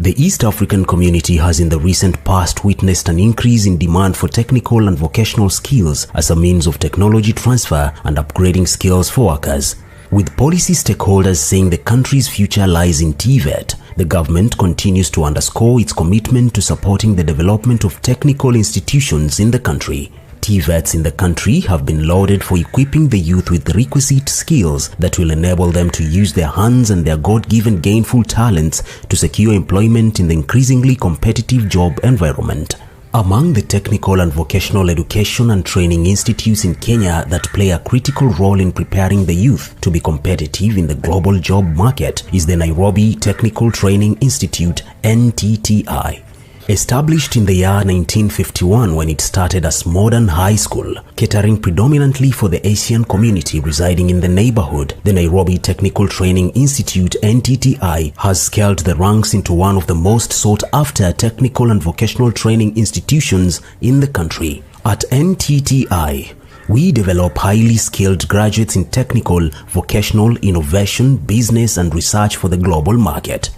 The East African community has in the recent past witnessed an increase in demand for technical and vocational skills as a means of technology transfer and upgrading skills for workers. With policy stakeholders saying the country's future lies in TVET, the government continues to underscore its commitment to supporting the development of technical institutions in the country. TVETs in the country have been lauded for equipping the youth with the requisite skills that will enable them to use their hands and their God-given gainful talents to secure employment in the increasingly competitive job environment. Among the technical and vocational education and training institutes in Kenya that play a critical role in preparing the youth to be competitive in the global job market is the Nairobi Technical Training Institute, NTTI. Established in the year 1951 when it started as modern high school, catering predominantly for the Asian community residing in the neighborhood, the Nairobi Technical Training Institute (NTTI) has scaled the ranks into one of the most sought-after technical and vocational training institutions in the country. At NTTI, we develop highly skilled graduates in technical, vocational, innovation, business, and research for the global market.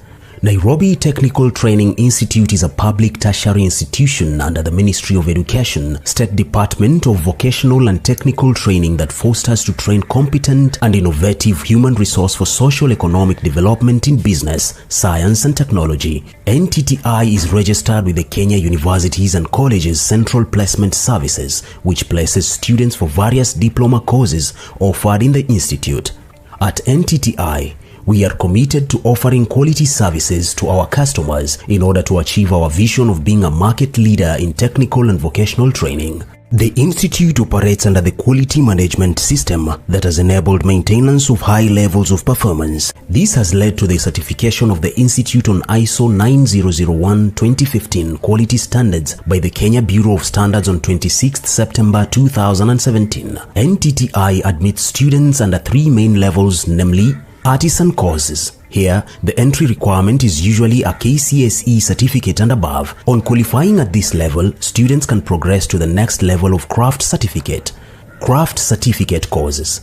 Nairobi Technical Training Institute is a public tertiary institution under the Ministry of Education, State Department of Vocational and Technical Training that fosters to train competent and innovative human resource for socio-economic development in business, science and technology. NTTI is registered with the Kenya Universities and Colleges Central Placement Services, which places students for various diploma courses offered in the institute. At NTTI, we are committed to offering quality services to our customers in order to achieve our vision of being a market leader in technical and vocational training. The institute operates under the quality management system that has enabled maintenance of high levels of performance. This has led to the certification of the institute on ISO 9001:2015 quality standards by the Kenya Bureau of Standards on 26 September 2017. NTTI admits students under three main levels, namely artisan courses. Here, the entry requirement is usually a KCSE certificate and above. On qualifying at this level, students can progress to the next level of craft certificate. Craft certificate courses.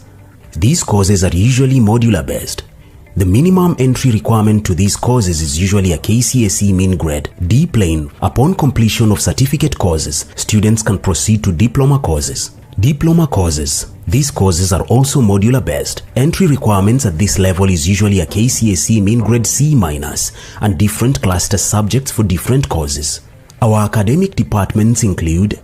These courses are usually modular based. The minimum entry requirement to these courses is usually a KCSE mean grade D plane. Upon completion of certificate courses, students can proceed to diploma courses. Diploma courses. These courses are also modular based. Entry requirements at this level is usually a KCSE mean grade C- and different cluster subjects for different courses. Our academic departments include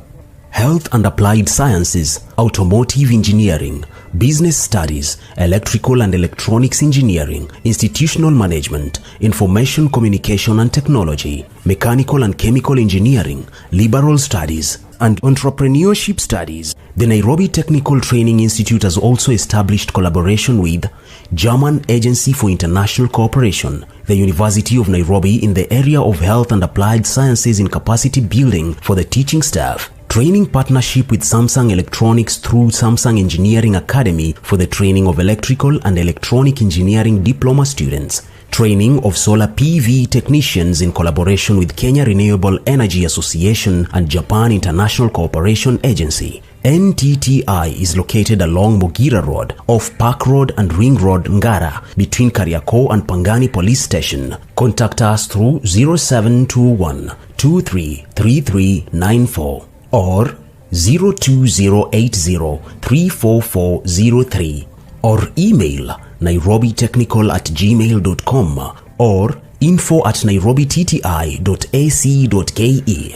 Health and Applied Sciences, Automotive Engineering, Business Studies, Electrical and Electronics Engineering, Institutional Management, Information Communication and Technology, Mechanical and Chemical Engineering, Liberal Studies, and Entrepreneurship Studies. The Nairobi Technical Training Institute has also established collaboration with German Agency for International Cooperation, the University of Nairobi in the area of Health and Applied Sciences in capacity building for the teaching staff. Training partnership with Samsung Electronics through Samsung Engineering Academy for the training of electrical and electronic engineering diploma students. Training of solar PV technicians in collaboration with Kenya Renewable Energy Association and Japan International Cooperation Agency. NTTI is located along Mugira Road, off Park Road and Ring Road, Ngara, between Kariakoo and Pangani Police Station. Contact us through 0721 233394 or 02080 34403 or email nairobitechnical@gmail.com or info@nairobiti.ac.ke.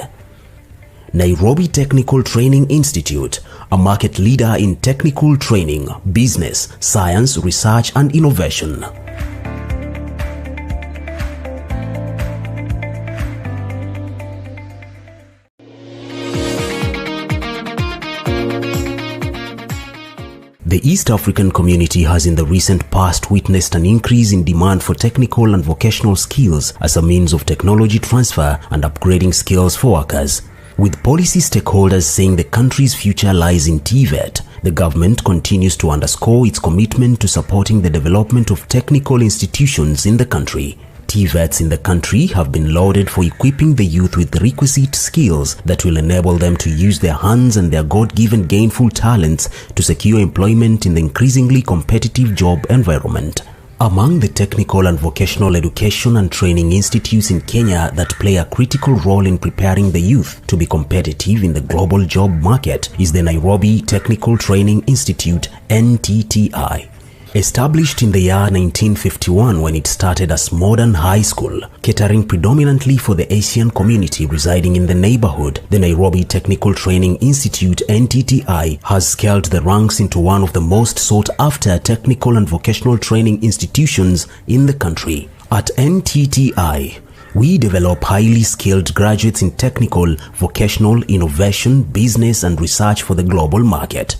Nairobi Technical Training Institute, a market leader in technical training, business, science, research and innovation. The East African community has in the recent past witnessed an increase in demand for technical and vocational skills as a means of technology transfer and upgrading skills for workers. With policy stakeholders saying the country's future lies in TVET, the government continues to underscore its commitment to supporting the development of technical institutions in the country. TVETs in the country have been lauded for equipping the youth with the requisite skills that will enable them to use their hands and their God-given gainful talents to secure employment in the increasingly competitive job environment. Among the technical and vocational education and training institutes in Kenya that play a critical role in preparing the youth to be competitive in the global job market is the Nairobi Technical Training Institute, NTTI. Established in the year 1951 when it started as modern high school, catering predominantly for the Asian community residing in the neighborhood, the Nairobi Technical Training Institute (NTTI) has scaled the ranks into one of the most sought-after technical and vocational training institutions in the country. At NTTI, we develop highly skilled graduates in technical, vocational, innovation, business, and research for the global market.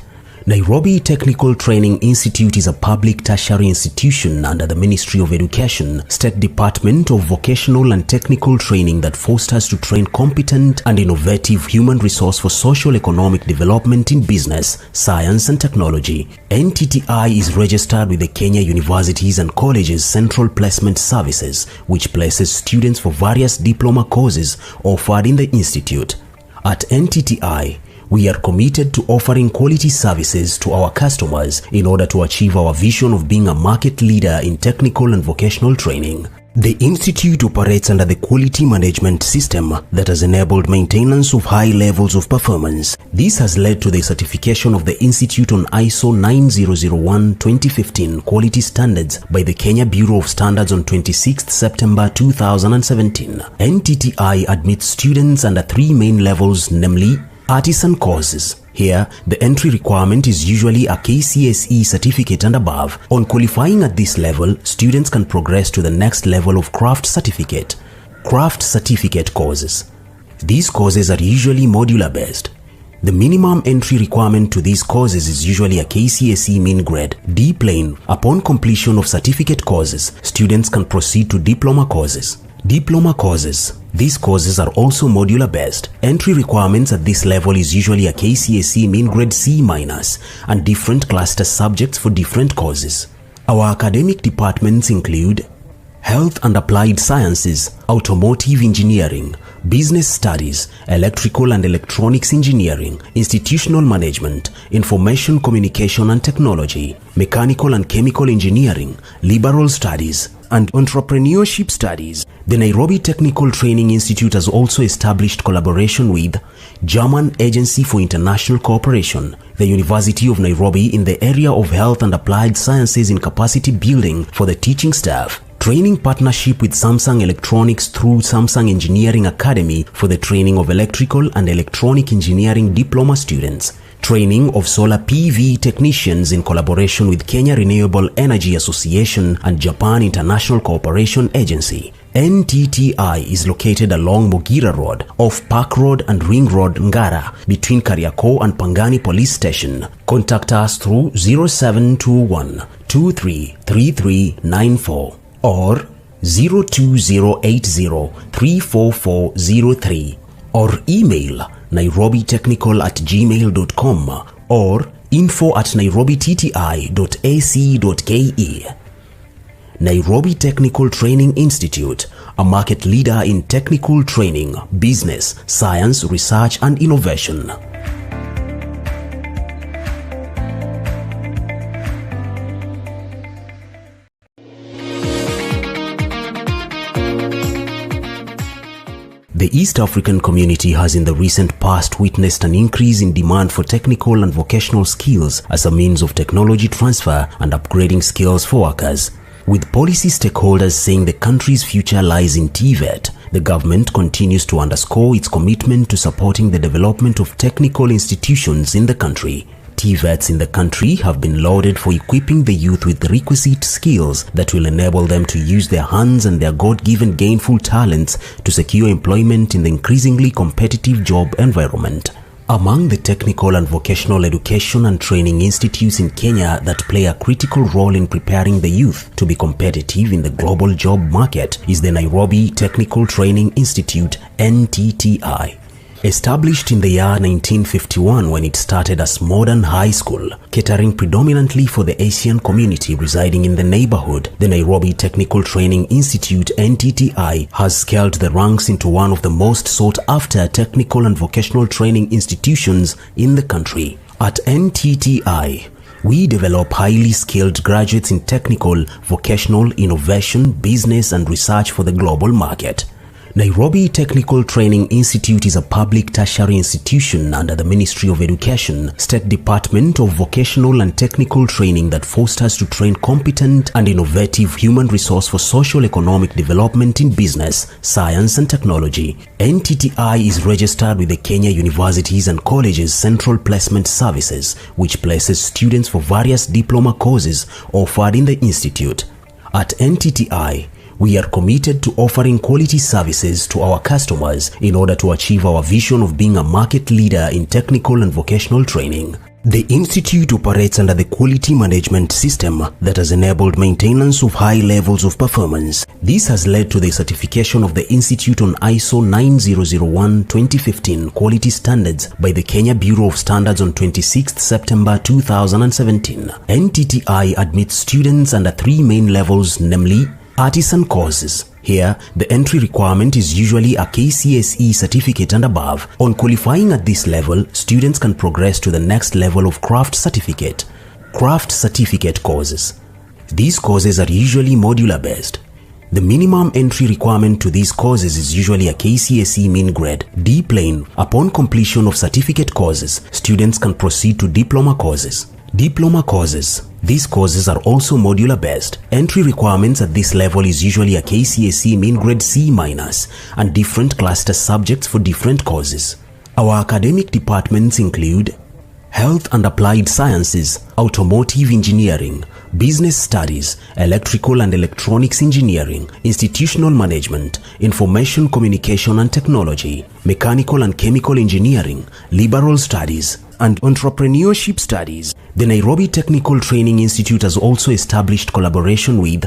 Nairobi Technical Training Institute is a public tertiary institution under the Ministry of Education, State Department of Vocational and Technical Training that fosters to train competent and innovative human resource for socio-economic development in business, science and technology. NTTI is registered with the Kenya Universities and Colleges Central Placement Services, which places students for various diploma courses offered in the institute. At NTTI, we are committed to offering quality services to our customers in order to achieve our vision of being a market leader in technical and vocational training. The institute operates under the quality management system that has enabled maintenance of high levels of performance. This has led to the certification of the institute on ISO 9001:2015 quality standards by the Kenya Bureau of Standards on 26 September 2017. NTTI admits students under three main levels, namely artisan courses. Here, the entry requirement is usually a KCSE certificate and above. On qualifying at this level, students can progress to the next level of craft certificate. Craft certificate courses. These courses are usually modular based. The minimum entry requirement to these courses is usually a KCSE mean grade, D plane. Upon completion of certificate courses, students can proceed to diploma courses. Diploma courses. These courses are also modular based. Entry requirements at this level is usually a KCSE mean grade C- and different cluster subjects for different courses. Our academic departments include Health and Applied Sciences, Automotive Engineering, Business Studies, Electrical and Electronics Engineering, Institutional Management, Information Communication and Technology, Mechanical and Chemical Engineering, Liberal Studies, and Entrepreneurship Studies. The Nairobi Technical Training Institute has also established collaboration with German Agency for International Cooperation, the University of Nairobi in the area of Health and Applied Sciences in capacity building for the teaching staff. Training partnership with Samsung Electronics through Samsung Engineering Academy for the training of electrical and electronic engineering diploma students. Training of solar PV technicians in collaboration with Kenya Renewable Energy Association and Japan International Cooperation Agency. NTTI is located along Mogira Road, off Park Road and Ring Road, Ngara, between Kariakoo and Pangani Police Station. Contact us through 0721 233394 or 02080 34403 or email nairobitechnical@gmail.com or info@nairobiti.ac.ke. Nairobi Technical Training Institute, a market leader in technical training, business, science, research and innovation. The East African community has in the recent past witnessed an increase in demand for technical and vocational skills as a means of technology transfer and upgrading skills for workers. With policy stakeholders saying the country's future lies in TVET, the government continues to underscore its commitment to supporting the development of technical institutions in the country. TVETs in the country have been lauded for equipping the youth with the requisite skills that will enable them to use their hands and their God-given gainful talents to secure employment in the increasingly competitive job environment. Among the technical and vocational education and training institutes in Kenya that play a critical role in preparing the youth to be competitive in the global job market is the Nairobi Technical Training Institute, NTTI. Established in the year 1951 when it started as modern high school, catering predominantly for the Asian community residing in the neighborhood, the Nairobi Technical Training Institute (NTTI) has scaled the ranks into one of the most sought-after technical and vocational training institutions in the country. At NTTI, We develop highly skilled graduates in technical, vocational, innovation, business, and research for the global market. Nairobi Technical Training Institute is a public tertiary institution under the Ministry of Education, State Department of Vocational and Technical Training that fosters to train competent and innovative human resource for socio-economic development in business, science and technology. NTTI is registered with the Kenya Universities and Colleges Central Placement Services, which places students for various diploma courses offered in the institute. At NTTI, we are committed to offering quality services to our customers in order to achieve our vision of being a market leader in technical and vocational training. The institute operates under the quality management system that has enabled maintenance of high levels of performance. This has led to the certification of the institute on ISO 9001:2015 quality standards by the Kenya Bureau of Standards on 26 September 2017. NTTI admits students under 3 main levels, namely artisan courses. Here, the entry requirement is usually a KCSE certificate and above. On qualifying at this level, students can progress to the next level of craft certificate. Craft certificate courses. These courses are usually modular based. The minimum entry requirement to these courses is usually a KCSE mean grade, D plane. Upon completion of certificate courses, students can proceed to diploma courses. Diploma courses. These courses are also modular based. Entry requirements at this level is usually a KCSE mean grade C- and different cluster subjects for different courses. Our academic departments include Health and Applied Sciences, Automotive Engineering, Business Studies, Electrical and Electronics Engineering, Institutional Management, Information Communication and Technology, Mechanical and Chemical Engineering, Liberal Studies, and Entrepreneurship Studies. The Nairobi Technical Training Institute has also established collaboration with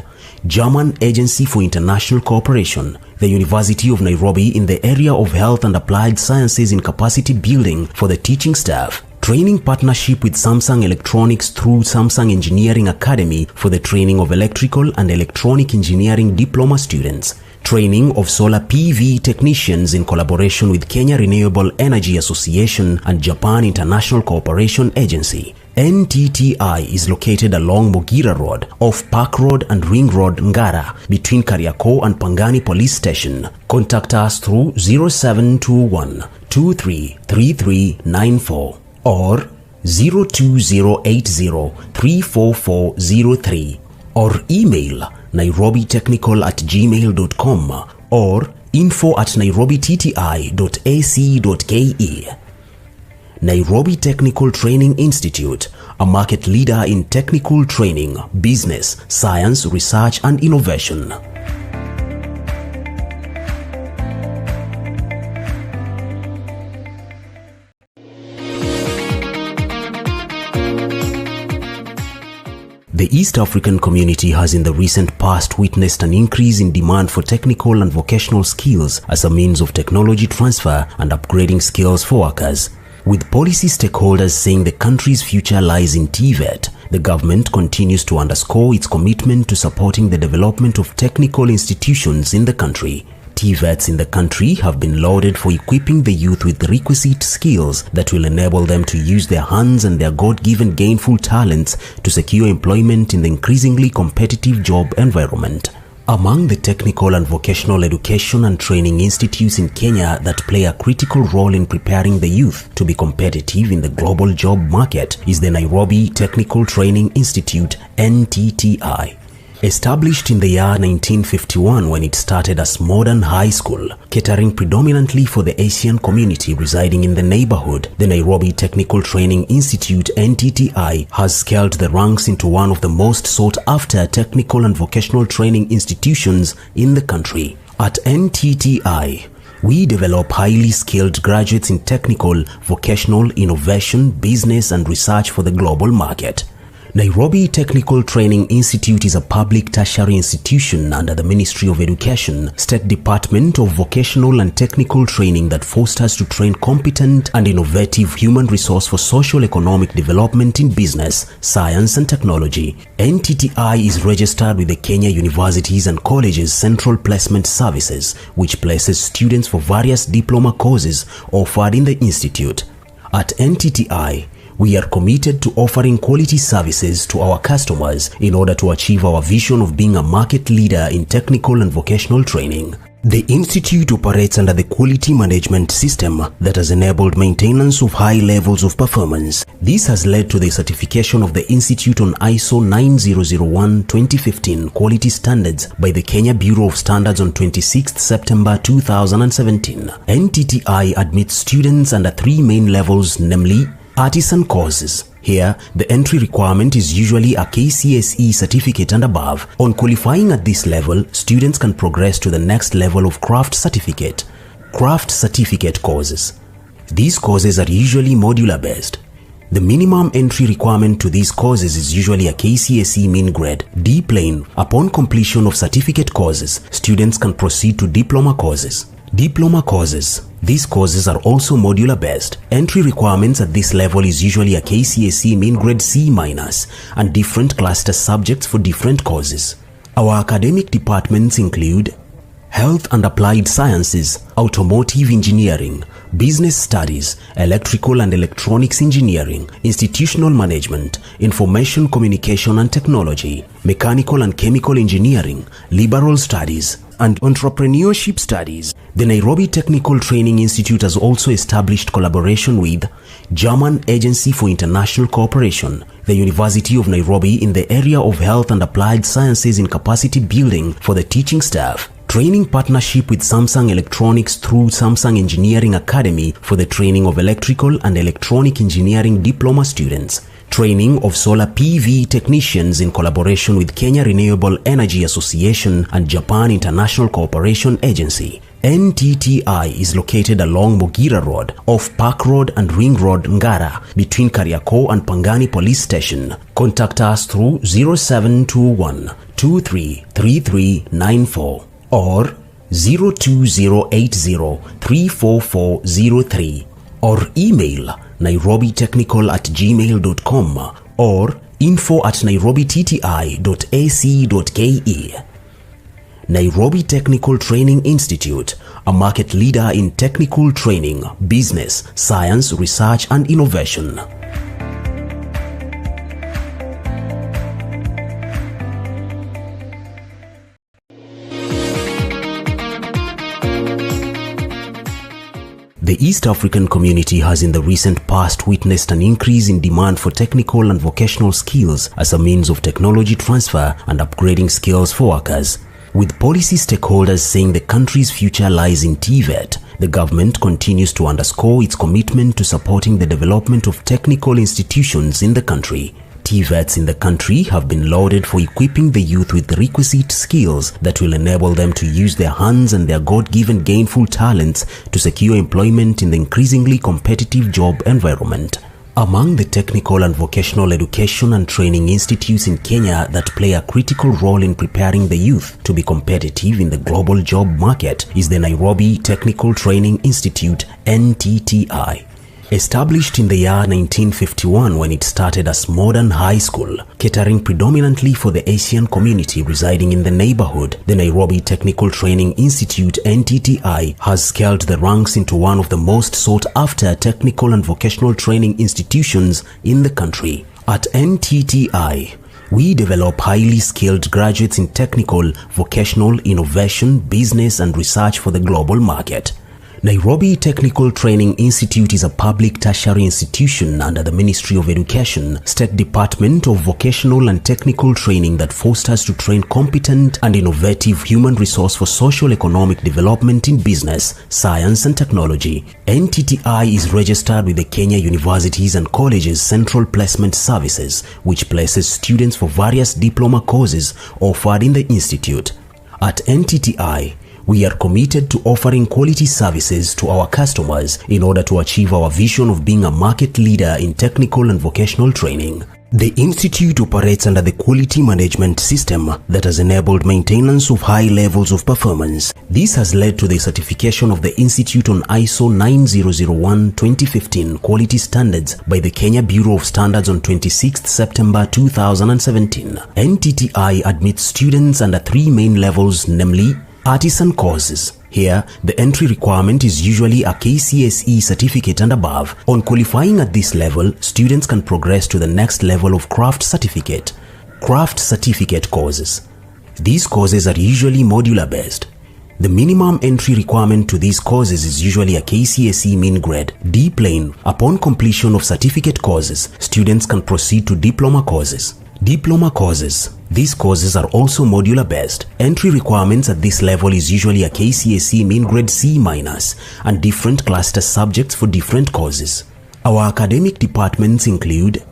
German Agency for International Cooperation, the University of Nairobi in the area of Health and Applied Sciences in capacity building for the teaching staff. Training partnership with Samsung Electronics through Samsung Engineering Academy for the training of electrical and electronic engineering diploma students. Training of solar PV technicians in collaboration with Kenya Renewable Energy Association and Japan International Cooperation Agency. NTTI is located along Mogira Road, off Park Road and Ring Road, Ngara, between Kariako and Pangani Police Station. Contact us through 0721 233394 or 02080 34403 or email nairobitechnical@gmail.com or info@nairobiti.ac.ke. Nairobi Technical Training Institute, a market leader in technical training, business, science, research and innovation. The East African community has in the recent past witnessed an increase in demand for technical and vocational skills as a means of technology transfer and upgrading skills for workers. With policy stakeholders saying the country's future lies in TVET, the government continues to underscore its commitment to supporting the development of technical institutions in the country. TVETs in the country have been lauded for equipping the youth with the requisite skills that will enable them to use their hands and their God-given gainful talents to secure employment in the increasingly competitive job environment. Among the technical and vocational education and training institutes in Kenya that play a critical role in preparing the youth to be competitive in the global job market is the Nairobi Technical Training Institute, NTTI. Established in the year 1951 when it started as modern high school, catering predominantly for the Asian community residing in the neighborhood, the Nairobi Technical Training Institute (NTTI) has scaled the ranks into one of the most sought-after technical and vocational training institutions in the country. At NTTI, we develop highly skilled graduates in technical, vocational, innovation, business, and research for the global market. Nairobi Technical Training Institute is a public tertiary institution under the Ministry of Education, State Department of Vocational and Technical Training that fosters to train competent and innovative human resource for socio-economic development in business, science and technology. NTTI is registered with the Kenya Universities and Colleges Central Placement Services, which places students for various diploma courses offered in the institute. At NTTI, We are committed to offering quality services to our customers in order to achieve our vision of being a market leader in technical and vocational training. The Institute operates under the quality management system that has enabled maintenance of high levels of performance. This has led to the certification of the Institute on ISO 9001:2015 quality standards by the Kenya Bureau of Standards on 26th September 2017. NTTI admits students under 3 main levels, namely artisan courses. Here, the entry requirement is usually a KCSE certificate and above. On qualifying at this level, students can progress to the next level of craft certificate. Craft certificate courses. These courses are usually modular based. The minimum entry requirement to these courses is usually a KCSE mean grade, D plane. Upon completion of certificate courses, students can proceed to diploma courses. Diploma courses. These courses are also modular based. Entry requirements at this level is usually a KCSE mean grade C- and different cluster subjects for different courses. Our academic departments include Health and Applied Sciences, Automotive Engineering, Business Studies, Electrical and Electronics Engineering, Institutional Management, Information Communication and Technology, Mechanical and Chemical Engineering, Liberal Studies, and Entrepreneurship Studies. The Nairobi Technical Training Institute has also established collaboration with German Agency for International Cooperation, the University of Nairobi in the area of Health and Applied Sciences in capacity building for the teaching staff. Training partnership with Samsung Electronics through Samsung Engineering Academy for the training of electrical and electronic engineering diploma students. Training of solar PV technicians in collaboration with Kenya Renewable Energy Association and Japan International Cooperation Agency. NTTI is located along Mogira Road, off Park Road and Ring Road, Ngara, between Kariakoo and Pangani Police Station. Contact us through 0721 233394 or 02080 34403 or email nairobitechnical@gmail.com or info@nairobiti.ac.ke. Nairobi Technical Training Institute, a market leader in technical training, business, science, research and innovation. The East African community has in the recent past witnessed an increase in demand for technical and vocational skills as a means of technology transfer and upgrading skills for workers. With policy stakeholders saying the country's future lies in TVET, the government continues to underscore its commitment to supporting the development of technical institutions in the country. TVETs in the country have been lauded for equipping the youth with the requisite skills that will enable them to use their hands and their God-given gainful talents to secure employment in the increasingly competitive job environment. Among the technical and vocational education and training institutes in Kenya that play a critical role in preparing the youth to be competitive in the global job market is the Nairobi Technical Training Institute, NTTI. Established in the year 1951 when it started as modern high school, catering predominantly for the Asian community residing in the neighborhood, the Nairobi Technical Training Institute (NTTI) has scaled the ranks into one of the most sought-after technical and vocational training institutions in the country. At NTTI, we develop highly skilled graduates in technical, vocational, innovation, business, and research for the global market. Nairobi Technical Training Institute is a public tertiary institution under the Ministry of Education, State Department of Vocational and Technical Training that fosters to train competent and innovative human resource for socio-economic development in business, science and technology. NTTI is registered with the Kenya Universities and Colleges Central Placement Services, which places students for various diploma courses offered in the institute. At NTTI, we are committed to offering quality services to our customers in order to achieve our vision of being a market leader in technical and vocational training. The institute operates under the quality management system that has enabled maintenance of high levels of performance. This has led to the certification of the institute on ISO 9001:2015 quality standards by the Kenya Bureau of Standards on 26th September 2017. NTTI admits students under 3 main levels, namely Artisan courses. Here, the entry requirement is usually a KCSE certificate and above. On qualifying at this level, students can progress to the next level of craft certificate. Craft certificate courses. These courses are usually modular based. The minimum entry requirement to these courses is usually a KCSE mean grade D plane. Upon completion of certificate courses, students can proceed to diploma courses. Diploma courses. These courses are also modular based. Entry requirements at this level is usually a KCSE mean grade C- and different cluster subjects for different courses. Our academic departments include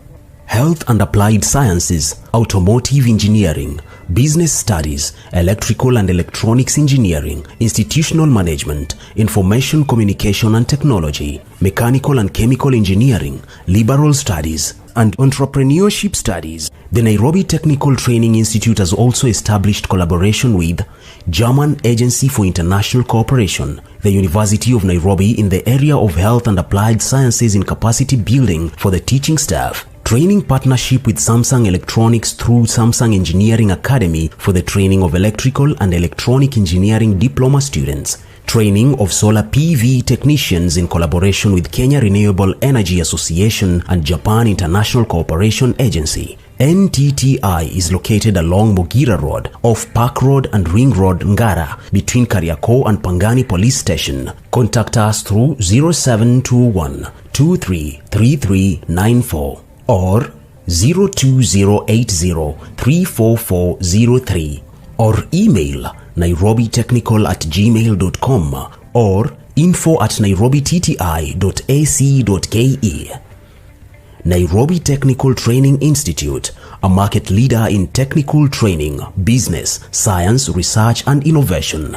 Health and Applied Sciences, Automotive Engineering, Business Studies, Electrical and Electronics Engineering, Institutional Management, Information Communication and Technology, Mechanical and Chemical Engineering, Liberal Studies, and Entrepreneurship Studies. The Nairobi Technical Training Institute has also established collaboration with German Agency for International Cooperation, the University of Nairobi in the area of Health and Applied Sciences in capacity building for the teaching staff. Training partnership with Samsung Electronics through Samsung Engineering Academy for the training of electrical and electronic engineering diploma students. Training of solar PV technicians in collaboration with Kenya Renewable Energy Association and Japan International Cooperation Agency. NTTI is located along Mogira Road, off Park Road and Ring Road, Ngara, between Kariakoo and Pangani Police Station. Contact us through 0721 233394 or 02080 34403 or email nairobitechnical@gmail.com or info@nairobiti.ac.ke. Nairobi Technical Training Institute, a market leader in technical training, business, science, research and innovation.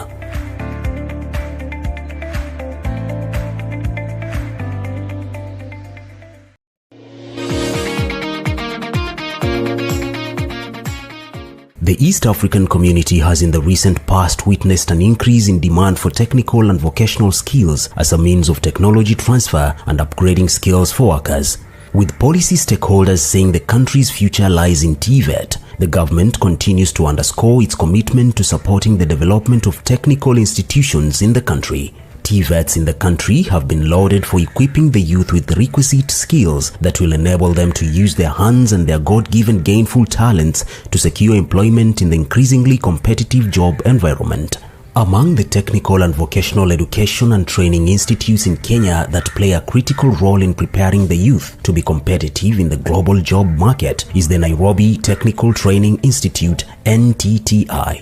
The East African community has in the recent past witnessed an increase in demand for technical and vocational skills as a means of technology transfer and upgrading skills for workers. With policy stakeholders saying the country's future lies in TVET, the government continues to underscore its commitment to supporting the development of technical institutions in the country. TVETs in the country have been lauded for equipping the youth with the requisite skills that will enable them to use their hands and their God-given gainful talents to secure employment in the increasingly competitive job environment. Among the technical and vocational education and training institutes in Kenya that play a critical role in preparing the youth to be competitive in the global job market is the Nairobi Technical Training Institute, NTTI.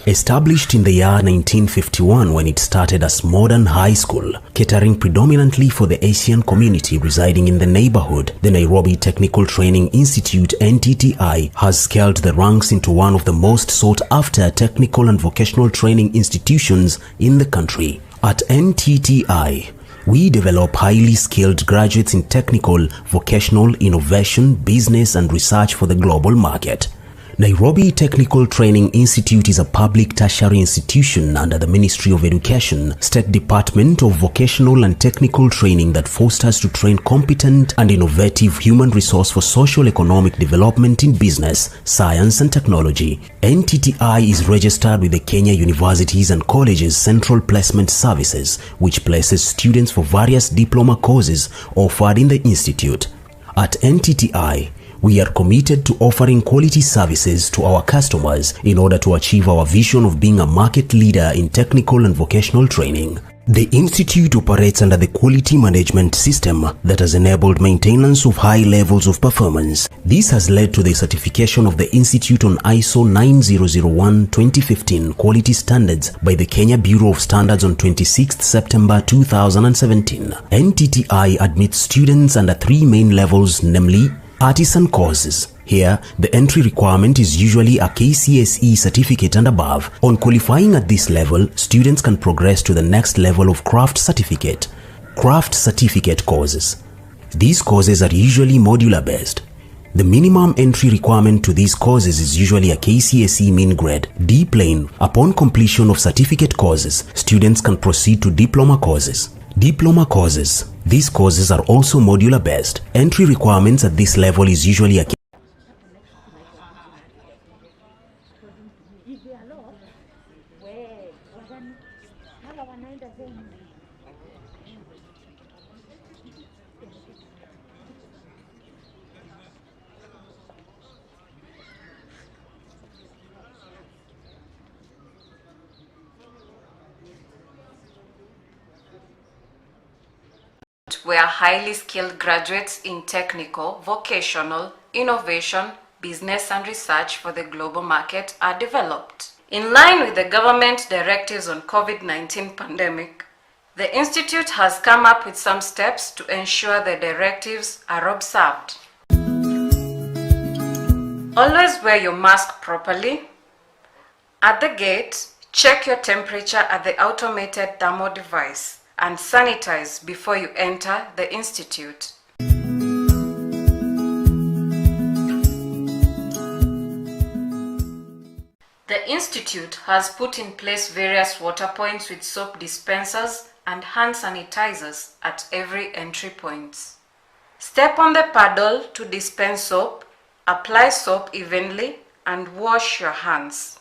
Established in the year 1951 when it started as modern high school, catering predominantly for the Asian community residing in the neighborhood, the Nairobi Technical Training Institute (NTTI) has scaled the ranks into one of the most sought-after technical and vocational training institutions in the country. At NTTI, we develop highly skilled graduates in technical, vocational, innovation, business and research for the global market. Nairobi Technical Training Institute is a public tertiary institution under the Ministry of Education, State Department of Vocational and Technical Training that fosters to train competent and innovative human resource for socio-economic development in business, science and technology. NTTI is registered with the Kenya Universities and Colleges Central Placement Services, which places students for various diploma courses offered in the institute. At NTTI, we are committed to offering quality services to our customers in order to achieve our vision of being a market leader in technical and vocational training. The institute operates under the quality management system that has enabled maintenance of high levels of performance. This has led to the certification of the institute on ISO 9001:2015 quality standards by the Kenya Bureau of Standards on 26th September 2017. NTTI admits students under 3 main levels, namely artisan courses. Here, the entry requirement is usually a KCSE certificate and above. On qualifying at this level, students can progress to the next level of craft certificate. Craft certificate courses. These courses are usually modular based. The minimum entry requirement to these courses is usually a KCSE mean grade D plane. Upon completion of certificate courses, students can proceed to diploma courses. Diploma courses. These courses are also modular based. Entry requirements at this level is usually a where highly skilled graduates in technical, vocational, innovation, business and research for the global market are developed. In line with the government directives on COVID-19 pandemic, the Institute has come up with some steps to ensure the directives are observed. Always wear your mask properly. At the gate, check your temperature at the automated thermal device and sanitize before you enter the institute. The institute has put in place various water points with soap dispensers and hand sanitizers at every entry point. Step on the paddle to dispense soap, apply soap evenly, and wash your hands.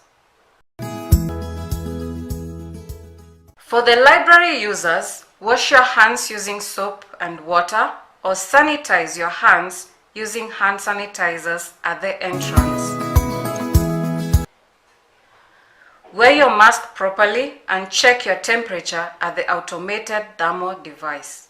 For the library users, wash your hands using soap and water or sanitize your hands using hand sanitizers at the entrance. Wear your mask properly and check your temperature at the automated thermal device.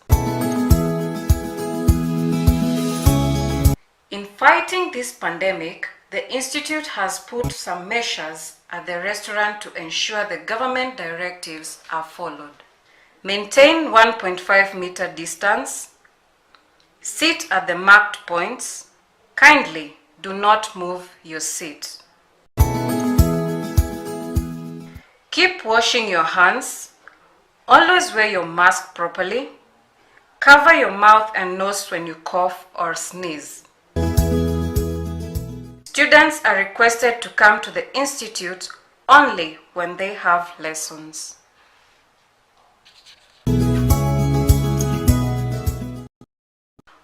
In fighting this pandemic, the Institute has put some measures at the restaurant to ensure the government directives are followed. Maintain 1.5 meter distance. Sit at the marked points. Kindly do not move your seat. Keep washing your hands. Always wear your mask properly. Cover your mouth and nose when you cough or sneeze. Students are requested to come to the Institute only when they have lessons.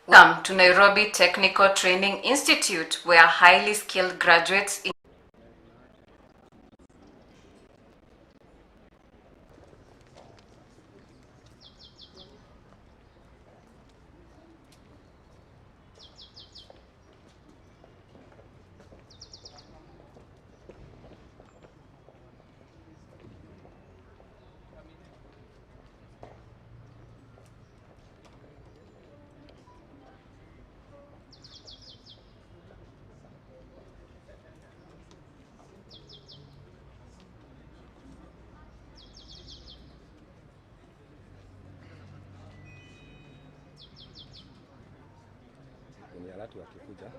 Welcome to Nairobi Technical Training Institute, where highly skilled graduates in watu wakikuja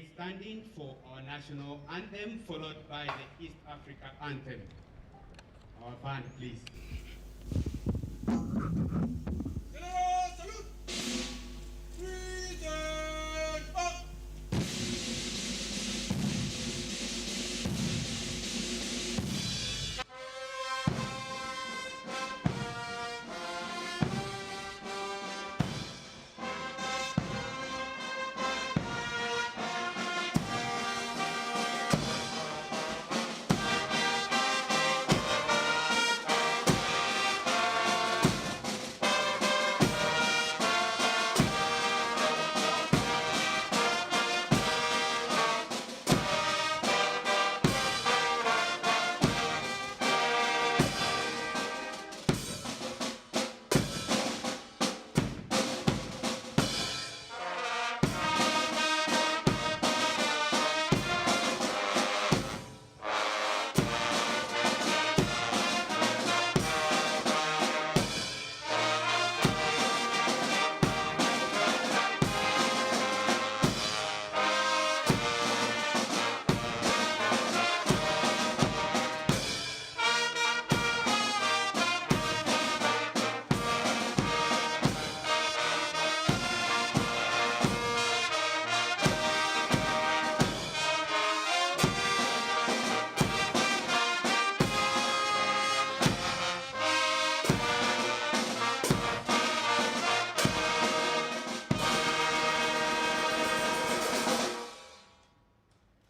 remain standing for our national anthem, followed by the East Africa anthem. Our band, please. Salute! Return up!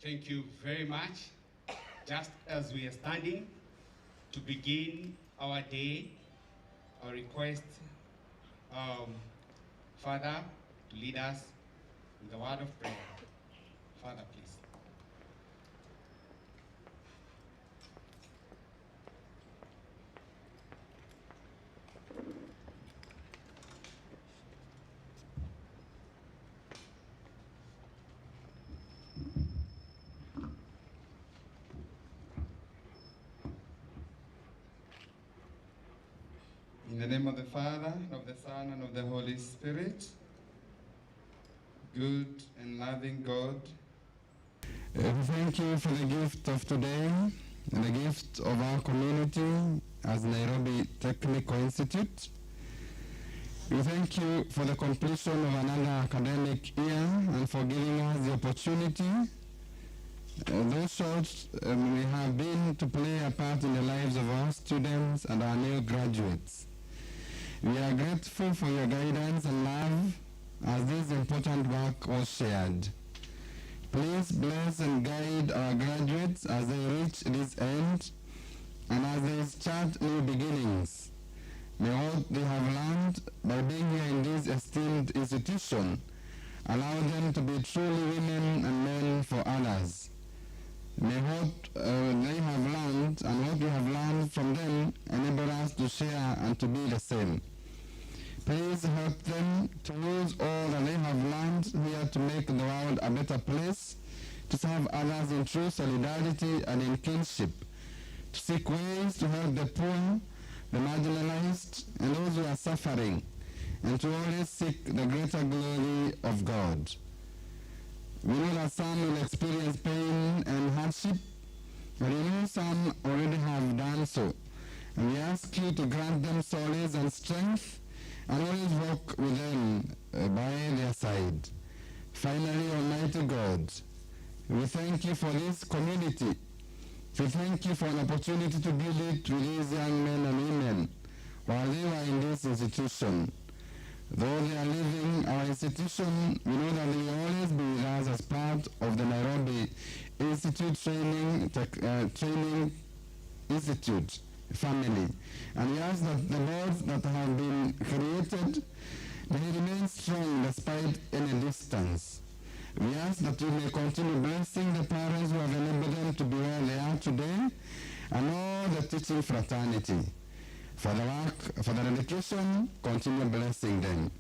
Thank you very much. Just as we are standing to begin our day, I request Father to lead us in the word of prayer. Father, please. In the name of the Father, and of the Son, and of the Holy Spirit, good and loving God, we thank you for the gift of today, and the gift of our community as Nairobi Technical Institute. We thank you for the completion of another academic year and for giving us the opportunity, though short, we have been to play a part in the lives of our students and our new graduates. We are grateful for your guidance and love as this important work was shared. Please bless and guide our graduates as they reach this end and as they start new beginnings. May what they have learned by being here in this esteemed institution allow them to be truly women and men for others. May what they have learned and what we have learned from them enable us to share and to be the same. Please help them to use all that they have learned here to make the world a better place, to serve others in true solidarity and in kinship, to seek ways to help the poor, the marginalized, and those who are suffering, and to always seek the greater glory of God. We know that some will experience pain and hardship, but we know some already have done so, and we ask you to grant them solace and strength, and always walk with them by their side. Finally, Almighty God, we thank you for this community. We thank you for an opportunity to build it with these young men and women while they were in this institution. Though they are leaving our institution, we know that they will always be with us as part of the Nairobi Institute Training Institute family. And we ask that the boards that have been created may remain strong despite any distance. We ask that you may continue blessing the parents who have enabled them to be where they are today, and all the teaching fraternity. For the work, for the dedication, continue blessing them.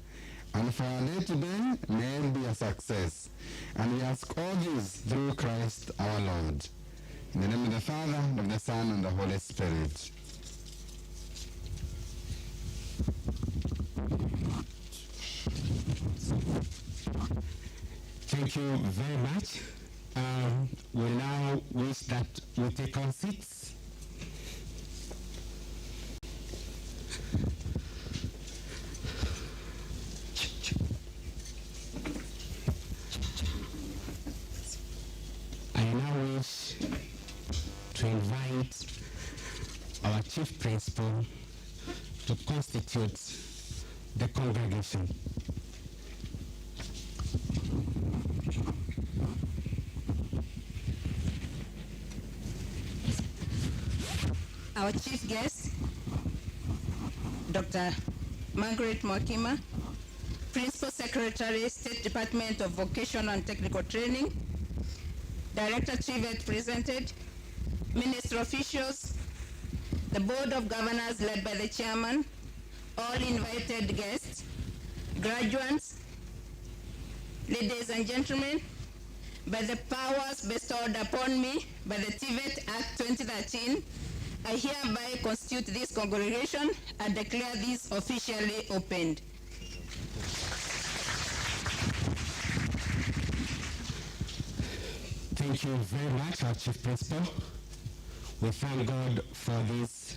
And for our day today, may it be a success. And we ask all this through Christ our Lord. In the name of the Father, and of the Son, and the Holy Spirit. Thank you very much. We now wish that we take our seats. I now wish to invite our Chief Principal to constitute the congregation. Our chief guest, Dr. Margaret Mwakima, Principal Secretary, State Department of Vocational and Technical Training, Director TVET presented, minister officials, the Board of Governors led by the chairman, all invited guests, graduates, ladies and gentlemen, by the powers bestowed upon me by the TVET Act 2013, I hereby constitute this congregation and declare this officially opened. Thank you very much, our Chief Principal. We thank God for this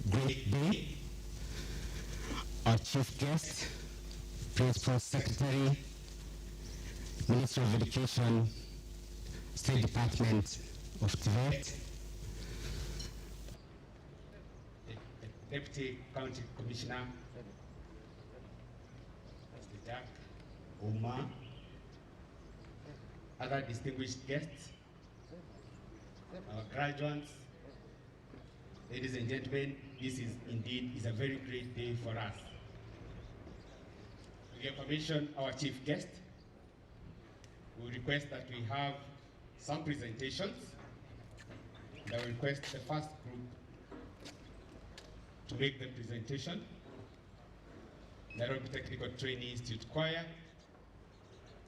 great day. Our Chief Guest, Principal Secretary, Minister of Education, State Department of TVET, Deputy County Commissioner, Mr. Jack, Omar, other distinguished guests, our graduates, ladies and gentlemen, this is indeed a very great day for us. With your permission, our chief guest, we request that we have some presentations. I will request the first group to make the presentation. Nairobi Technical Training Institute Choir,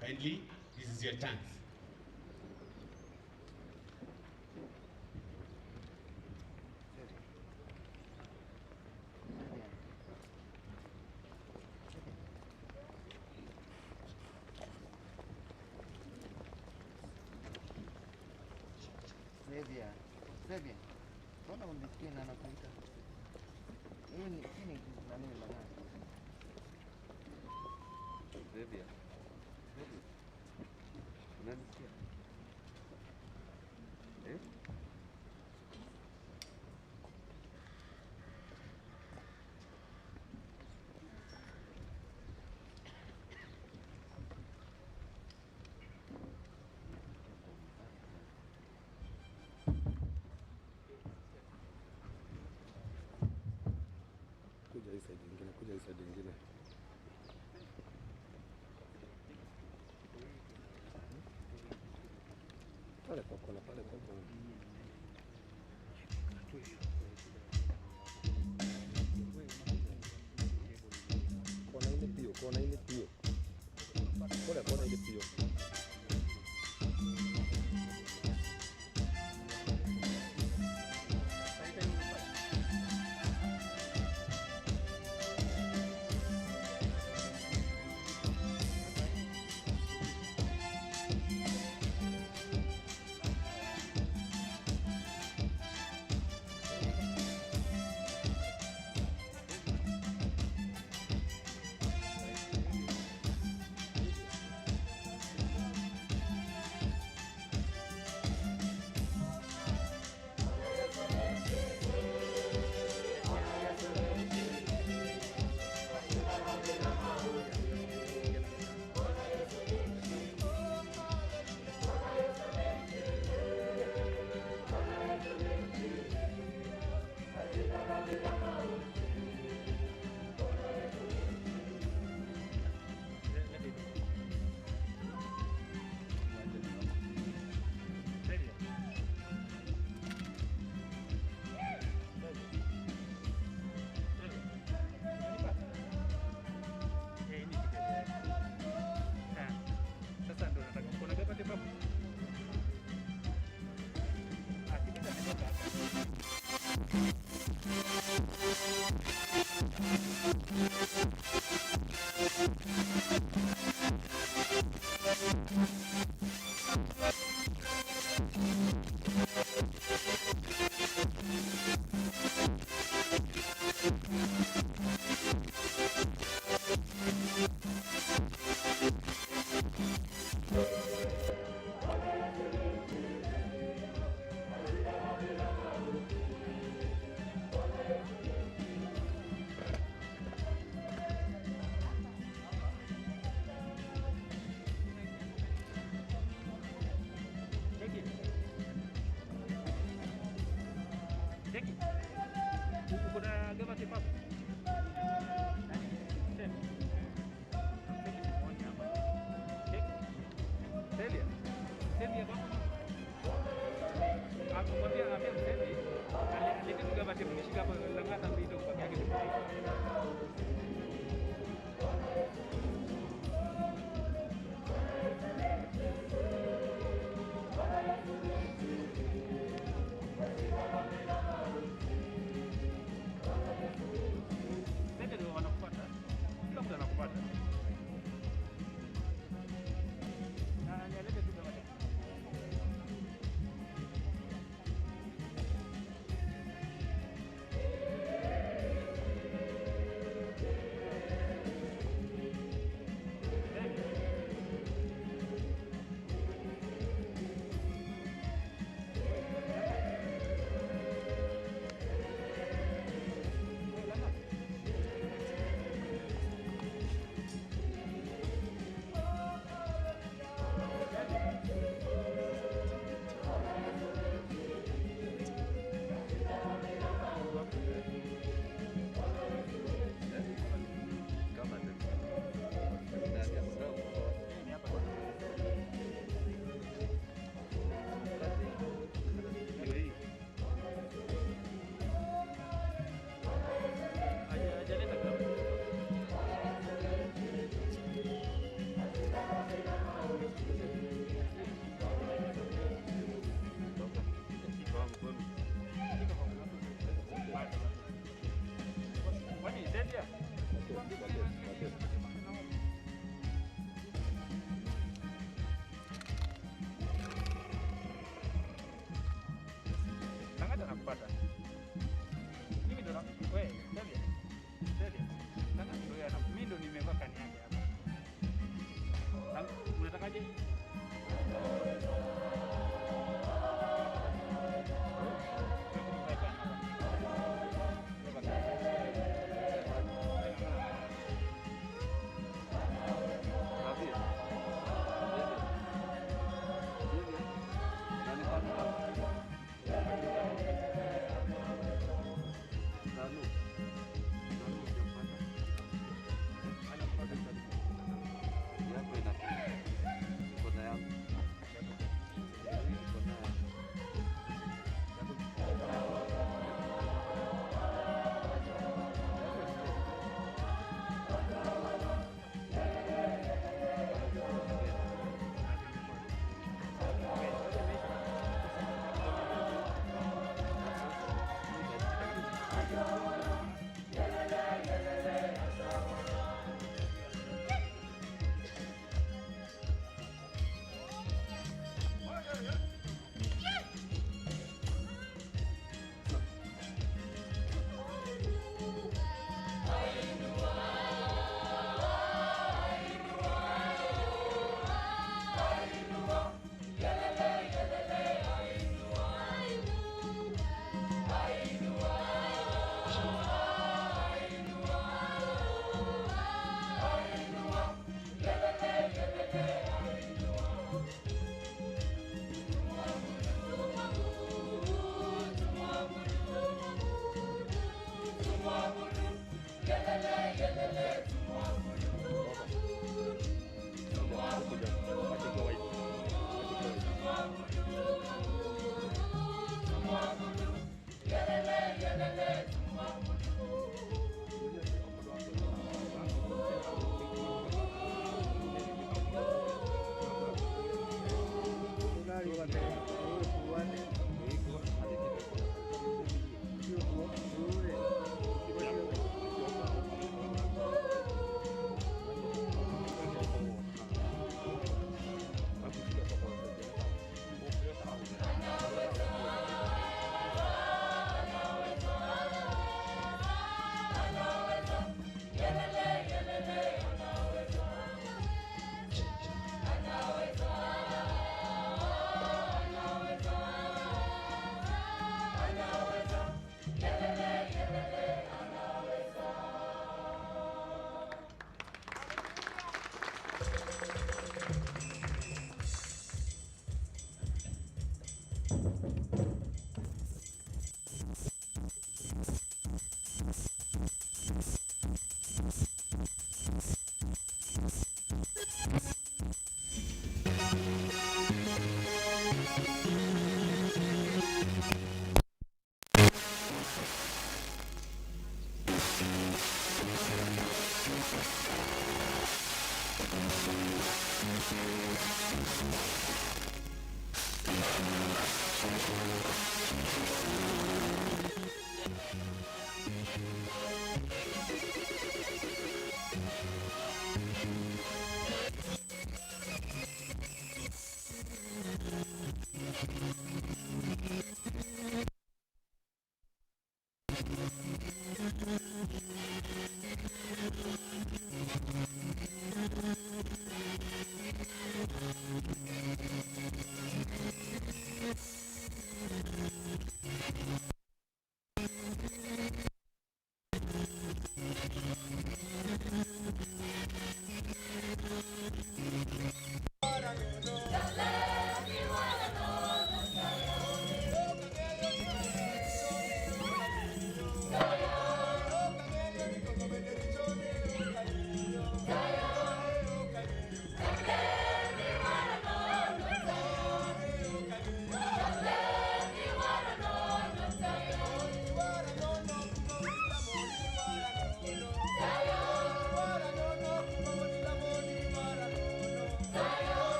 kindly, this is your chance. Sebia, mbona unisikia na nakuita? Hii ni nani mwana? Sebia. Unanisikia? Kuja hii side nyingine, kuja hii side nyingine. Pale kwa kona, pale kwa kona. Kona ile pio, kona ile pio. Kona ile pio.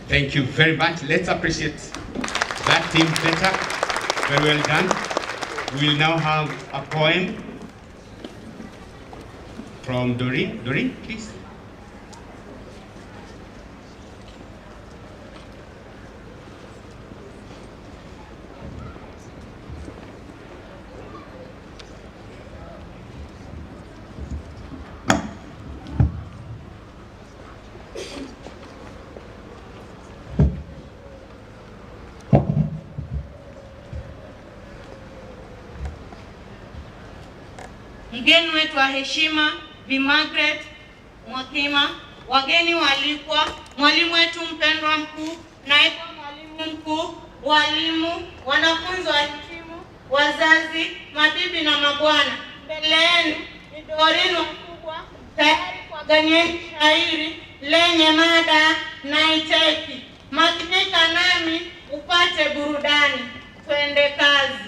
Thank you very much. Let's appreciate that team better. Very well done. We will now have a poem from Doreen. Doreen, please. Mgeni wetu wa heshima Bi Margaret Mwakima, wageni walikwa, mwalimu wetu mpendwa mkuu, naibu mwalimu mkuu, walimu, wanafunzi wahitimu, wazazi, mabibi na mabwana, mbele yenu ni Doreen wakubwa tayari kwa ganyeni shairi lenye mada naiteki. Makinika nami upate burudani. Twende kazi.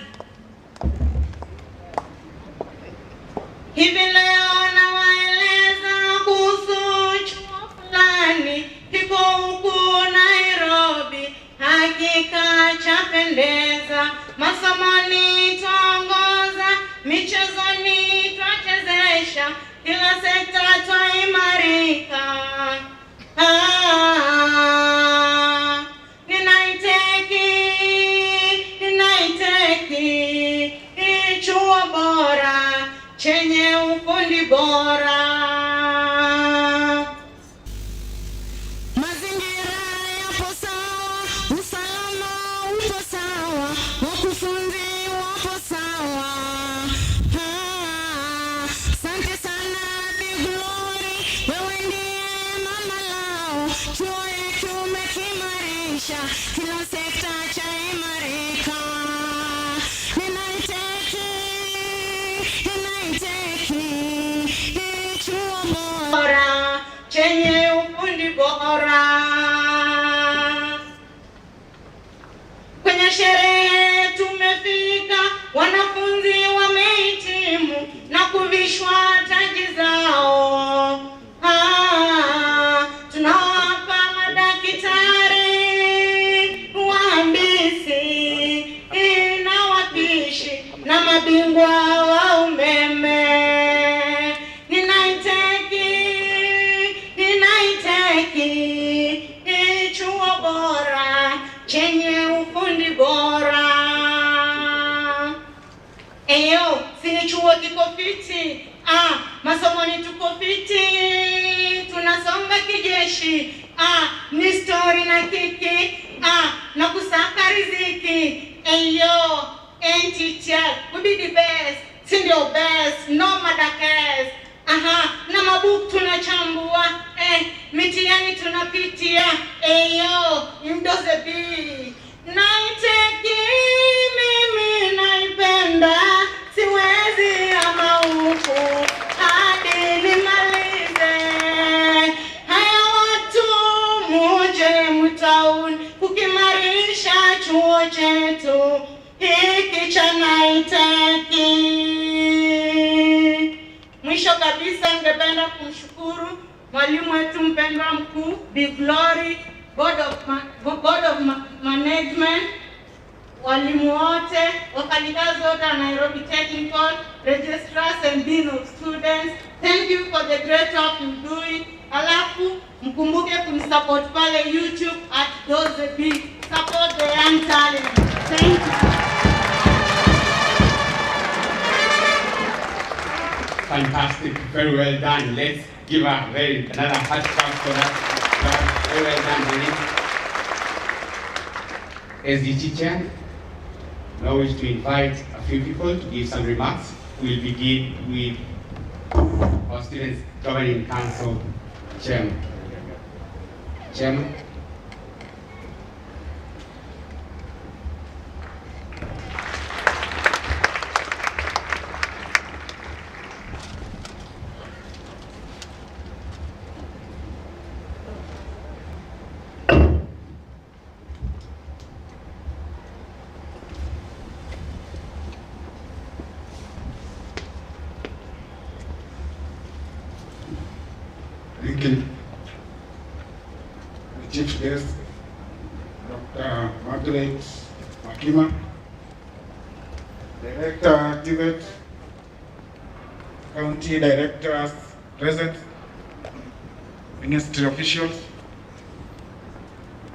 Hivi leo nawaeleza kuhusu chuo fulani kiko huku Nairobi, hakika chapendeza. Masomoni twaongoza, michezoni twachezesha, kila sekta twaimarika. Ninaiteki chuo bora chenye ufundi bora. Mazingira yapo sawa, usalama upo sawa, wakufunzi wapo sawa. Asante sana Big Glory, wewe ndiye mama lao. Chuo yetu umekimarisha, kila sekta chaimarika. Chuo bora chenye ufundi bora. Kwenye sherehe tumefika, wanafunzi wamehitimu na kuvishwa taji zao. Tunawapa madaktari, wahandisi na wapishi na mabingwa wa umeme. Chuo bora chenye ufundi bora. Eyo, sini chuo kiko fiti. Masomoni tuko fiti. Tunasonga kijeshi. Ni story na kiki. Na kusaka riziki. Eyo, NTTL, we be the best. Sindio best, no madakes. Na mabuku tunachambua, mitihani tunapitia. Eyo, mdoze bi. Naiteki mimi naipenda, siwezi ama huku hadi nimalize. Haya watu muje mtauni kukimarisha chuo chetu hiki cha Naiteki. Mwisho kabisa ningependa kumshukuru mwalimu wetu mpendwa mkuu Big Glory, Board of Management, walimu wote, wafanyikazi wote wa Nairobi Technical, registrars and dean of students. Thank you for the great work you doing. Alafu mkumbuke kumsupport pale YouTube at Those Big. Support the young talent. Thank you. Fantastic, very well done. Let's give another hard clap for that. Very well done, Doreen. As the teacher, now wish to invite a few people to give some remarks. We'll begin with our Students Governing Council Chairman. Chairman. Thank you, Chief Guest, Margaret Makima, Director Activate, County Directors present, Ministry officials,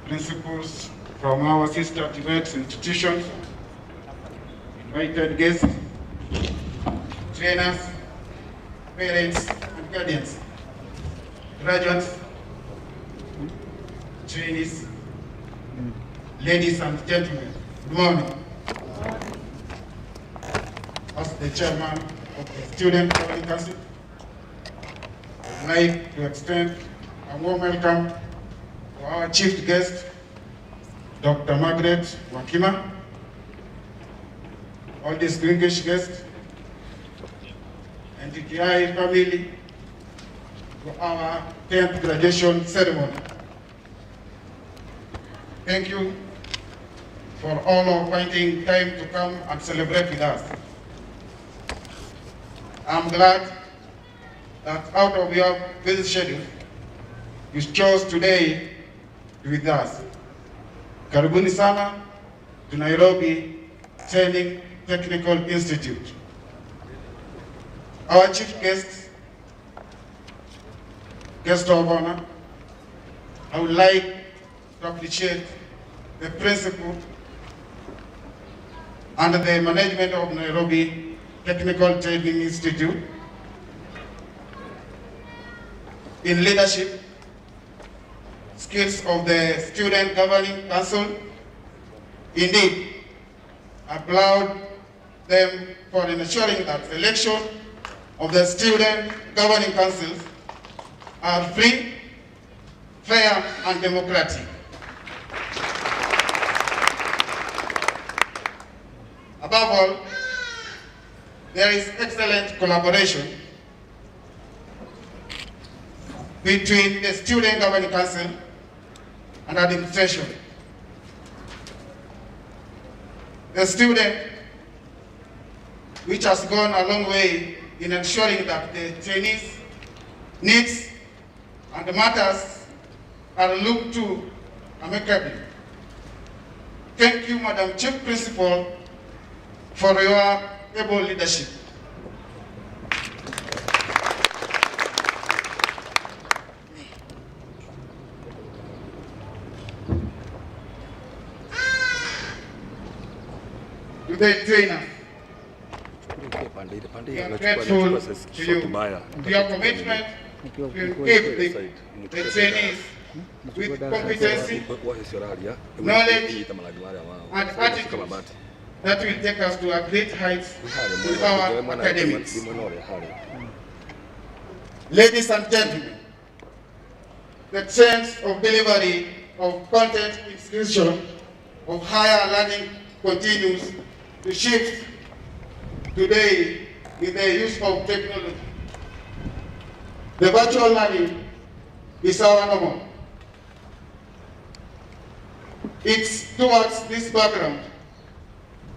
principals from our sister Activate institutions, invited guests, trainers, parents and guardians, graduates, trainees, ladies and gentlemen, good morning. As the chairman of the Student Governing Council, I would like to extend a warm welcome to our chief guest, Dr. Margaret Wakima, all distinguished guests, and the GI family for our 10th graduation ceremony. Thank you for all of finding time to come and celebrate with us. I'm glad that out of your busy schedule, you chose today to be with us. Karibuni sana to Nairobi Training Technical Institute. Our chief guest of honor, I would like to appreciate the principal and the management of Nairobi Technical Training Institute in leadership, skills of the Student Governing Council. Indeed, applaud them for ensuring that the election of the Student Governing Councils are free, fair, and democratic. Above all, there is excellent collaboration between the Student Governing Council and administration. The student, which has gone a long way in ensuring that the trainees' needs and matters are looked to amicably. Thank you, Madam Chief Principal, for your able leadership. To the trainer, we are grateful to you, to your commitment to equip the trainees with competency, knowledge, and attitude that will take us to a great heights with our academics. Ladies and gentlemen, the trends of delivery of content institution of higher learning continues to shift today with the use of technology. The virtual learning is our normal. It's towards this background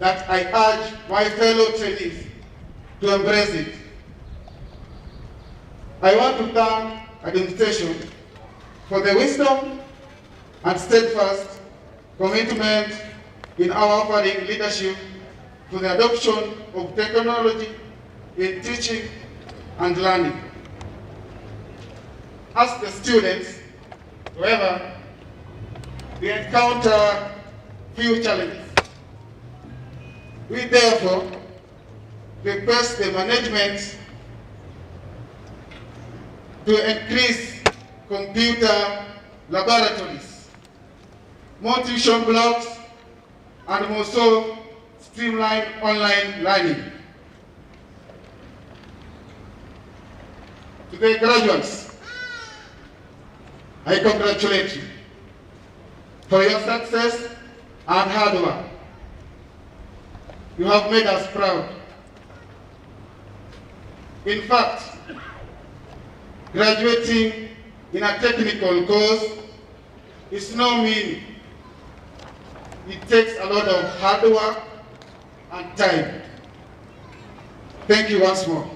that I urge my fellow trainees to embrace it. I want to thank administration for the wisdom and steadfast commitment in our offering leadership to the adoption of technology in teaching and learning. As the students, however, we encounter few challenges. We therefore request the management to increase computer laboratories, more tuition blocks, and more so streamline online learning. To the graduates, I congratulate you for your success and hard work. You have made us proud. In fact, graduating in a technical course is no mean. It takes a lot of hard work and time. Thank you once more.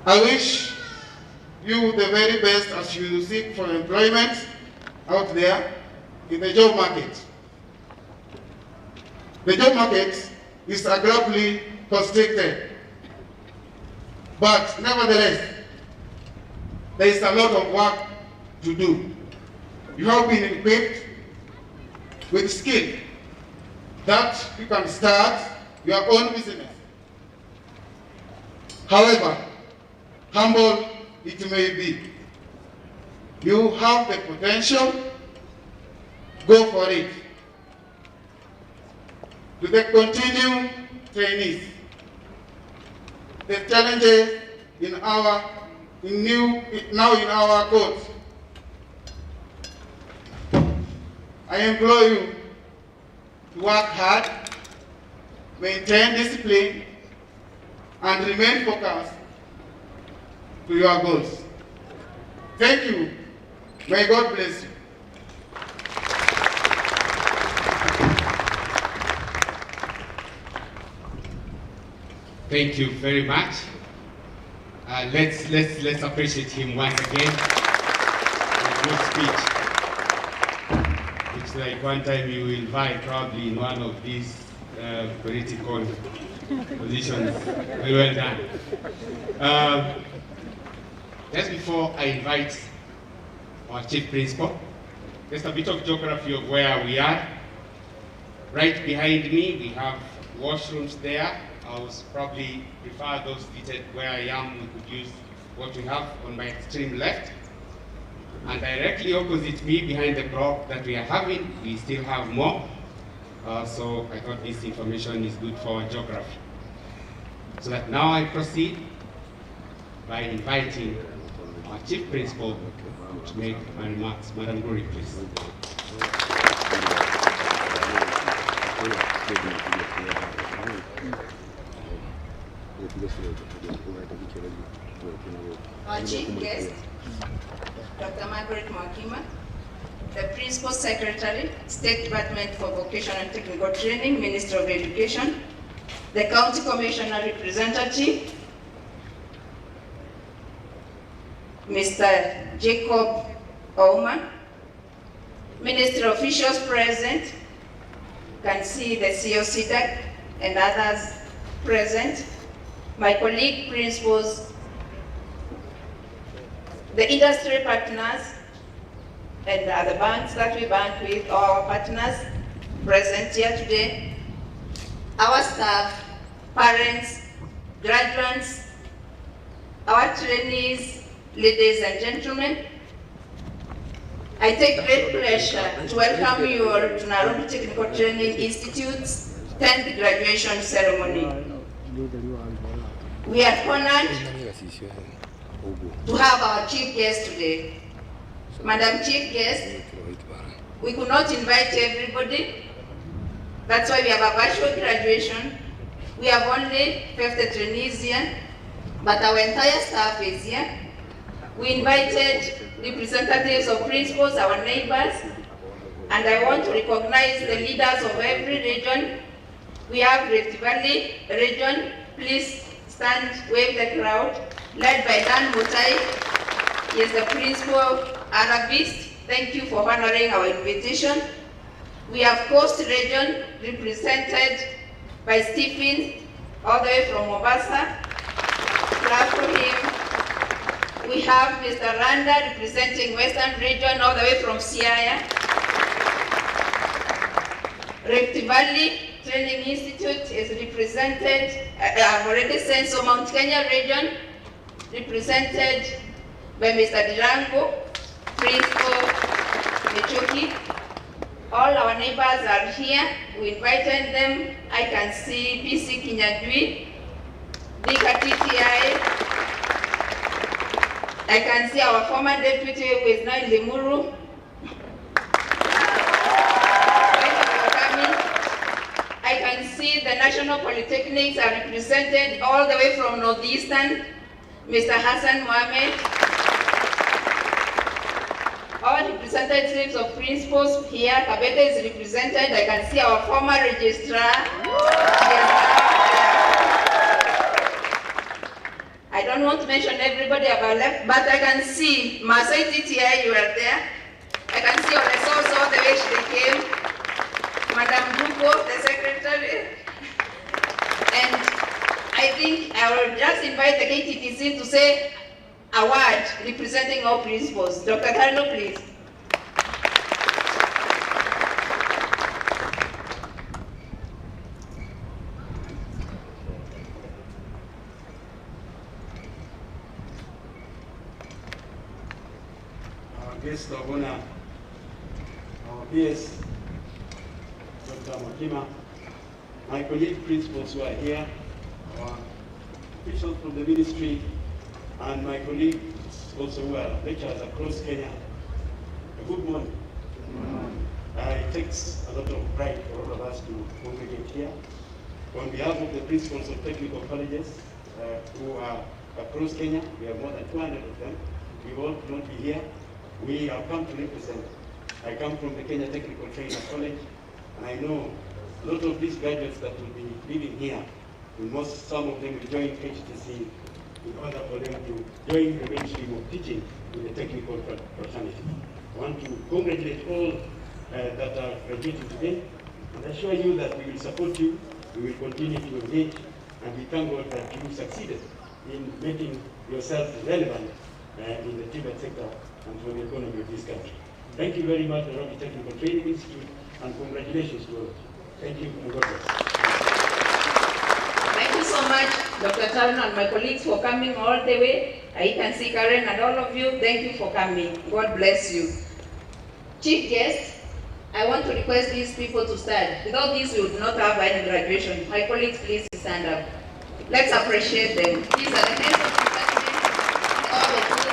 I wish you the very best as you seek for employment out there in the job market. The job market is aggressively constricted. But nevertheless, there is a lot of work to do. You have been equipped with skill that you can start your own business. However humble it may be, you have the potential, go for it. To the continuing trainees, the challenges now in our courts, I implore you to work hard, maintain discipline, and remain focused to your goals. Thank you. May God bless you. Thank you very much. Let's appreciate him once again. A good speech. It's like one time you will invite probably in one of these political positions. Very well done. Just before I invite our chief principal, just a bit of geography of where we are. Right behind me, we have washrooms there. I would probably prefer those seated where I am. We could use what we have on my extreme left. And directly opposite me, behind the block that we are having, we still have more. So I thought this information is good for geography. So that now I proceed by inviting our chief principal to make my remarks. Madam Guri, please. Our chief guest, Dr. Margaret Mwakima, the Principal Secretary, State Department for Vocational and Technical Training, Minister of Education, the County Commissioner Representative, Mr. Jacob Ouma, Minister officials present, you can see the COCDAC and others present, my colleague principals, the industry partners, and the other banks that we bank with, our partners present here today, our staff, parents, graduates, our trainees, ladies and gentlemen. I take great pleasure to welcome you all to Nairobi Technical Training Institute's 10th graduation ceremony. We are honored to have our chief guest today. Madam Chief Guest, we could not invite everybody. That's why we have a virtual graduation. We have only 50 trainees here, but our entire staff is here. We invited representatives of principals, our neighbors, and I want to recognize the leaders of every region. We have Rift Valley region. Please stand, wave the crowd, led by Dan Mutai. He is the principal Arabist. Thank you for honoring our invitation. We have Coast region represented by Stephen, all the way from Mombasa. Clap for him. We have Mr. Randa representing Western region, all the way from Siaya. Rift Valley Training Institute is represented, I've already said, so Mount Kenya region, represented by Mr. Dirango, Principal Michuki. All our neighbors are here. We invited them. I can see PC Kinyajui, Dika TTI. I can see our former deputy who is now in Limuru. I can see the National Polytechnics are represented all the way from Northeastern, Mr. Hassan Mohamed. All representatives of principals here, Kabete is represented. I can see our former registrar. I don't want to mention everybody about left, but I can see Masai TTI, you are there. I can see our resource all the way they came. Madam Dupo, the secretary. And I think I will just invite the KTTC to say a word representing all principals. Dr. Carlo, please. Guest of honor, our PS, Dr. Makima, my colleague principals who are here, our officials from the ministry, and my colleagues also who are lecturers across Kenya. Good morning. It takes a lot of pride for all of us to congregate here. On behalf of the principals of technical colleges who are across Kenya, we have more than 200 of them. We all could not be here. We have come to represent. I come from the Kenya Technical Training College, and I know a lot of these graduates that will be living here, some of them will join HTC in order for them to join the mainstream of teaching in the technical fraternity. I want to congratulate all that are graduating today, and assure you that we will support you, we will continue to engage, and we thank God that you succeeded in making yourself relevant in the TVET sector and for the economy of this country. Thank you very much, Nairobi Technical Training Institute, and congratulations to all of you. Thank you, and God bless. Thank you so much, Dr. Taran and my colleagues, for coming all the way. I can see Karen and all of you. Thank you for coming. God bless you. Chief guest, I want to request these people to stand. Without this, we would not have any graduation. My colleagues, please stand up. Let's appreciate them. These are the heads of department, all the trainers.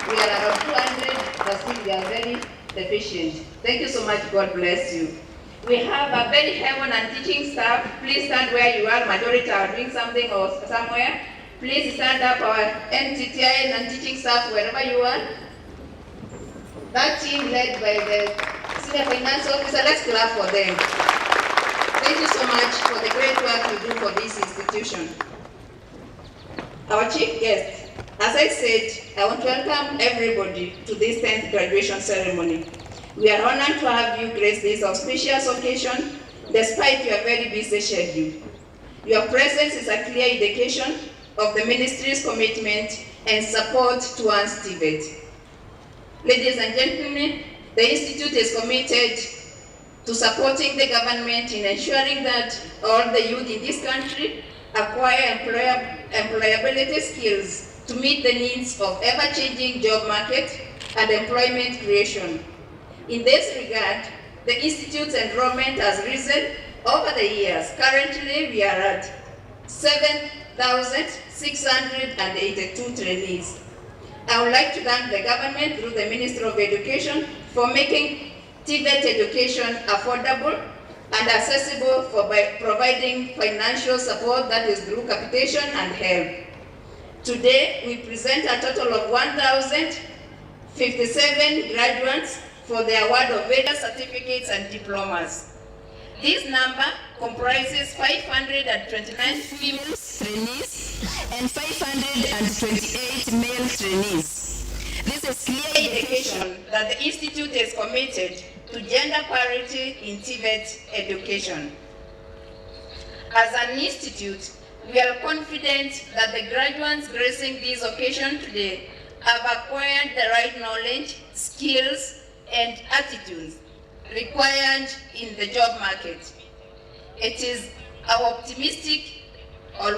We are around 200, but still we are very deficient. Thank you so much. God bless you. We have a very heaven and teaching staff. Please stand where you are. Majority are doing something or somewhere. Please stand up, our NTTI and teaching staff, wherever you are. That team led by the senior finance officer, let's clap for them. Thank you so much for the great work you do for this institution. Our chief guest, as I said, I want to welcome everybody to this 10th graduation ceremony. We are honored to have you grace this auspicious occasion despite your very busy schedule. Your presence is a clear indication of the ministry's commitment and support towards TVET. Ladies and gentlemen, the Institute is committed to supporting the government in ensuring that all the youth in this country acquire employability skills to meet the needs of ever-changing job market and employment creation. In this regard, the Institute's enrollment has risen over the years. Currently, we are at 7,682 trainees. I would like to thank the government through the Ministry of Education for making TVET education affordable and accessible for providing financial support that is through capitation and help. Today, we present a total of 1,057 graduates for the award of various certificates and diplomas. This number comprises 529 female trainees and 528 male trainees. This is clear indication that the Institute is committed to gender parity in TVET education. As an institute, we are confident that the graduates gracing this occasion today have acquired the right knowledge, skills, and attitudes required in the job market. It is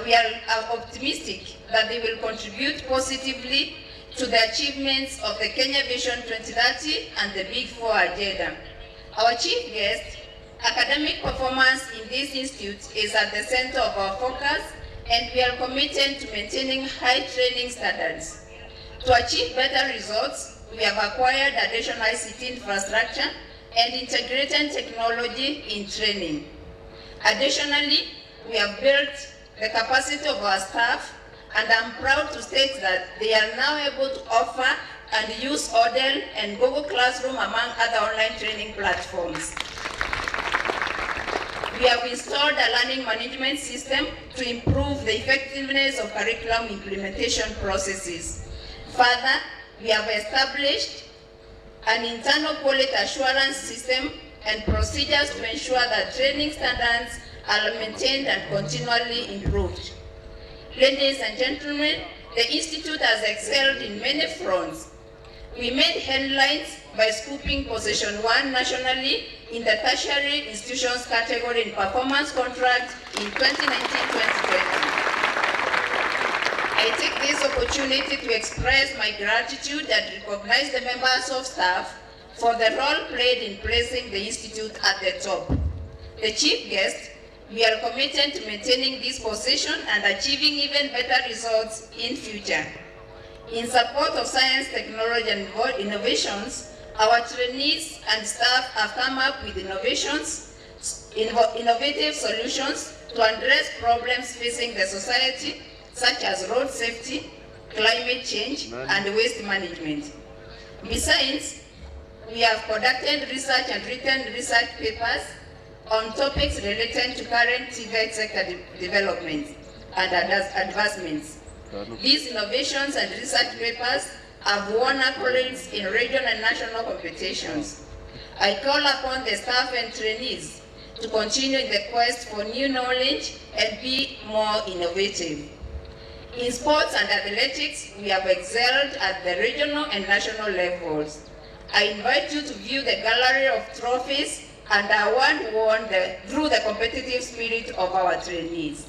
we are optimistic that they will contribute positively to the achievements of the Kenya Vision 2030 and the Big Four agenda. Our chief guest, academic performance in this institute is at the center of our focus, and we are committed to maintaining high training standards. To achieve better results, we have acquired additional ICT infrastructure and integrated technology in training. Additionally, we have built the capacity of our staff, and I'm proud to state that they are now able to offer and use Odell and Google Classroom among other online training platforms. We have installed a learning management system to improve the effectiveness of curriculum implementation processes. Further, we have established an internal quality assurance system and procedures to ensure that training standards are maintained and continually improved. Ladies and gentlemen, the Institute has excelled in many fronts. We made headlines by scooping position 1 nationally in the tertiary institutions category in performance contract in 2019-2020. I take this opportunity to express my gratitude and recognize the members of staff for the role played in placing the Institute at the top. The chief guest, we are committed to maintaining this position and achieving even better results in future. In support of science, technology, and innovations, our trainees and staff have come up with innovative solutions to address problems facing the society, such as road safety, climate change, and waste management. Besides, we have conducted research and written research papers on topics related to current TVET sector development and advancements. These innovations and research papers have won accolades in regional and national competitions. I call upon the staff and trainees to continue in the quest for new knowledge and be more innovative. In sports and athletics, we have excelled at the regional and national levels. I invite you to view the gallery of trophies and awards won through the competitive spirit of our trainees.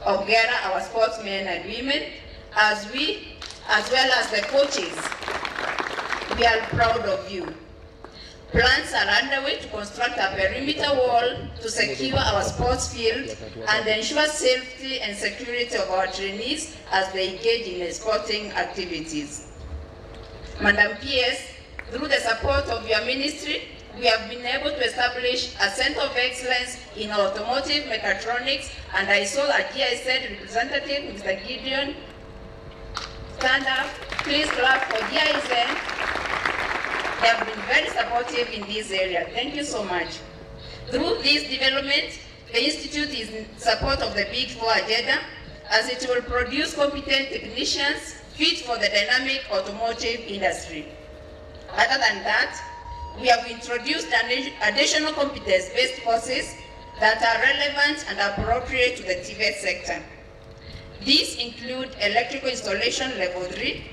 Ongera, our sportsmen and women, as well as the coaches, we are proud of you. Plans are underway to construct a perimeter wall to secure our sports field and ensure safety and security of our trainees as they engage in sporting activities. Madam PS, through the support of your ministry, we have been able to establish a center of excellence in automotive mechatronics, and I saw a GIZ representative, Mr. Gideon. Stand up, please clap for GIZ. They have been very supportive in this area. Thank you so much. Through this development, the Institute is in support of the Big Four agenda, as it will produce competent technicians fit for the dynamic automotive industry. Other than that, we have introduced additional competence-based courses that are relevant and appropriate to the TVET sector. These include electrical installation level 3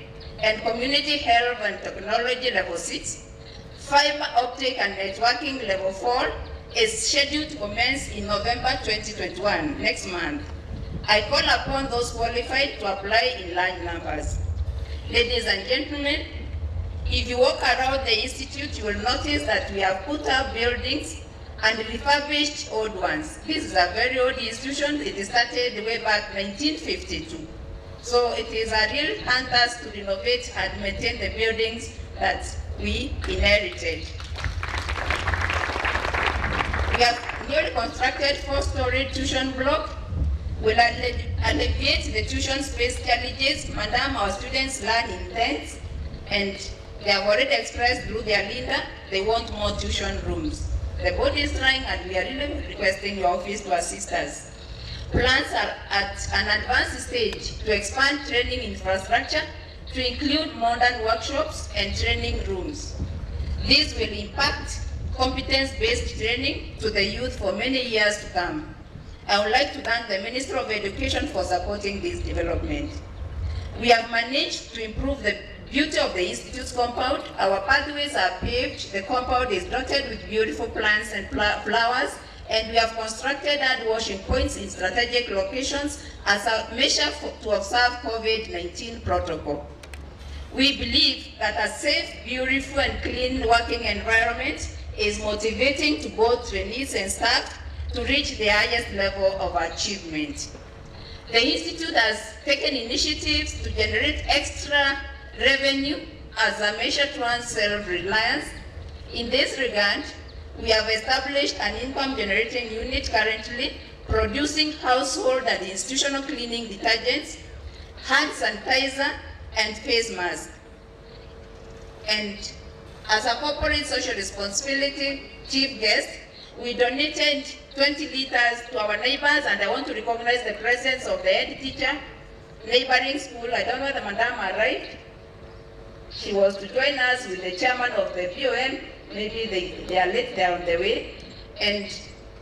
and community health and technology level 6. Fiber optic and networking level 4 is scheduled to commence in November 2021, next month. I call upon those qualified to apply in large numbers. Ladies and gentlemen, if you walk around the Institute, you will notice that we have put up buildings and refurbished old ones. This is a very old institution. It started way back 1952. So it is a real task to renovate and maintain the buildings that we inherited. We have newly constructed 4-story tuition block. Will alleviate the tuition space challenges. Madam, our students learn in tents, and they have already expressed through their leader, they want more tuition rooms. The board is trying, and we are really requesting your office to assist us. Plans are at an advanced stage to expand training infrastructure to include modern workshops and training rooms. This will impact competence-based training to the youth for many years to come. I would like to thank the Minister of Education for supporting this development. We have managed to improve the beauty of the Institute's compound. Our pathways are paved, the compound is dotted with beautiful plants and flowers, and we have constructed hand washing points in strategic locations as a measure to observe COVID-19 protocol. We believe that a safe, beautiful, and clean working environment is motivating to both trainees and staff to reach the highest level of achievement. The Institute has taken initiatives to generate extra revenue as a measure towards self-reliance. In this regard, we have established an income-generating unit currently producing household and institutional cleaning detergents, hand sanitizer, and face masks. And as a corporate social responsibility chief guest, we donated 20 liters to our neighbors, and I want to recognize the presence of the head teacher, neighboring school. I don't know whether Madam arrived. She was to join us with the chairman of the BOM, maybe they are late, they are on the way, and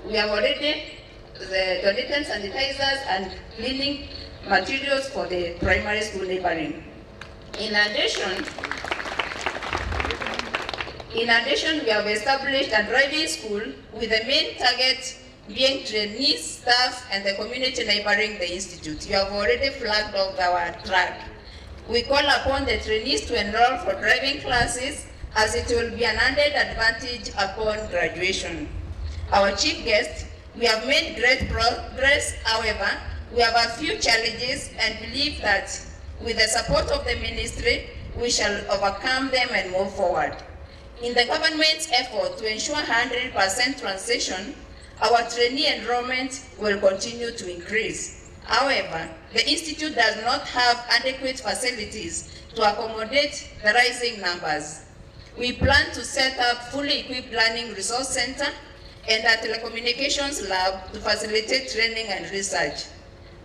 we have already donated sanitizers and cleaning materials for the primary school neighboring. In addition, we have established a driving school with the main target being trainees, staff, and the community neighboring the institute. You have already flagged off our track. We call upon the trainees to enroll for driving classes, as it will be an added advantage upon graduation. Our chief guest, we have made great progress. However, we have a few challenges and believe that with the support of the ministry, we shall overcome them and move forward. In the government's effort to ensure 100% transition, our trainee enrollment will continue to increase. However, the institute does not have adequate facilities to accommodate the rising numbers. We plan to set up fully equipped learning resource center and a telecommunications lab to facilitate training and research.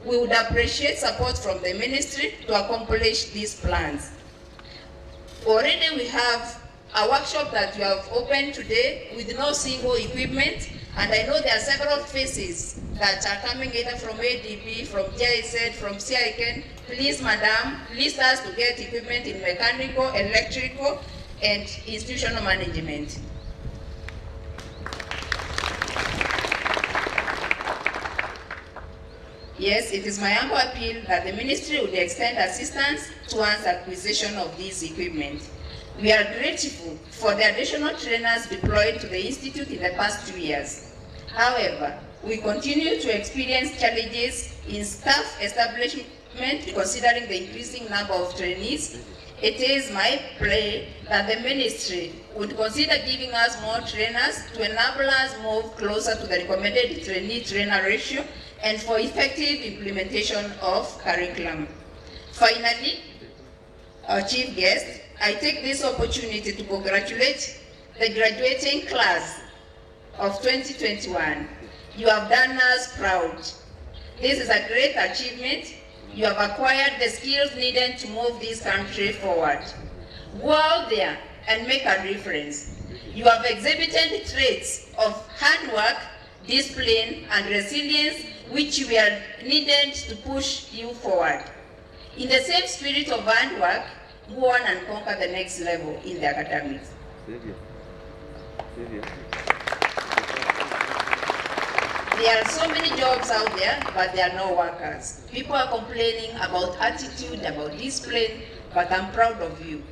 We would appreciate support from the ministry to accomplish these plans. Already we have a workshop that we have opened today with no single equipment, and I know there are several faces that are coming either from ADB, from GIZ, from CIKN. Please, madam, list us to get equipment in mechanical, electrical, and institutional management. Yes, it is my humble appeal that the ministry would extend assistance towards acquisition of these equipment. We are grateful for the additional trainers deployed to the institute in the past 2 years. However, we continue to experience challenges in staff establishment considering the increasing number of trainees. It is my plea that the ministry would consider giving us more trainers to enable us move closer to the recommended trainee-trainer ratio and for effective implementation of curriculum. Finally, our chief guest, I take this opportunity to congratulate the graduating class of 2021. You have done us proud. This is a great achievement. You have acquired the skills needed to move this country forward. Go out there and make a difference. You have exhibited traits of hard work, discipline, and resilience which were needed to push you forward. In the same spirit of hard work, go on and conquer the next level in the academics. There are so many jobs out there, but there are no workers. People are complaining about attitude, about discipline, but I'm proud of you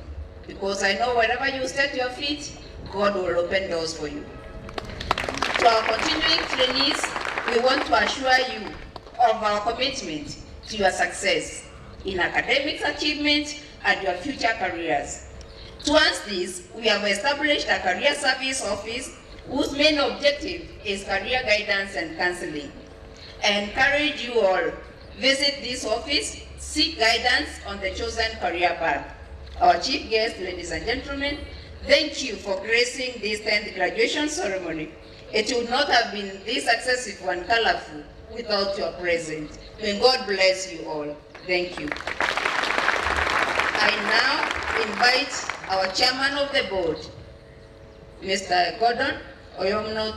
because I know wherever you set your feet, God will open doors for you. To our continuing trainees, we want to assure you of our commitment to your success in academic achievement and your future careers. Towards this, we have established a career service office whose main objective is career guidance and counseling. I encourage you all, visit this office, seek guidance on the chosen career path. Our chief guest, ladies and gentlemen, thank you for gracing this 10th graduation ceremony. It would not have been this successful and colorful without your presence. May God bless you all. Thank you. I now invite our chairman of the board, Mr. Gordon Oyomno,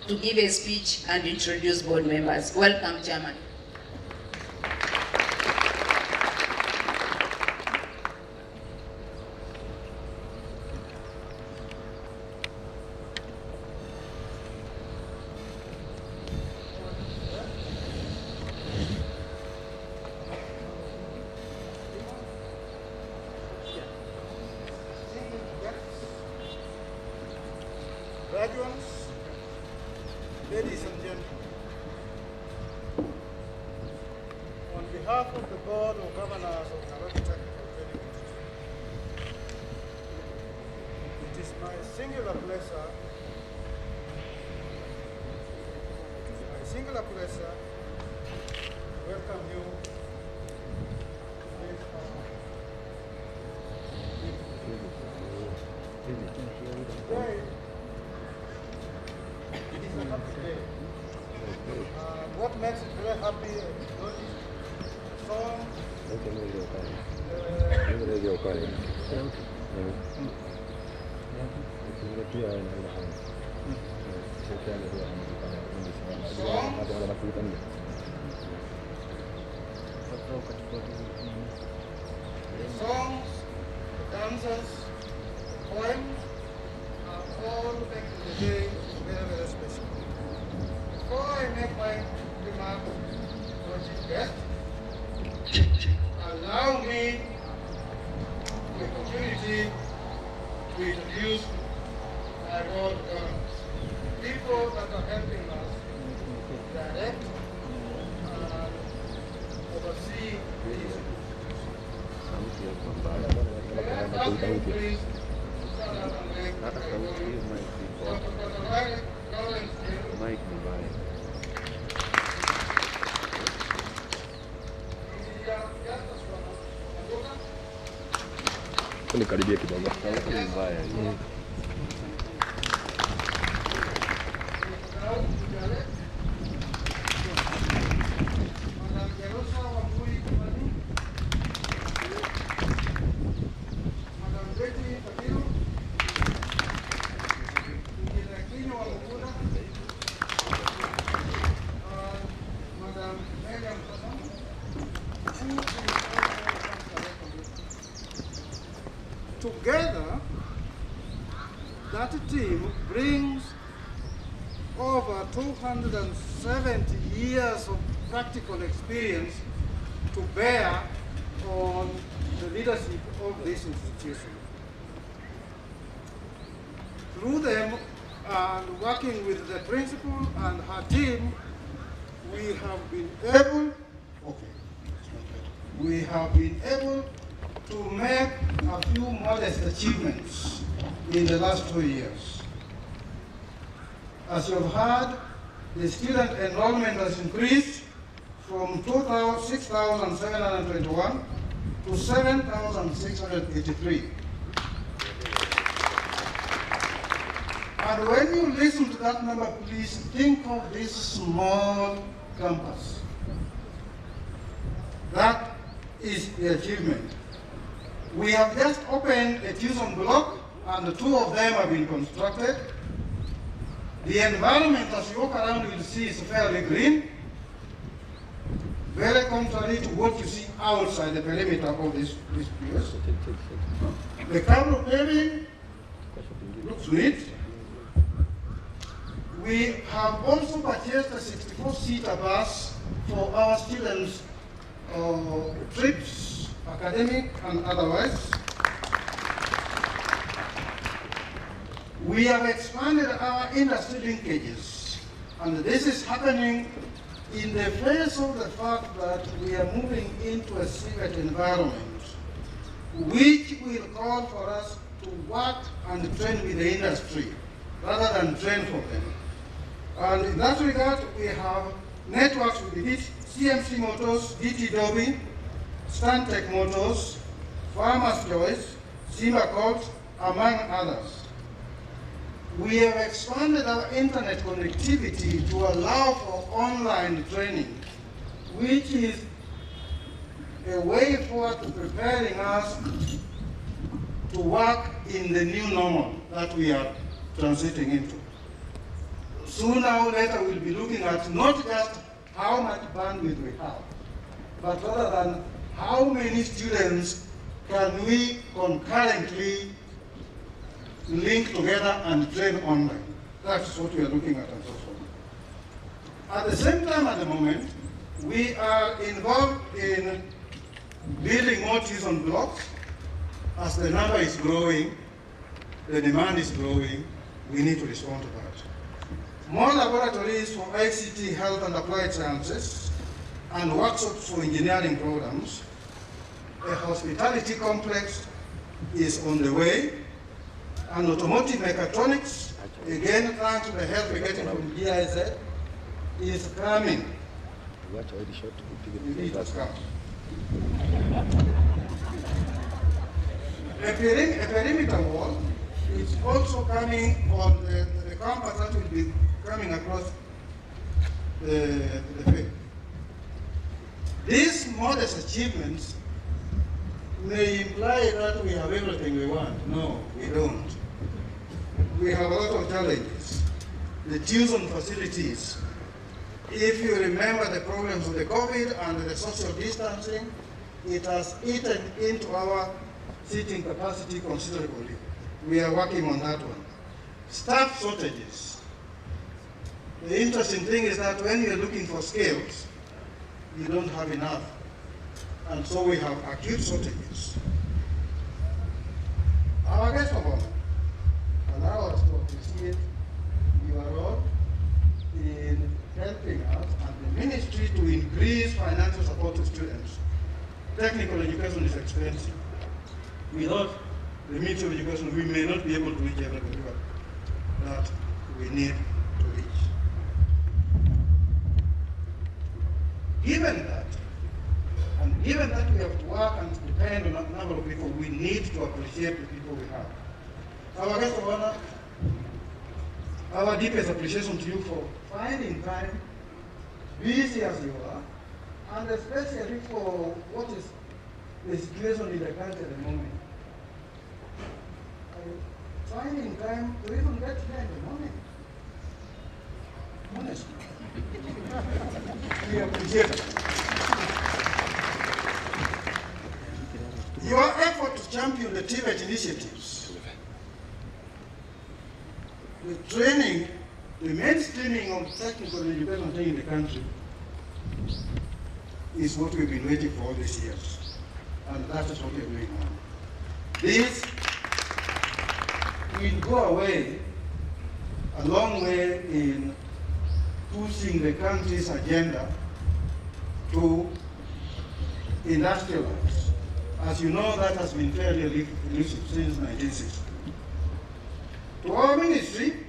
to give a speech and introduce board members. Welcome, Chairman. Graduates, ladies and gentlemen, on behalf of the Board of Governors of Nairobi Technical Training Institute, it is my singular pleasure to welcome you to this today. It is a happy day. What makes it very happy is the song, Songs, dances, poems are all making the day very, very special. Before I make my remarks, Chief Guest, allow me the opportunity to introduce my board governors, people that are helping us direct and oversee these. Please stand up and make Mike Mubaya. Nikaribia kidogo. Sauti mbaya. Together, that team brings over 270 years of practical experience to bear on the leadership of this institution. Through them and working with the principal and her team, we have been able to make a few modest achievements in the last 2 years. As you have heard, the student enrollment has increased from 6,721 to 7,683. And when you listen to that number, please think of this small campus. That is the achievement. We have just opened a tuition block, and 2 of them have been constructed. The environment, as you walk around, you will see is fairly green, very contrary to what you see outside the perimeter of this place. The cable paving looks neat. We have also purchased a 64-seater bus for our students' trips, academic and otherwise. We have expanded our industry linkages, and this is happening in the face of the fact that we are moving into a civic environment, which will call for us to work and train with the industry, rather than train for them. And in that regard, we have networks with CMC Motors, DT Dobby, Stantec Motors, Farmers Choice, Simba Colt, among others. We have expanded our internet connectivity to allow for online training, which is a way forward to preparing us to work in the new normal that we are transiting into. Sooner or later, we'll be looking at not just how much bandwidth we have, but rather than how many students can we concurrently link together and train online. That's what we are looking at and so forth. At the same time, at the moment, we are involved in building more tuition blocks. As the number is growing, the demand is growing, we need to respond to that. More laboratories for ICT, health and applied sciences, and workshops for engineering programs. A hospitality complex is on the way, and automotive mechatronics, again thanks to the help we're getting from GIZ, is coming. It has come. A perimeter wall is also coming on the campus that will be coming across the field. These modest achievements may imply that we have everything we want. No, we don't. we have a lot of challenges. The tuition facilities, if you remember the problems of the COVID and the social distancing, it has eaten into our seating capacity considerably. We are working on that one. Staff shortages. The interesting thing is that when you're looking for skills, you don't have enough. And so we have acute shortages. Our guest of honor, allow us to appreciate your role in helping us and the ministry to increase financial support to students. Technical education is expensive. Without the means of education, we may not be able to reach everybody that we need to reach. Given that, and given that we have to work and depend on a number of people, we need to appreciate the people we have. Our guest of honor, our deepest appreciation to you for finding time, busy as you are, and especially for what is the situation in the country at the moment. Finding time to even get here in the morning. Honestly. We appreciate it. Your effort to champion the TVET initiatives, the training, the mainstreaming of technical education in the country is what we've been waiting for all these years. And that is what we're doing now. This will go away a long way in pushing the country's agenda to industrialize. As you know, that has been fairly elusive since 1960. To our ministry,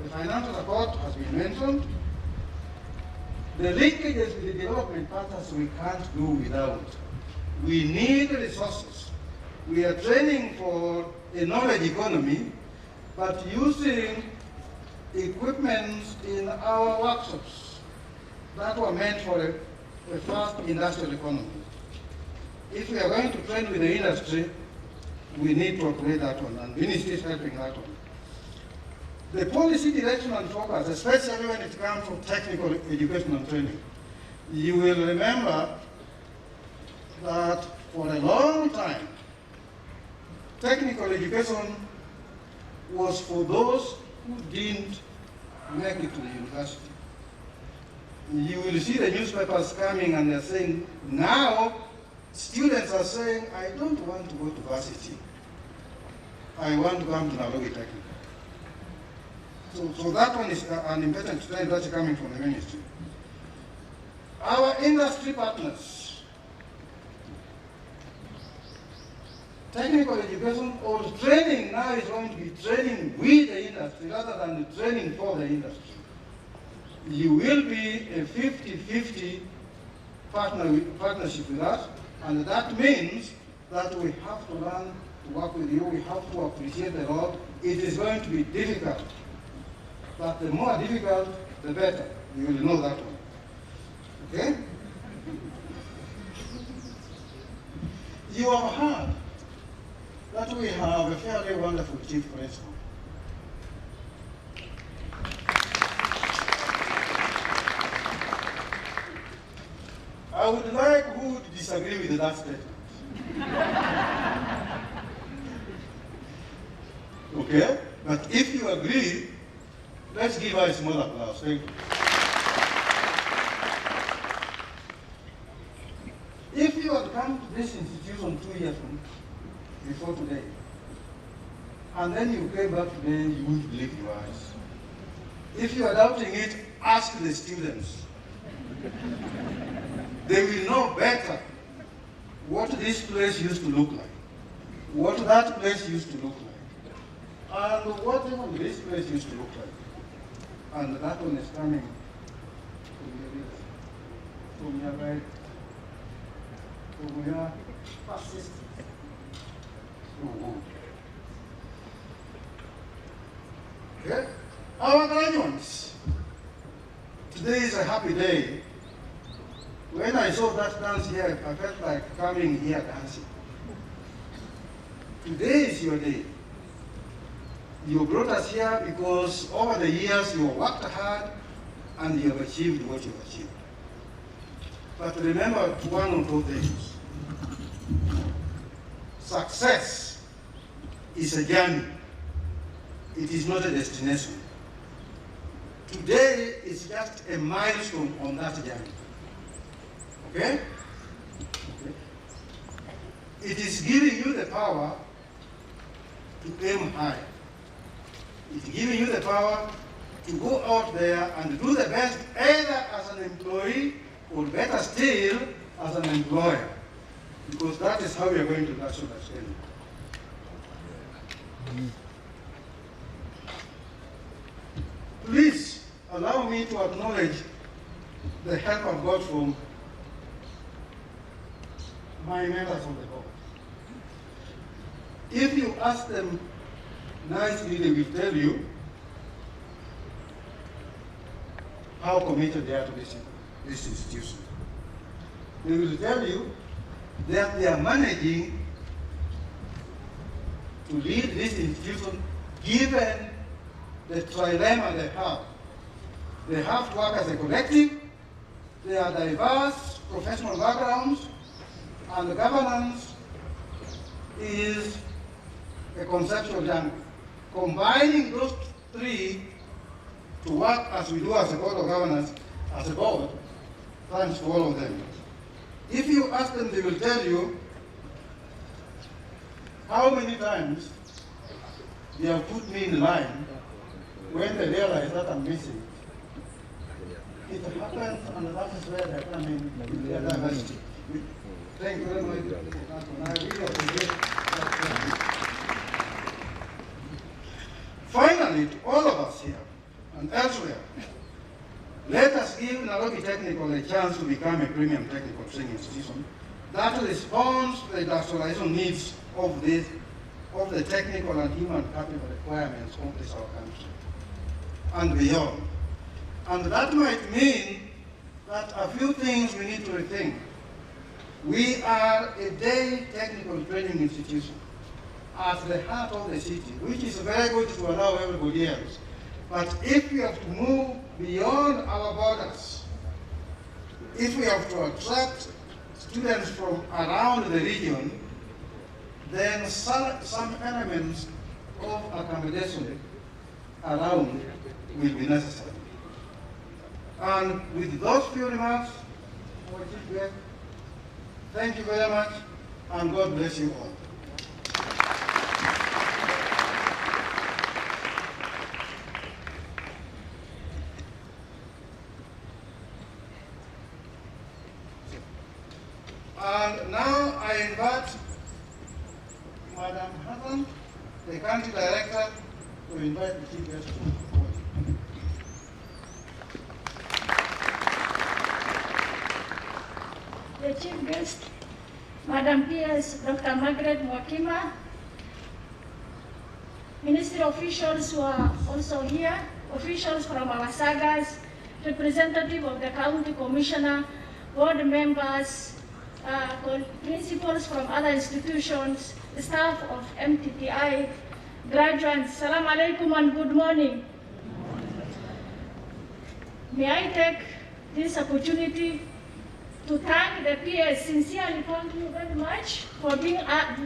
the financial support has been mentioned. The linkages with the development partners we can't do without. We need resources. We are training for a knowledge economy, but using equipment in our workshops that were meant for a fast industrial economy. If we are going to train with the industry, we need to operate that one, and ministry is helping that one. The policy direction and focus, especially when it comes to technical education and training, you will remember that for a long time, technical education was for those who didn't make it to the university. You will see the newspapers coming and they're saying, now students are saying, I don't want to go to varsity. I want to come to Nairobi Technical. So that one is an important trend that's coming from the ministry. Our industry partners, technical education or training now is going to be training with the industry rather than the training for the industry. You will be a 50-50 partnership with us, and that means that we have to learn to work with you, we have to appreciate the role. It is going to be difficult, but the more difficult, the better. You will know that one. Okay? You have heard that we have a fairly wonderful chief principal. I would like who would disagree with that statement. Okay? But if you agree, let's give her a small applause. Thank you. If you had come to this institution 2 years before today, and then you came back today, you wouldn't believe your eyes. If you are doubting it, ask the students. They will know better what this place used to look like, what that place used to look like, and what even this place used to look like. And that one is coming from your right, from your persistence. Okay? Our graduates, today is a happy day. When I saw that dance here, I felt like coming here dancing. Today is your day. You brought us here because over the years you worked hard and you have achieved what you have achieved. But remember one or two things. Success is a journey. It is not a destination. Today is just a milestone on that journey. Okay? It is giving you the power to aim high. It's giving you the power to go out there and do the best, either as an employee or better still, as an employer. Because that is how we are going to national extent. Please allow me to acknowledge the help I've got from my members on the board. If you ask them nicely, they will tell you how committed they are to this institution. They will tell you that they are managing to lead this institution given the trilemma they have. They have to work as a collective, they are diverse professional backgrounds, and the governance is a conceptual jungle. Combining those three to work as we do as a board of governance, as a board, thanks to all of them. If you ask them, they will tell you how many times they have put me in line when they realize that I'm missing. It happens, and that is where they come in their diversity. Thank you very much. And I really appreciate that. Finally, to all of us here and elsewhere, let us give Nairobi Technical a chance to become a premium technical training institution that responds to the industrialization needs of the technical and human capital requirements of this our country and beyond. And that might mean that a few things we need to rethink. We are a day technical training institution at the heart of the city, which is very good to allow everybody else. But if we have to move beyond our borders, if we have to attract students from around the region, then some elements of accommodation around will be necessary. And with those few remarks, thank you very much, and God bless you all. And now I invite Madam Hassan, the country director, to invite the chief guest. The chief guest, Madam PS Dr. Margaret Mwakima, ministry officials who are also here, officials from our sagas, representative of the county commissioner, board members, principals from other institutions, staff of MTTI, graduates, Salam alaikum and good morning. May I take this opportunity to thank the PS, sincerely thank you very much for being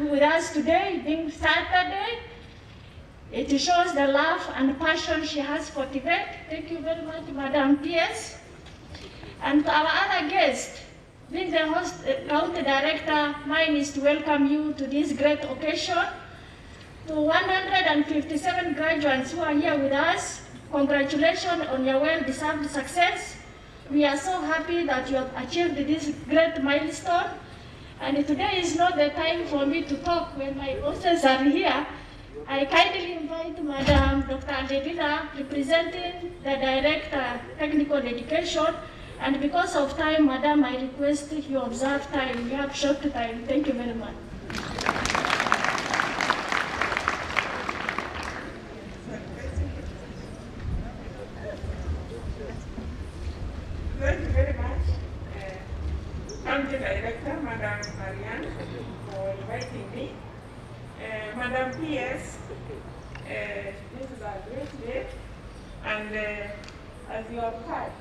with us today, being Saturday. It shows the love and passion she has for Tibet. Thank you very much, Madam PS. And to our other guests, being the host, county director, mine is to welcome you to this great occasion. To 157 graduates who are here with us, congratulations on your well-deserved success. We are so happy that you have achieved this great milestone. And today is not the time for me to talk when my bosses are here. I kindly invite Madam Dr. Alevina, representing the Director, Technical Education. And because of time, Madam, I request you observe time. We have short time. Thank you very much. Thank you very much, County Director, Madam Marianne, for inviting me. Madam PS, This is a great day, and as you have heard,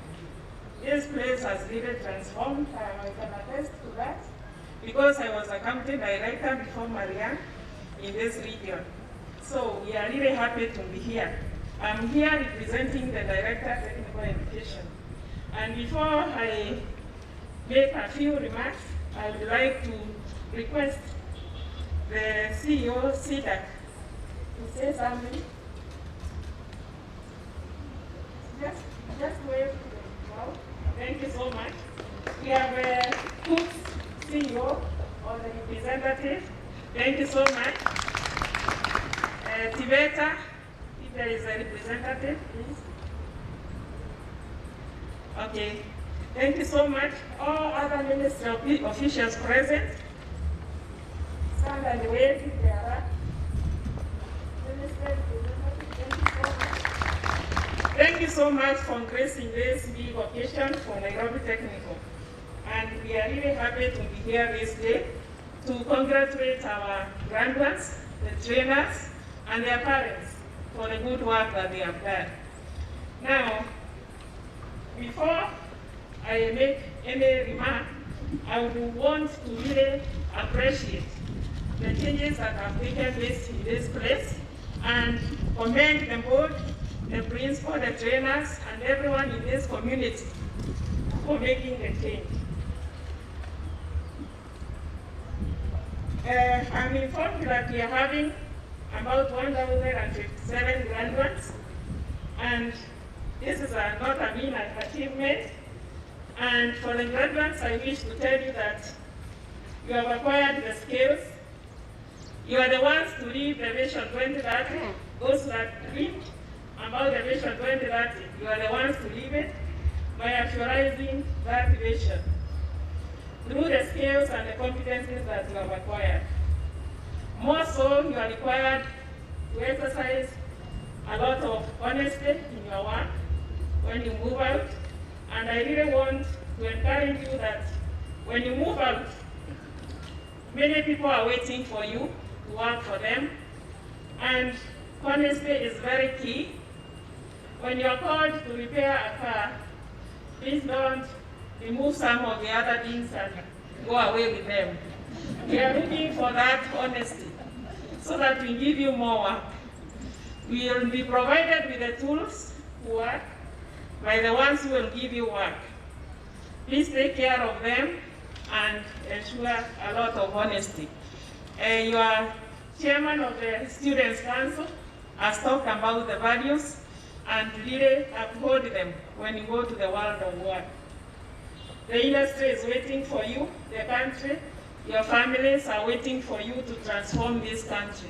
this place has really transformed. I can attest to that because I was a county director before Marianne in this region. So we are really happy to be here. I'm here representing the Director of Technical Education. And before I make a few remarks, I would like to request the CEO, SIDAC, to say something. Just wave to the crowd. Thank you so much. We have a good CEO or the representative. Thank you so much. Tibeta, if there is a representative, please. Okay. Thank you so much. All other ministry officials present, stand and wave if they are. Thank you so much for gracing this big occasion for Nairobi Technical. And we are really happy to be here this day to congratulate our graduates, the trainers, and their parents for the good work that they have done. Now, before I make any remark, I would want to really appreciate the changes that have taken place in this place and commend the board, the principal, the trainers, and everyone in this community for making the change. I'm informed that we are having about 1,057 graduates, and this is not a mean achievement. And for the graduates, I wish to tell you that you have acquired the skills. You are the ones to lead the Vision 2030. Those that dream about the Vision 2030, you are the ones to live it by actualizing that vision through the skills and the competencies that you have acquired. More so, you are required to exercise a lot of honesty in your work when you move out. And I really want to encourage you that when you move out, many people are waiting for you to work for them. And honesty is very key. When you're called to repair a car, please don't remove some of the other things and go away with them. We are looking for that honesty so that we give you more work. We will be provided with the tools to work by the ones who will give you work. Please take care of them and ensure a lot of honesty. Your chairman of the Students' Council has talked about the values and really uphold them when you go to the world of work. The industry is waiting for you, the country, your families are waiting for you to transform this country.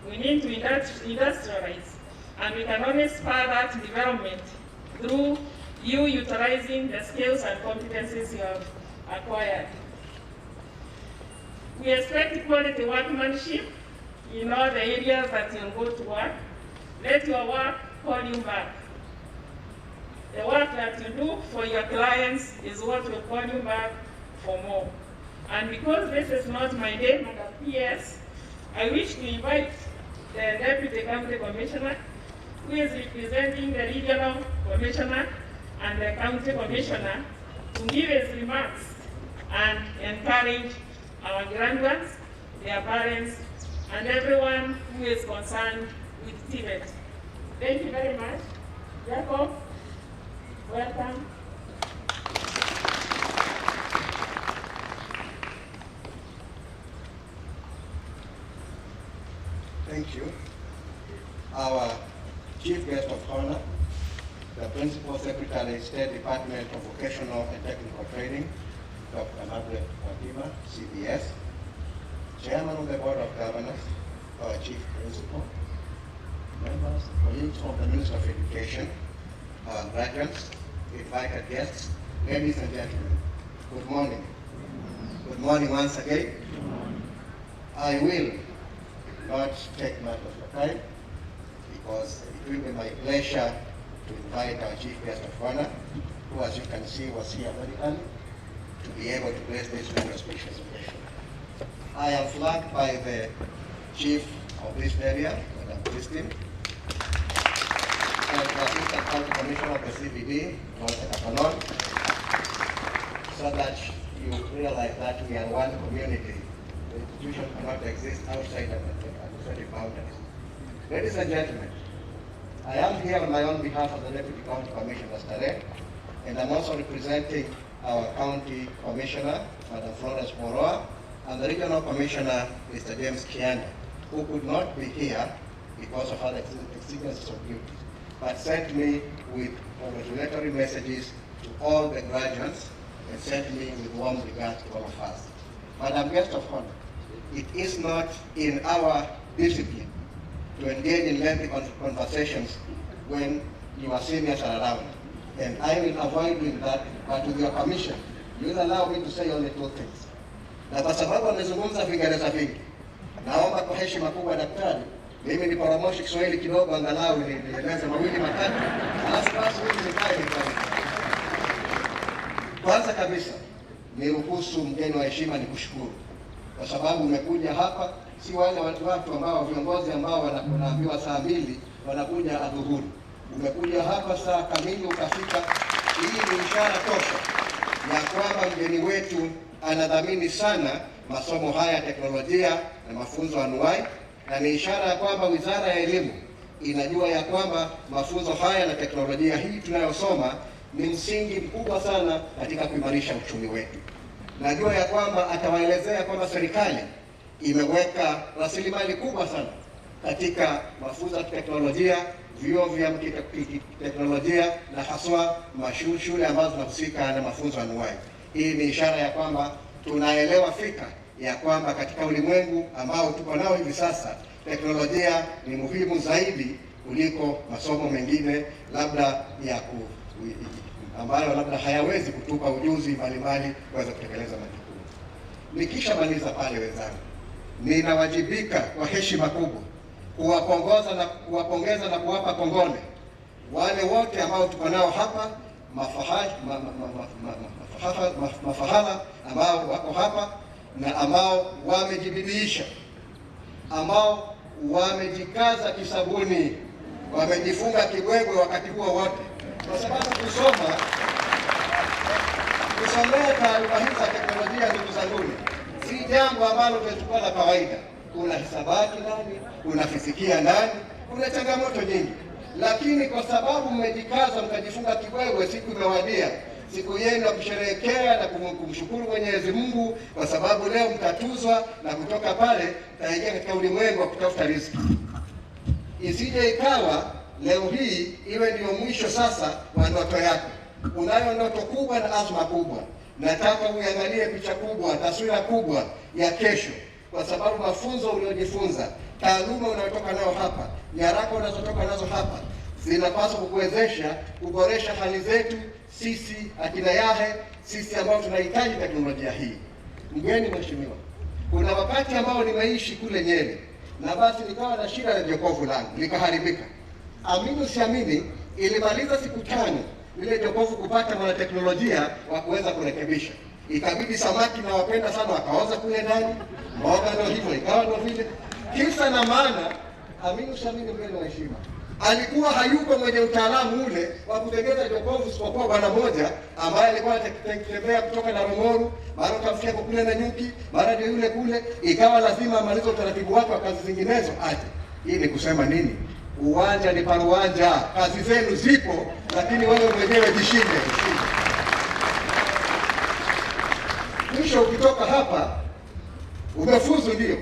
We need to industrialize, and we can only spur that development through you utilizing the skills and competencies you have acquired. We expect quality workmanship in all the areas that you'll go to work. Let your work call you back. The work that you do for your clients is what will call you back for more. And because this is not my day, Madam PS, I wish to invite the Deputy County Commissioner, who is representing the Regional Commissioner and the County Commissioner, to give his remarks and encourage our graduates, their parents, and everyone who is concerned with Tibet. Thank you very much. Jacob, welcome. Thank you. Our Chief Guest of Honor, the Principal Secretary, State Department of Vocational and Technical Training, Dr. Margaret Fatima, CBS, Chairman of the Board of Governors, our Chief Principal, members, colleagues from the Ministry of Education, our graduates, invited guests, ladies and gentlemen, good morning. Good morning once again. I will not take much of your time because it will be my pleasure to invite our Chief Guest of Honor, who, as you can see, was here very early, to be able to bless this very auspicious occasion. I am flagged by the Chief of this area, Madam Christine, and the Assistant County Commissioner of the CBD, Dr. Kapanon, so that you realize that we are one community. The institution cannot exist outside of the administrative boundaries. Ladies and gentlemen, I am here on my own behalf of the Deputy County Commissioner, Stare, and I'm also representing our County Commissioner, Madam Florence Moroa, and the Regional Commissioner, Mr. James Kianda, who could not be here because of other exigencies of duty, but sent me with congratulatory messages to all the graduates and sent me with warm regards to all of us. Madam Guest of Honor, it is not in our discipline to engage in lengthy conversations when your seniors are around. And I will avoid doing that, but with your permission, you will allow me to say only two things. Na kwa sababu amezungumza Kiingereza vingi, naomba kwa heshima kubwa daktari, mimi niporomoshi Kiswahili kidogo angalau nieleze mawili matatu, alafu basi mimi nikae nikae. Kwanza kabisa, niruhusu mgeni wa heshima nikushukuru kwa sababu umekuja hapa, si wale watu ambao viongozi ambao wanaambiwa saa 2 wanakuja adhuhuri. Umekuja hapa saa kamili ukafika. Hii ni ishara tosha ya kwamba mgeni wetu anadhamini sana masomo haya ya teknolojia na mafunzo anuwai, na ni ishara ya kwamba Wizara ya Elimu inajua ya kwamba mafunzo haya na teknolojia hii tunayosoma ni msingi mkubwa sana katika kuimarisha uchumi wetu. Najua ya kwamba atawaelezea kwamba serikali imeweka rasilimali kubwa sana katika mafunzo ya teknolojia, vyuo vya teknolojia na haswa shule ambazo zinahusika na mafunzo anuwai. Hii ni ishara ya kwamba tunaelewa fika ya kwamba katika ulimwengu ambao tuko nao hivi sasa, teknolojia ni muhimu zaidi kuliko masomo mengine labda ambayo labda hayawezi kutupa ujuzi mbalimbali kuweza kutekeleza majukumu. Nikishamaliza pale, wenzangu, ninawajibika kwa heshima kubwa kuwapongeza na kuwapa kongole wale wote ambao tuko nao hapa, mafahala ambao wako hapa na ambao wamejibidiisha, ambao wamejikaza kisabuni, wamejifunga kibwebwe wakati huo wote, kwa sababu kusomea taaluma hii za teknolojia, ndugu zangu, si jambo ambalo tunachukua la kawaida. Kuna hisabati ndani, kuna fizikia ndani, kuna changamoto nyingi, lakini kwa sababu mmejikaza mkajifunga kibwebwe, siku imewadia, siku yenu ya kusherehekea na kumshukuru Mwenyezi Mungu kwa sababu leo mtatuzwa na kutoka pale mtaingia katika ulimwengu wa kutafuta riziki. Isije ikawa leo hii iwe ndio mwisho sasa wa ndoto yako. Unayo ndoto kubwa na azma kubwa. Nataka uangalie picha kubwa, taswira kubwa ya kesho, kwa sababu mafunzo uliojifunza, taaluma unayotoka nayo hapa, nyaraka unazotoka nazo hapa, zinapaswa kukuwezesha kuboresha hali zetu sisi akina Yahe, sisi ambao tunahitaji teknolojia hii. Mgeni mheshimiwa, kuna wakati ambao nimeishi kule Nyeri na basi nikawa na shida na jokofu langu likaharibika. Amini usiamini, ilimaliza siku 5 ile jokofu kupata mwana teknolojia wa kuweza kurekebisha. Ikabidi samaki na wapenda sana wakaoza kule ndani, mboga ndio hivyo, ikawa ndio vile. Kisa na maana, amini usiamini, mgeni wa heshima, alikuwa hayuko mwenye utaalamu ule wa kutengeneza jokofu isipokuwa bwana moja ambaye alikuwa anatembea kutoka na Romoro, mara ukamfikia kule na Nyuki, mara ndio yule kule, ikawa lazima amalize utaratibu wake wa kazi zinginezo aje. Hii ni kusema nini? Uwanja ni paruwanja, kazi zenu zipo, lakini wewe mwenyewe jishinde. Mwisho ukitoka hapa umefuzu ndio,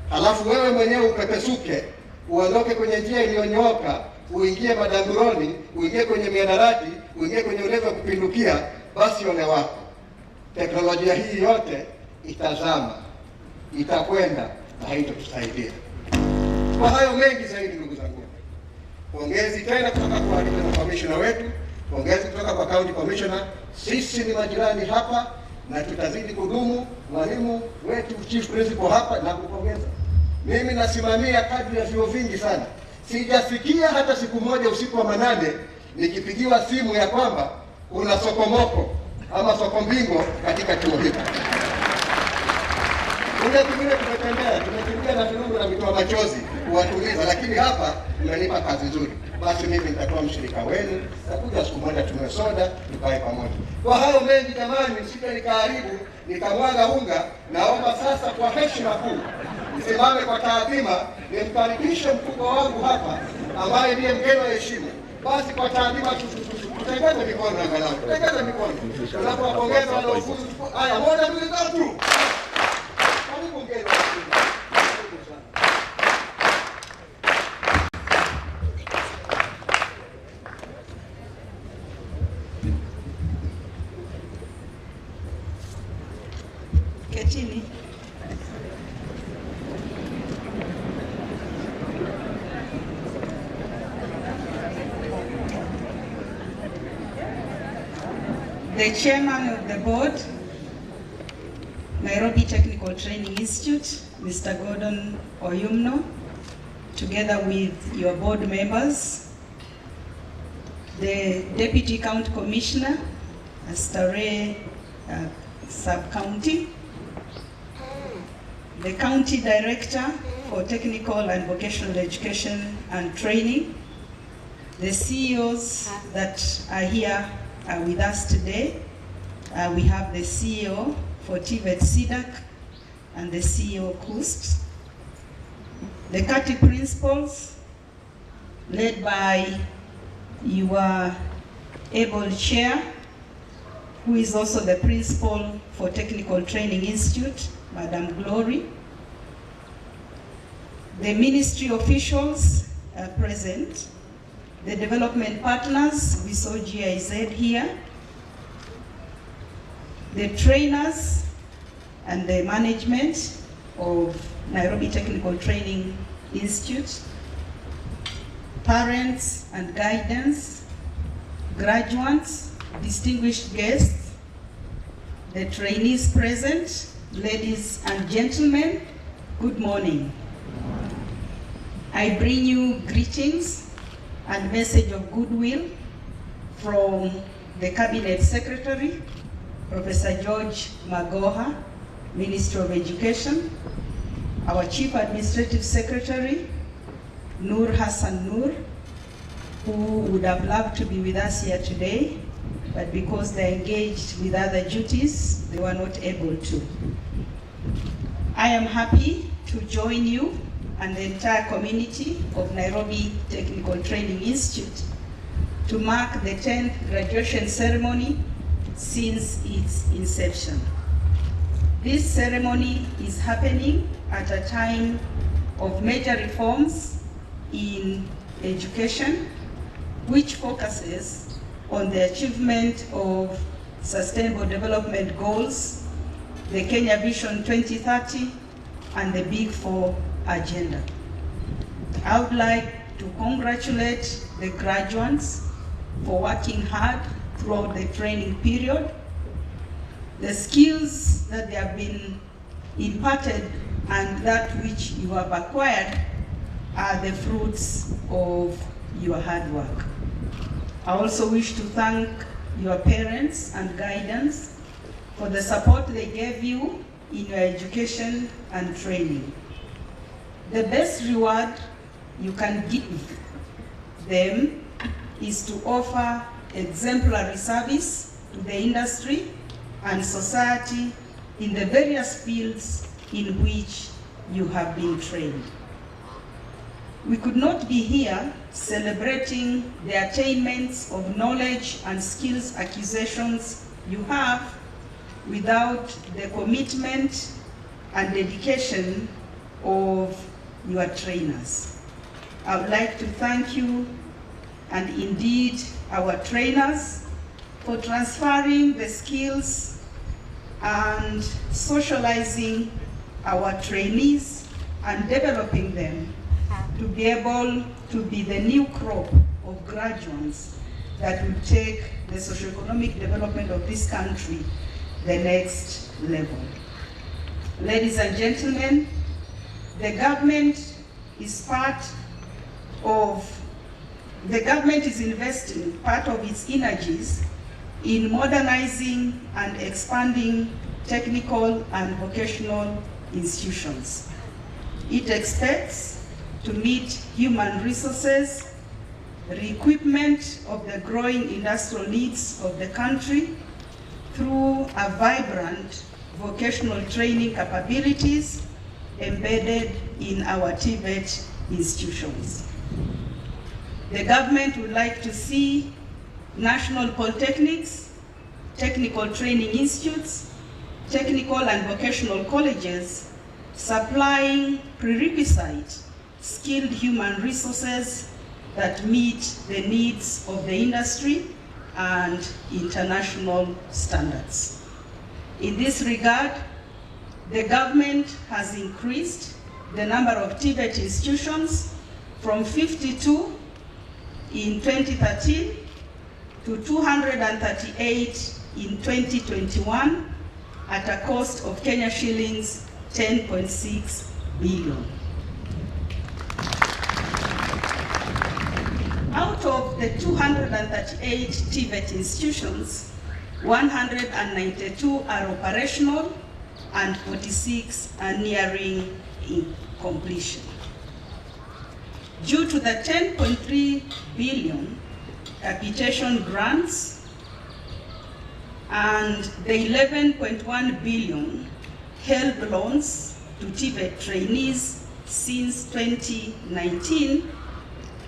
halafu wewe mwenyewe upepesuke, uondoke kwenye njia iliyonyooka, uingie madanguroni, uingie kwenye miadarati, uingie kwenye ulevi wa kupindukia, basi ole wako. Teknolojia hii yote itazama, itakwenda na haitotusaidia. Kwa hayo mengi zaidi, ndugu zangu, pongezi tena kutoka kwa Regional Commissioner wetu, pongezi kutoka kwa County Commissioner. Sisi ni majirani hapa na tutazidi kudumu. Mwalimu wetu Chief Principal hapa na kupongeza. Mimi nasimamia kadri ya vyuo vingi sana. Sijasikia hata siku moja usiku wa manane nikipigiwa simu ya kwamba kuna sokomoko ama soko mbingo katika chuo hiki. Kule kingine tumetembea na tunungu na mitoa machozi kuwatuliza, lakini hapa mmenipa kazi nzuri. Basi mimi nitakuwa mshirika wenu, takuja siku moja tunywe soda tukae pamoja. Kwa hayo mengi jamani, msije nikaharibu nikamwaga unga. Naomba sasa kwa heshima kuu nisimame kwa taadhima, nimkaribishe mkubwa wangu hapa ambaye ndiye mgeni wa heshima. Basi kwa taadhima tutengeze mikono angalau. Tutengeze mikono. Tunapowapongeza wanaofuzu. Haya, moja, mbili, tatu. Karibu mgeni wa heshima. Ketini. The chairman of the board, Nairobi Technical Training Institute, Mr. Gordon Oyumno, together with your board members, the Deputy County Commissioner, Stare Sub-County, the County Director for Technical and Vocational Education and Training, the CEOs that are here with us today. We have the CEO for TVET SIDAC and the CEO KUST. The CATI principals, led by your able chair, who is also the principal for Technical Training Institute, Madam Glory. The ministry officials are present. The development partners, we saw GIZ here. The trainers and the management of Nairobi Technical Training Institute. Parents and guidance, graduates, distinguished guests, the trainees present, ladies and gentlemen, good morning. I bring you greetings and message of goodwill from the Cabinet Secretary, Professor George Magoha, Minister of Education, our Chief Administrative Secretary, Nur Hassan Nur, who would have loved to be with us here today, but because they're engaged with other duties, they were not able to. I am happy to join you and the entire community of Nairobi Technical Training Institute to mark the 10th graduation ceremony since its inception. This ceremony is happening at a time of major reforms in education, which focuses on the achievement of Sustainable Development Goals, the Kenya Vision 2030, and the Big Four agenda. I would like to congratulate the graduates for working hard throughout the training period. The skills that they have been imparted and that which you have acquired are the fruits of your hard work. I also wish to thank your parents and guidance for the support they gave you in your education and training. The best reward you can give them is to offer exemplary service to the industry and society in the various fields in which you have been trained. We could not be here celebrating the attainments of knowledge and skills acquisitions you have without the commitment and dedication of your trainers. I would like to thank you and indeed our trainers for transferring the skills and socializing our trainees and developing them to be able to be the new crop of graduates that will take the socioeconomic development of this country the next level. Ladies and gentlemen, the government is investing part of its energies in modernizing and expanding technical and vocational institutions. It expects to meet human resources, re-equipment of the growing industrial needs of the country through a vibrant vocational training capabilities embedded in our TVET institutions. The government would like to see national polytechnics, technical training institutes, technical and vocational colleges supplying prerequisite skilled human resources that meet the needs of the industry and international standards. In this regard, the government has increased the number of TVET institutions from 52 in 2013 to 238 in 2021 at a cost of Kenya shillings 10.6 billion. Out of the 238 TVET institutions, 192 are operational and 46 are nearing completion. Due to the 10.3 billion capitation grants and the 11.1 billion HELB loans to TVET trainees since 2019,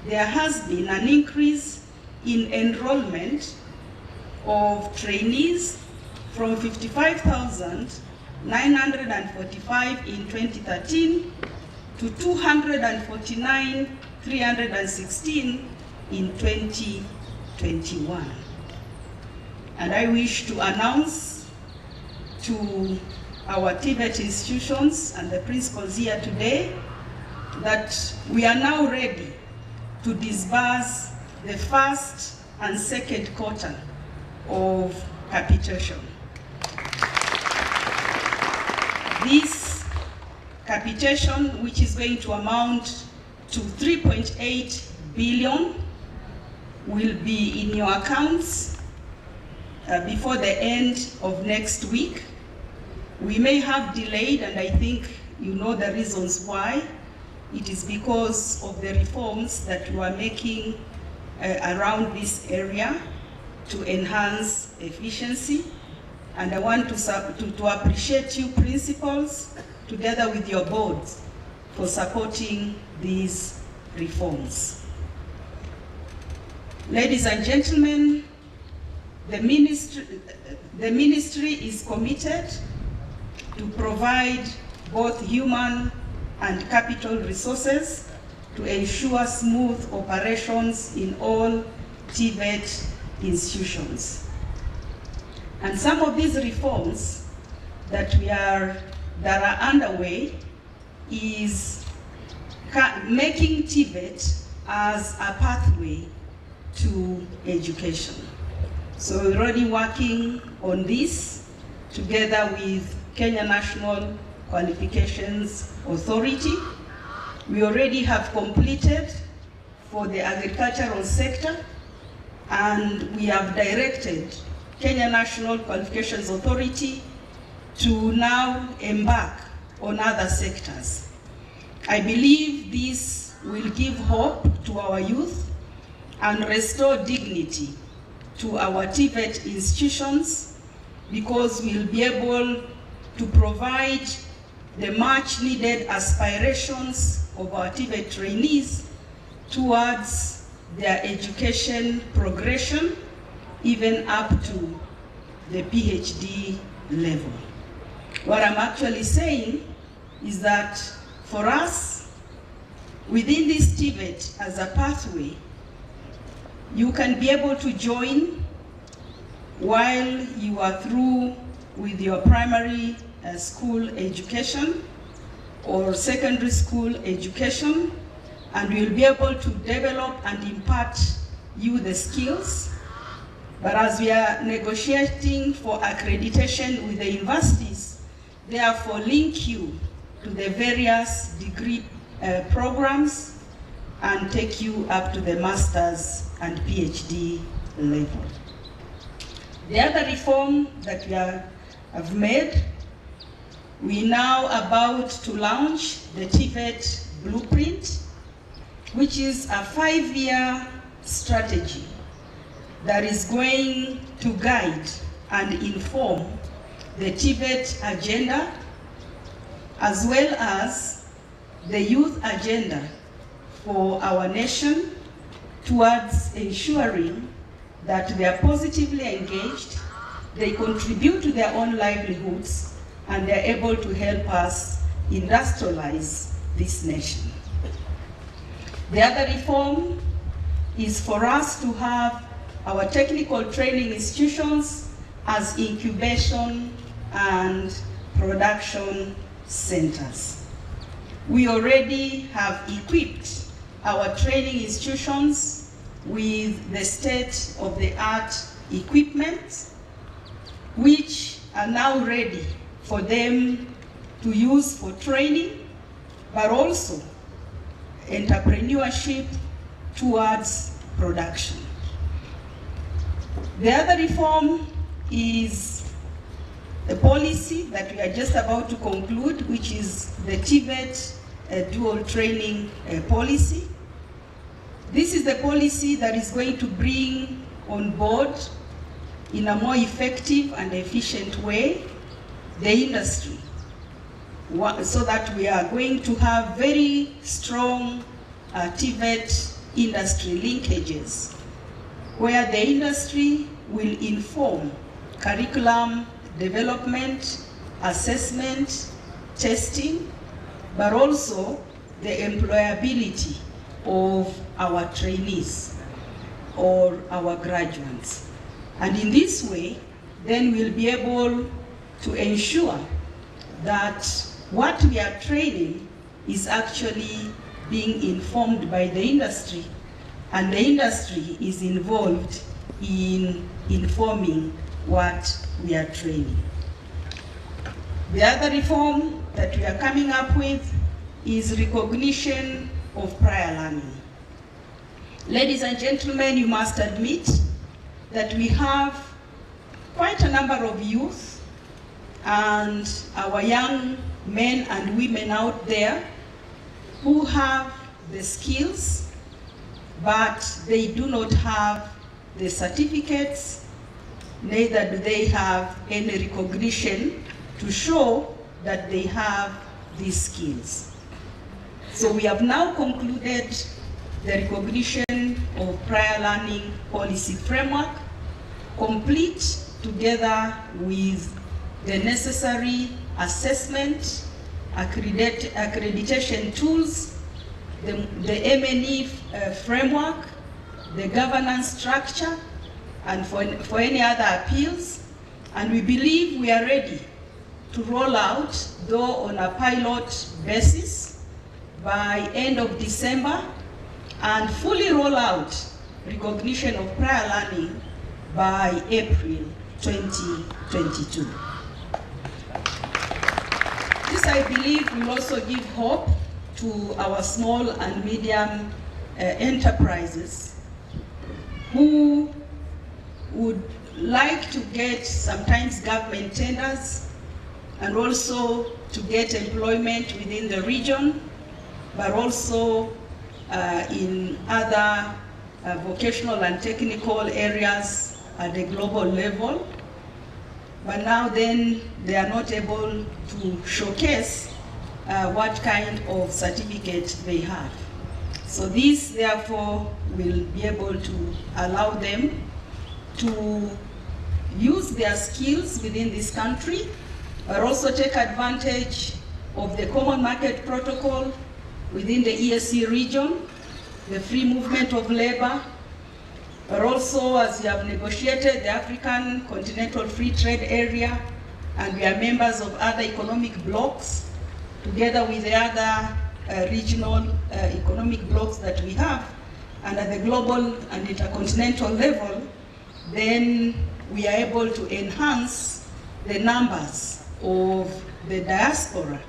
there has been an increase in enrollment of trainees from 55,945 in 2013 to 249,316 in 2021. And I wish to announce to our TVET institutions and the principals here today that we are now ready to disburse the first and second quarter of capitation. This capitation, which is going to amount to 3.8 billion, will be in your accounts before the end of next week. We may have delayed, and I think you know the reasons why. It is because of the reforms that we are making around this area to enhance efficiency. And I want to appreciate you principals, together with your boards, for supporting these reforms. Ladies and gentlemen, the ministry is committed to provide both human and capital resources to ensure smooth operations in all TVET institutions. And some of these reforms that are underway is making TVET as a pathway to education. So we're already working on this together with Kenya National Qualifications Authority. We already have completed for the agricultural sector, and we have directed Kenya National Qualifications Authority to now embark on other sectors. I believe this will give hope to our youth and restore dignity to our TVET institutions, because we'll be able to provide the much needed aspirations of our TVET trainees towards their education progression, even up to the PhD level. What I'm actually saying is that for us, within this TVET as a pathway, you can be able to join while you are through with your primary school education or secondary school education, and we'll be able to develop and impart you the skills. But as we are negotiating for accreditation with the universities, therefore link you to the various degree programs and take you up to the master's and PhD level. The other reform that we have made we're now about to launch the TVET Blueprint, which is a 5-year strategy that is going to guide and inform the TVET agenda, as well as the youth agenda for our nation, towards ensuring that they are positively engaged, they contribute to their own livelihoods, and they're able to help us industrialize this nation. The other reform is for us to have our technical training institutions as incubation and production centers. We already have equipped our training institutions with the state-of-the-art equipment, which are now ready for them to use for training, but also entrepreneurship towards production. The other reform is the policy that we are just about to conclude, which is the TVET dual training policy. This is the policy that is going to bring on board, in a more effective and efficient way, the industry, so that we are going to have very strong TVET industry linkages, where the industry will inform curriculum development, assessment, testing, but also the employability of our trainees or our graduates. And in this way, then we'll be able to ensure that what we are training is actually being informed by the industry, and the industry is involved in informing what we are training. The other reform that we are coming up with is recognition of prior learning. Ladies and gentlemen, you must admit that we have quite a number of youth and our young men and women out there who have the skills, but they do not have the certificates, neither do they have any recognition to show that they have these skills. So we have now concluded the recognition of prior learning policy framework, complete together with the necessary assessment, accreditation tools, the M&E framework, the governance structure, and for any other appeals. And we believe we are ready to roll out, though on a pilot basis, by end of December, and fully roll out recognition of prior learning by April 2022. This, I believe, will also give hope to our small and medium enterprises who would like to get sometimes government tenders and also to get employment within the region, but also in other vocational and technical areas at the global level. But now then, they are not able to showcase what kind of certificate they have. So this, therefore, will be able to allow them to use their skills within this country, but also take advantage of the Common Market Protocol within the EAC region, the free movement of labor, but also, as we have negotiated the African Continental Free Trade Area, and we are members of other economic blocs, together with the other regional economic blocs that we have, and at the global and intercontinental level, then we are able to enhance the numbers of the diaspora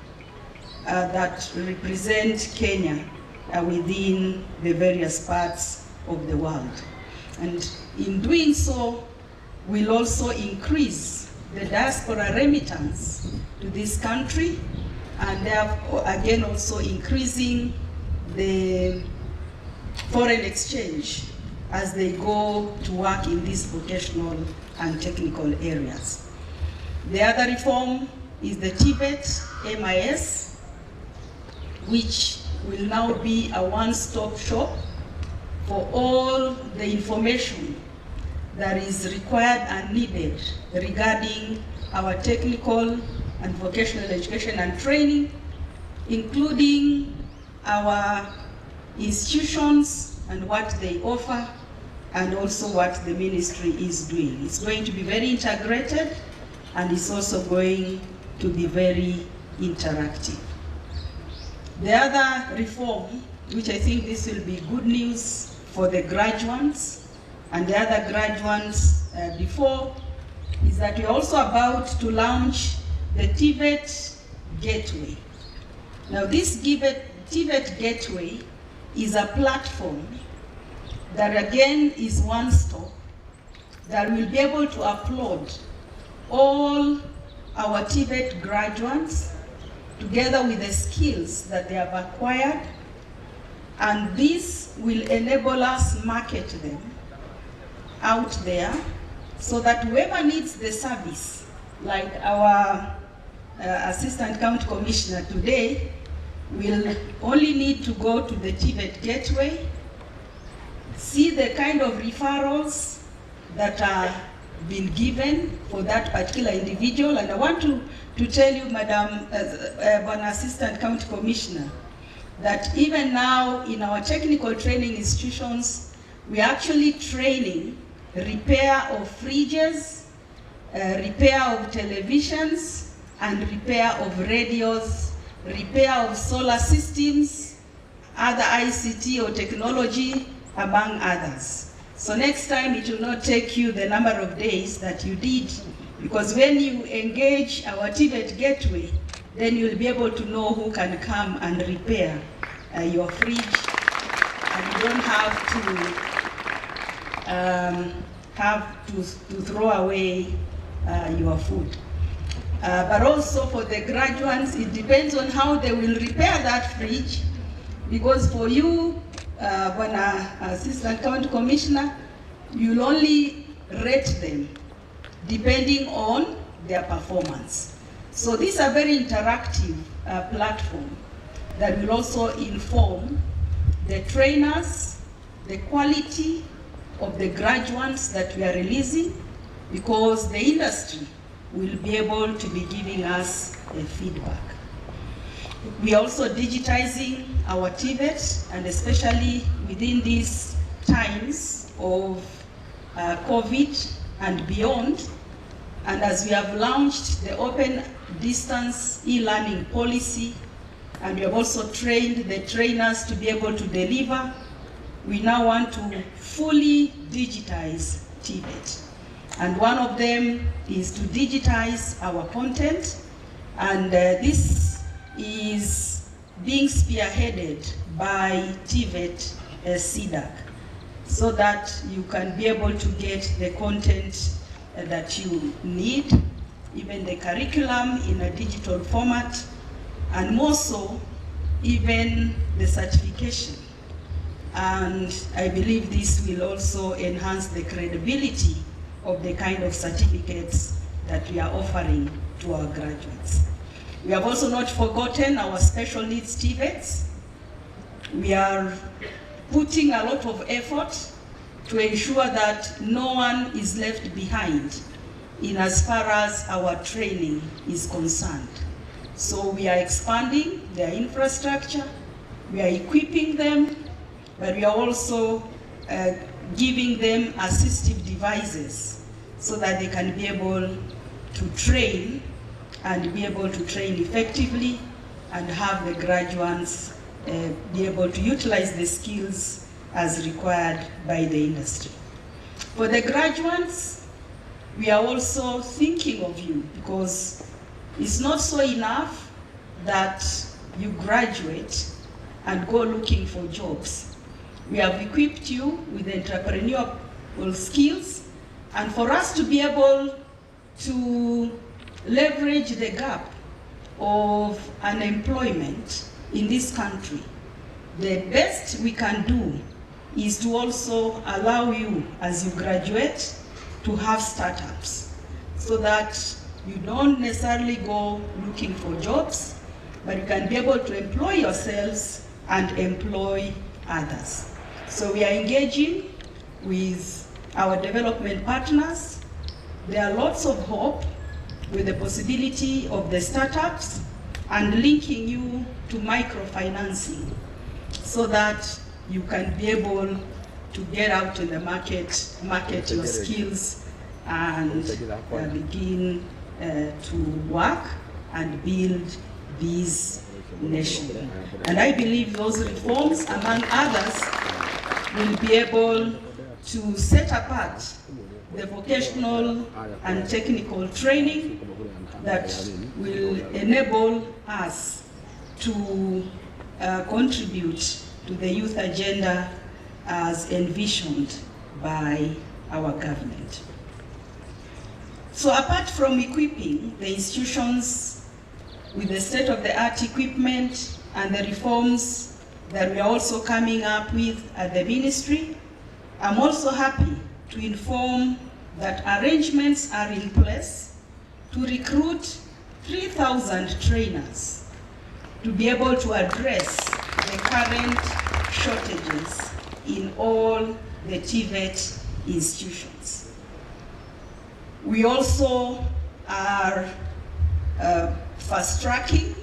that represent Kenya within the various parts of the world. And in doing so, we'll also increase the diaspora remittance to this country, and therefore again also increasing the foreign exchange as they go to work in these vocational and technical areas. The other reform is the TVET MIS, which will now be a one-stop shop for all the information that is required and needed regarding our technical and vocational education and training, including our institutions and what they offer, and also what the ministry is doing. It's going to be very integrated, and it's also going to be very interactive. The other reform, which I think this will be good news for the graduates and the other graduates before, is that we're also about to launch the TVET Gateway. Now this TVET Gateway is a platform that again is one stop, that will be able to upload all our TVET graduates together with the skills that they have acquired, and this will enable us market them out there so that whoever needs the service, like our Assistant County Commissioner today, will only need to go to the TVET Gateway, see the kind of referrals that are been given for that particular individual. And I want to tell you, Madam Assistant County Commissioner, that even now in our technical training institutions, we are actually training repair of fridges, repair of televisions, and repair of radios, repair of solar systems, other ICT or technology, among others. So next time it will not take you the number of days that you did, because when you engage our TVET Gateway, then you'll be able to know who can come and repair your fridge, and you don't have to throw away your food. But also for the graduates, it depends on how they will repair that fridge, because for you, when Assistant County Commissioner, you'll only rate them depending on their performance. So this is a very interactive platform that will also inform the trainers, the quality of the graduates that we are releasing, because the industry will be able to be giving us feedback. We are also digitizing our TVET, and especially within these times of COVID and beyond. And as we have launched the open distance e-learning policy, and we have also trained the trainers to be able to deliver, we now want to fully digitize TVET. And one of them is to digitize our content, and this is being spearheaded by TVET CDAC, so that you can be able to get the content that you need, even the curriculum in a digital format, and more so, even the certification. And I believe this will also enhance the credibility of the kind of certificates that we are offering to our graduates. We have also not forgotten our special needs TVETs. We are putting a lot of effort to ensure that no one is left behind in as far as our training is concerned. So we are expanding their infrastructure, we are equipping them, but we are also giving them assistive devices so that they can be able to train and be able to train effectively and have the graduates be able to utilize the skills as required by the industry. For the graduates, we are also thinking of you, because it's not so enough that you graduate and go looking for jobs. We have equipped you with entrepreneurial skills, and for us to be able to leverage the gap of unemployment in this country, the best we can do is to also allow you, as you graduate, to have startups so that you don't necessarily go looking for jobs, but you can be able to employ yourselves and employ others. So we are engaging with our development partners. There are lots of hope with the possibility of the startups and linking you to microfinancing so that you can be able to get out in the market your skills and begin to work and build this nation. And I believe those reforms, among others, will be able to set apart the vocational and technical training that will enable us to contribute to the youth agenda as envisioned by our government. So apart from equipping the institutions with the state-of-the-art equipment and the reforms that we are also coming up with at the ministry, I'm also happy to inform that arrangements are in place to recruit 3,000 trainers to be able to address the current shortages in all the TVET institutions. We also are fast-tracking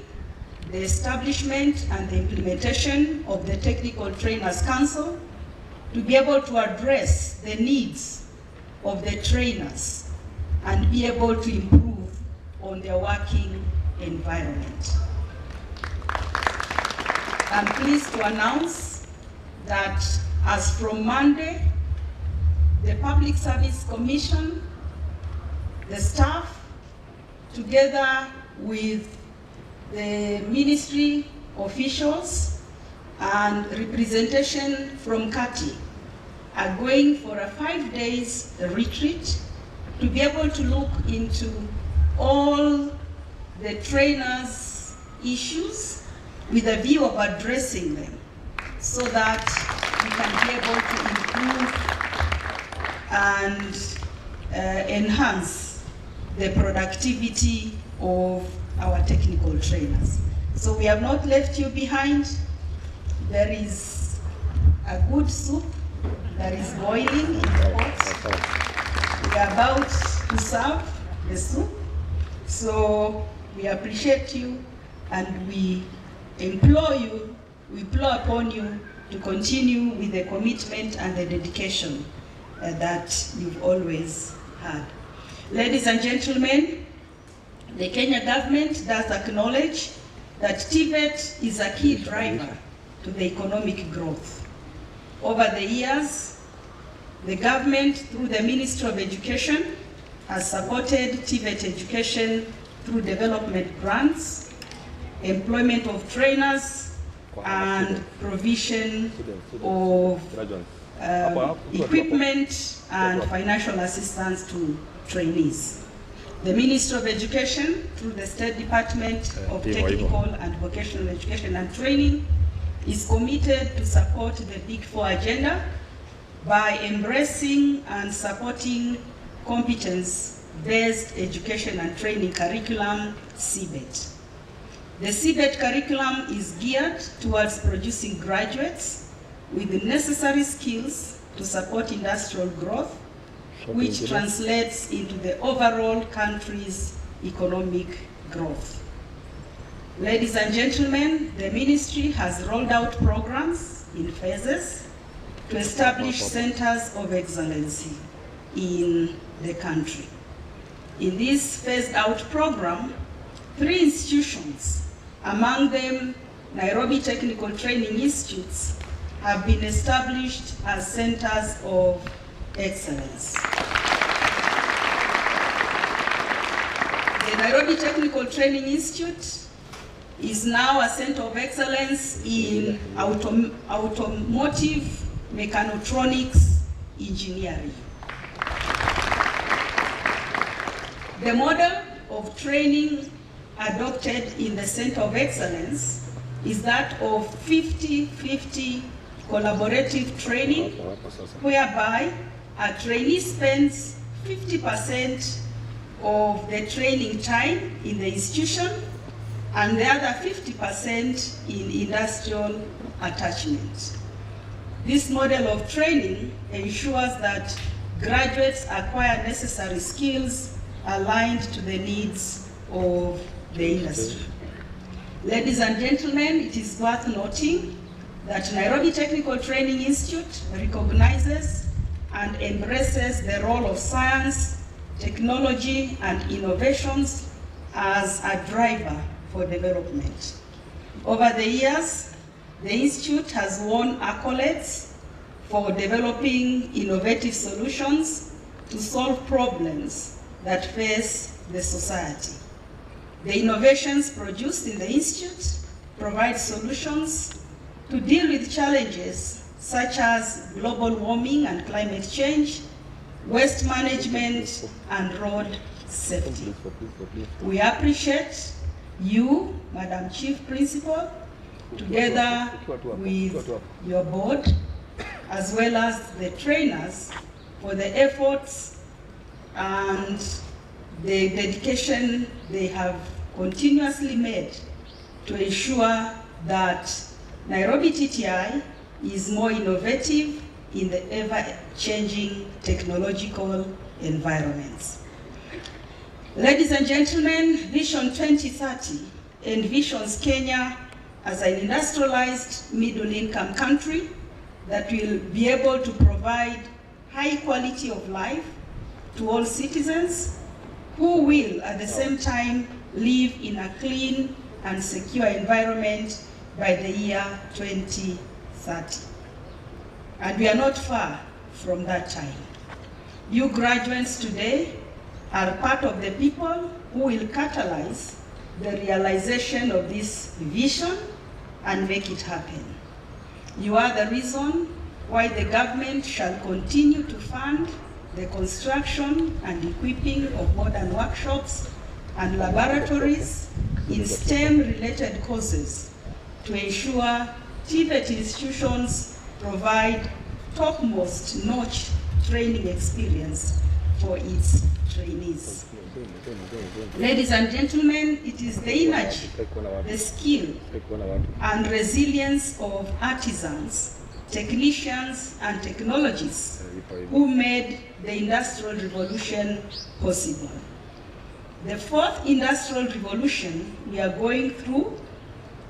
the establishment and the implementation of the Technical Trainers Council to be able to address the needs of the trainers and be able to improve on their working environment. I'm pleased to announce that as from Monday, the Public Service Commission, the staff, together with the ministry officials and representation from CATI, are going for a 5 days retreat to be able to look into all the trainers' issues with a view of addressing them so that we can be able to improve and enhance the productivity of our technical trainers. So we have not left you behind. There is a good soup that is boiling in the pot. We are about to serve the soup. So we appreciate you and we implore upon you to continue with the commitment and the dedication that you've always had. Ladies and gentlemen, the Kenya government does acknowledge that TVET is a key driver to the economic growth. Over the years, the government, through the Ministry of Education, has supported TVET education through development grants, employment of trainers, and provision of equipment and financial assistance to trainees. The Ministry of Education, through the State Department of Technical and Vocational Education and Training, is committed to support the Big Four agenda by embracing and supporting competence-based education and training curriculum, CBET. The CBET curriculum is geared towards producing graduates with the necessary skills to support industrial growth, which translates into the overall country's economic growth. Ladies and gentlemen, the ministry has rolled out programs in phases to establish centers of excellency in the country. In this phased out program, 3 institutions, among them Nairobi Technical Training Institutes, have been established as centers of excellence. The Nairobi Technical Training Institute is now a center of excellence in automotive mechatronics engineering. The model of training adopted in the Center of Excellence is that of 50-50 collaborative training, whereby a trainee spends 50% of the training time in the institution and the other 50% in industrial attachment. This model of training ensures that graduates acquire necessary skills aligned to the needs of the industry. Ladies and gentlemen, it is worth noting that Nairobi Technical Training Institute recognizes and embraces the role of science, technology, and innovations as a driver for development. Over the years, the Institute has won accolades for developing innovative solutions to solve problems that face the society. The innovations produced in the Institute provide solutions to deal with challenges such as global warming and climate change, waste management, and road safety. We appreciate you, Madam Chief Principal, together with your board, as well as the trainers, for the efforts and the dedication they have continuously made to ensure that Nairobi TTI is more innovative in the ever-changing technological environments. Ladies and gentlemen, Vision 2030 envisions Kenya as an industrialized middle-income country that will be able to provide high quality of life to all citizens who will at the same time live in a clean and secure environment by the year 2030. And we are not far from that time. You graduates today are part of the people who will catalyze the realization of this vision and make it happen. You are the reason why the government shall continue to fund the construction and equipping of modern workshops and laboratories in STEM-related courses to ensure TVET institutions provide topmost notch training experience for its trainees. Ladies and gentlemen, it is the energy, the skill, and resilience of artisans, technicians, and technologists who made the Industrial Revolution possible. The fourth Industrial Revolution we are going through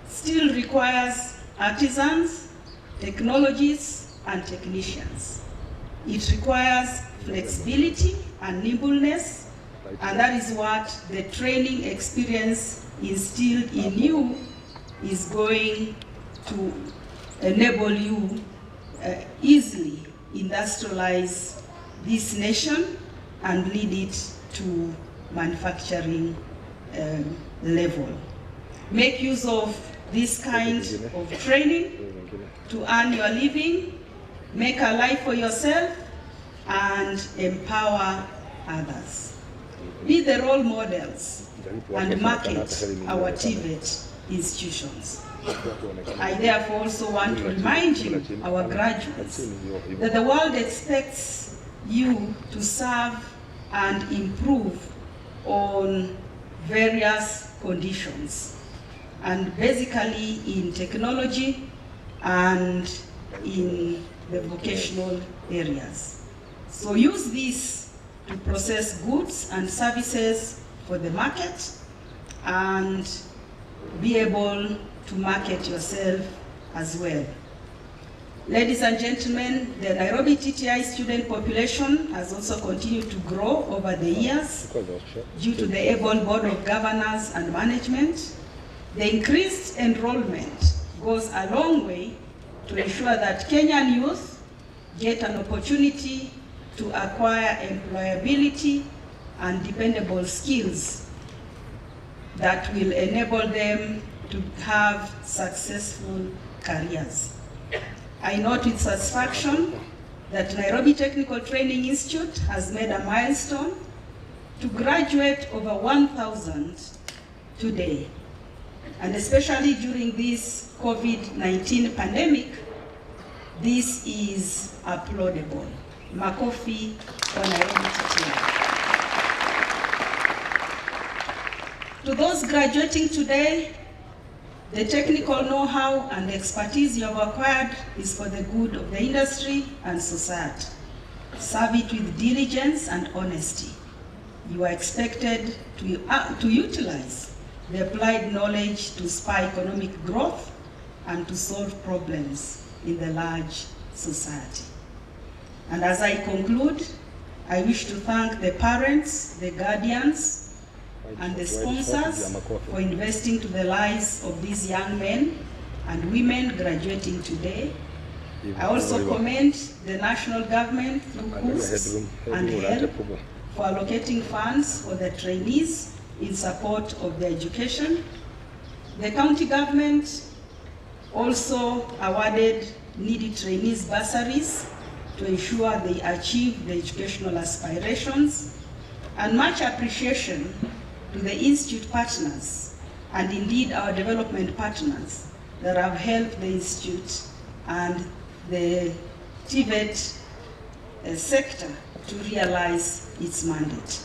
still requires artisans, technologists, and technicians. It requires flexibility and nimbleness, and that is what the training experience instilled in you is going to enable you easily industrialize this nation and lead it to manufacturing level. Make use of this kind of training to earn your living, make a life for yourself, and empower others. Be the role models and market our TVET institutions. I therefore also want to remind you, our graduates, that the world expects you to serve and improve on various conditions, and basically in technology and in the vocational areas. So use this to process goods and services for the market and be able to market yourself as well. Ladies and gentlemen, the Nairobi TTI student population has also continued to grow over the years due to the able board of governors and management. The increased enrollment goes a long way to ensure that Kenyan youth get an opportunity to acquire employability and dependable skills that will enable them to have successful careers. I note with satisfaction that Nairobi Technical Training Institute has made a milestone to graduate over 1,000 today. And especially during this COVID-19 pandemic, this is applaudable. Makofi kwa Nairobi TTI. To those graduating today, the technical know-how and expertise you have acquired is for the good of the industry and society. Serve it with diligence and honesty. You are expected to utilize the applied knowledge to spur economic growth and to solve problems in the large society. And as I conclude, I wish to thank the parents, the guardians, and the sponsors for investing to the lives of these young men and women graduating today. I also commend the national government through KUSS and HELP for allocating funds for the trainees in support of their education. The county government also awarded needy trainees bursaries to ensure they achieve their educational aspirations, and much appreciation to the institute partners and indeed our development partners that have helped the institute and the TVET sector to realize its mandate.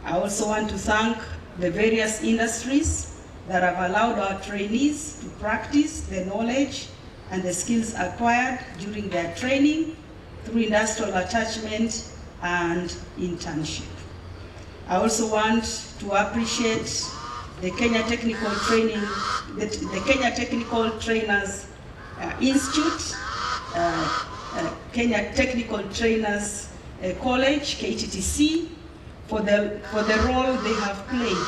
I also want to thank the various industries that have allowed our trainees to practice the knowledge and the skills acquired during their training through industrial attachment and internship. I also want to appreciate the Kenya Technical Training, the Kenya Technical Trainers Institute, Kenya Technical Trainers College, KTTC, for the role they have played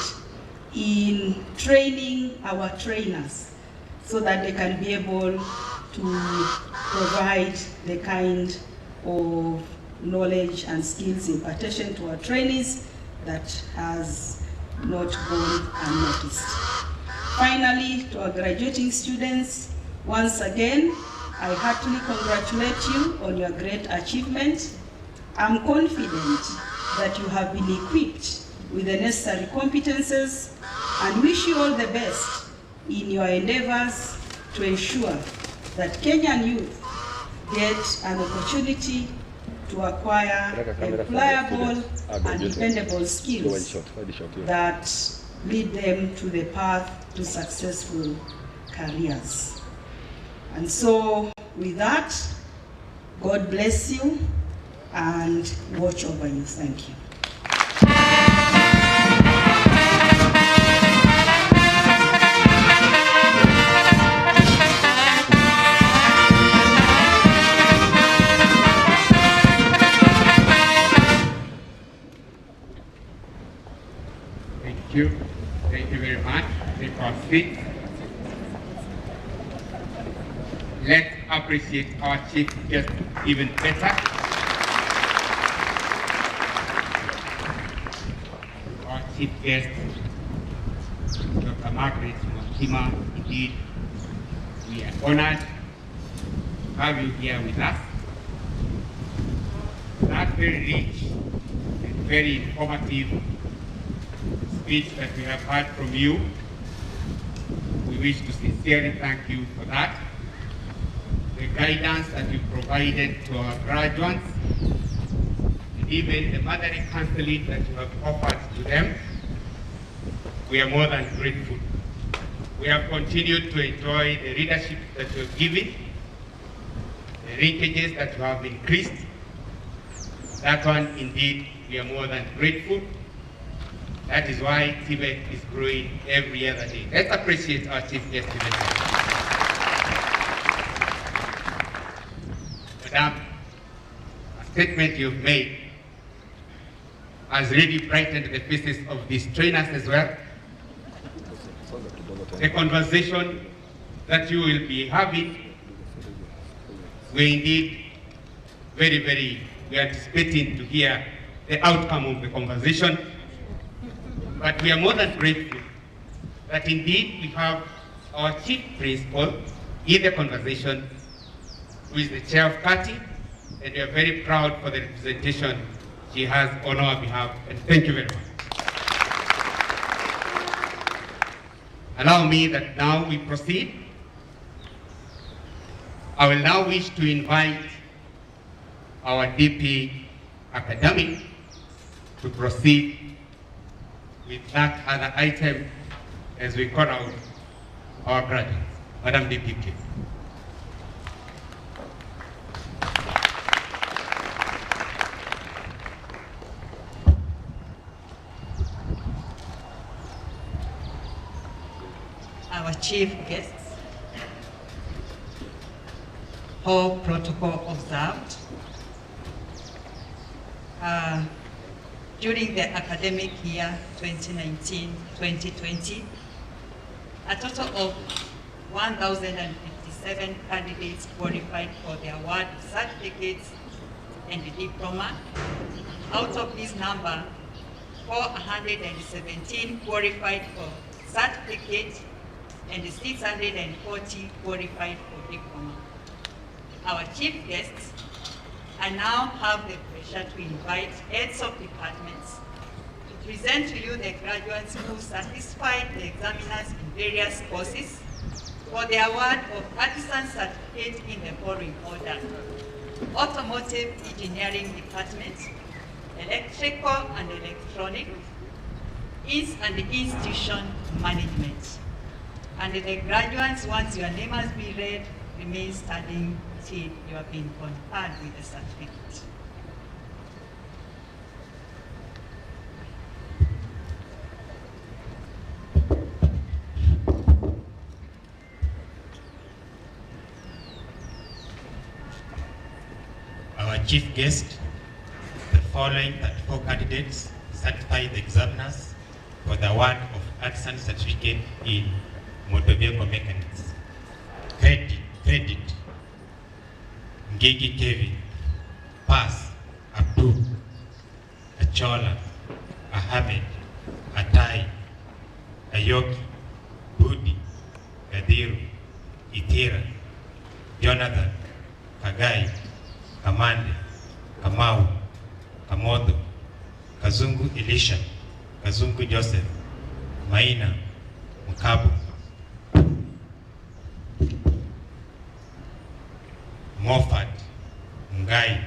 in training our trainers so that they can be able to provide the kind of knowledge and skills impartation to our trainees that has not gone unnoticed. Finally, to our graduating students, once again, I heartily congratulate you on your great achievement. I'm confident that you have been equipped with the necessary competences and wish you all the best in your endeavors to ensure that Kenyan youth get an opportunity to acquire employable and dependable skills that lead them to the path to successful careers. And so with that, God bless you and watch over you. Thank you. Thank you. Thank you very much. Take our seat. Let's appreciate our chief guest even better. Our chief guest, Dr. Margaret Mwakima. Indeed, we are honored to have you here with us. That very rich and very informative speech that we have heard from you, we wish to sincerely thank you for that. The guidance that you provided to our graduates, and even the motherly counseling that you have offered to them, we are more than grateful. We have continued to enjoy the leadership that you have given, the linkages that you have increased. That one, indeed, we are more than grateful. That is why TVET is growing every other day. Let's appreciate our chief guest today. Madam, a statement you've made has really brightened the faces of these trainers as well. The conversation that you will be having, we're indeed we are anticipating to hear the outcome of the conversation. But we are more than grateful that indeed we have our chief principal in the conversation, who is the chair of CATI, and we are very proud for the representation she has on our behalf. And thank you very much. Allow me that now we proceed. I will now wish to invite our DP academic to proceed with that other item as we call out our graduates. Madam DP, please. Our chief guests, all protocol observed. During the academic year 2019-2020, a total of 1,057 candidates qualified for the award of certificates and the diploma. Out of this number, 417 qualified for certificate and 640 qualified for diploma. Our chief guests, I now have the pleasure to invite heads of departments to present to you the graduates who satisfied the examiners in various courses for the award of artisan certificate in the following order: Automotive Engineering Department, Electrical and Electronic, and Institution Management. And the graduates, once your name has been read, remain standing till you have been conferred with the certificate. Our chief guest, the following 34 candidates certify the examiners for the award of artisan certificate in motor vehicle mechanics. Credit, Ngigi Kevin, Pass, Abdul, Achola, Ahmed, Atai, Ayoki, Budi, Gadiru, Itira, Jonathan, Kagai, Kamande, Kamau, Kamodo, Kazungu Elisha, Kazungu Joseph, Maina, Mukabu, Moffat, Ngai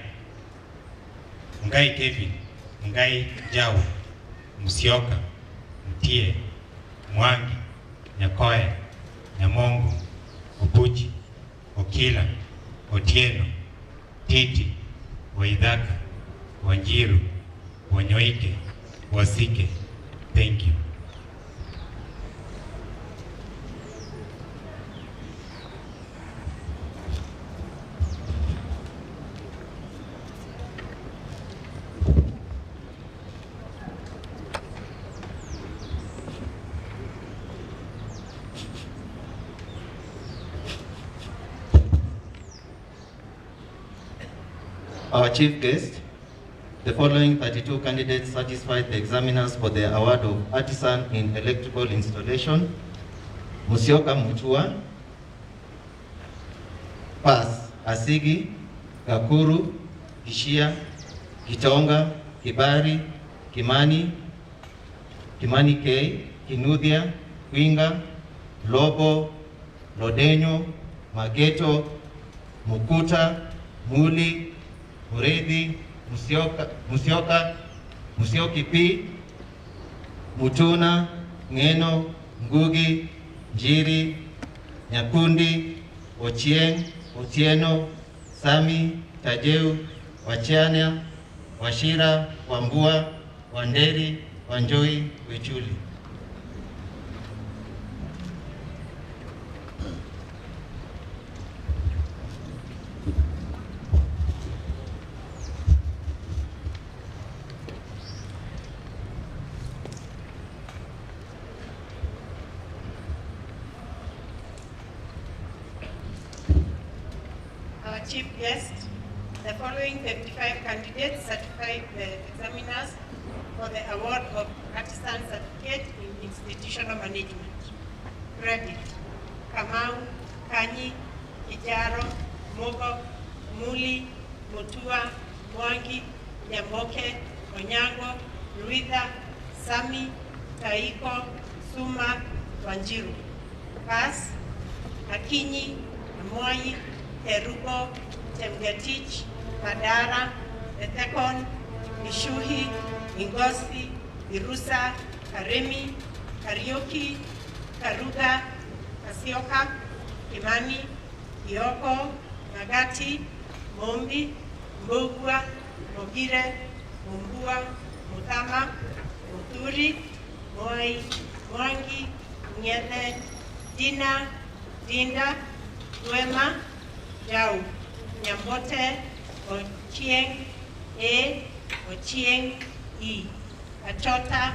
Kevin, Ngai Jawa, Musioka, Mtie, Mwangi, Nyakoya, Nyamongo, Obuchi, Okila, Otieno, Titi, Waidhaka, Wanjiru, Wanyoike, Wasike. Thank you. Our chief guest, the following 32 candidates satisfied the examiners for the award of artisan in electrical installation: Musioka Mutua, Pass, Asigi, Gakuru, Gishia, Gitonga, Kibari, Kimani K, Kinuthia, Kwinga, Lobo, Lodenyo, Mageto, Mukuta, Muli, Muredhi, Musioki P, Mutuna, Ngeno, Ngugi, Njiri, Nyakundi, Ochieng, Otieno, Sami, Tajeu, Wachiania, Washira, Wambua, Wanderi, Wanjoi, Wechuli. Chief guest, the following 55 candidates certified the examiners for the award of artisan certificate in institutional management. Credit: Kamau, Kanyi, Kijaro, Mogo, Muli, Mutua, Mwangi, Nyamboke, Onyango, Ruitha, Sami, Taiko, Suma, Wanjiru. Pass. Akinyi, Moi, Terugo, Temgetich, Madara, Etekon, Ishuhi, Ingosi, Irusa, Karemi, Karioki, Karuga, Kasioka, Kimani, Kioko, Magati, Mombi, Mbogua, Mogire, Mumbua, Mutama, Muturi, Moi, Mwangi, Nyete, Dina, Dinda, Duema, Jau, Nyambote, Ochieng, Ochieng, Achota,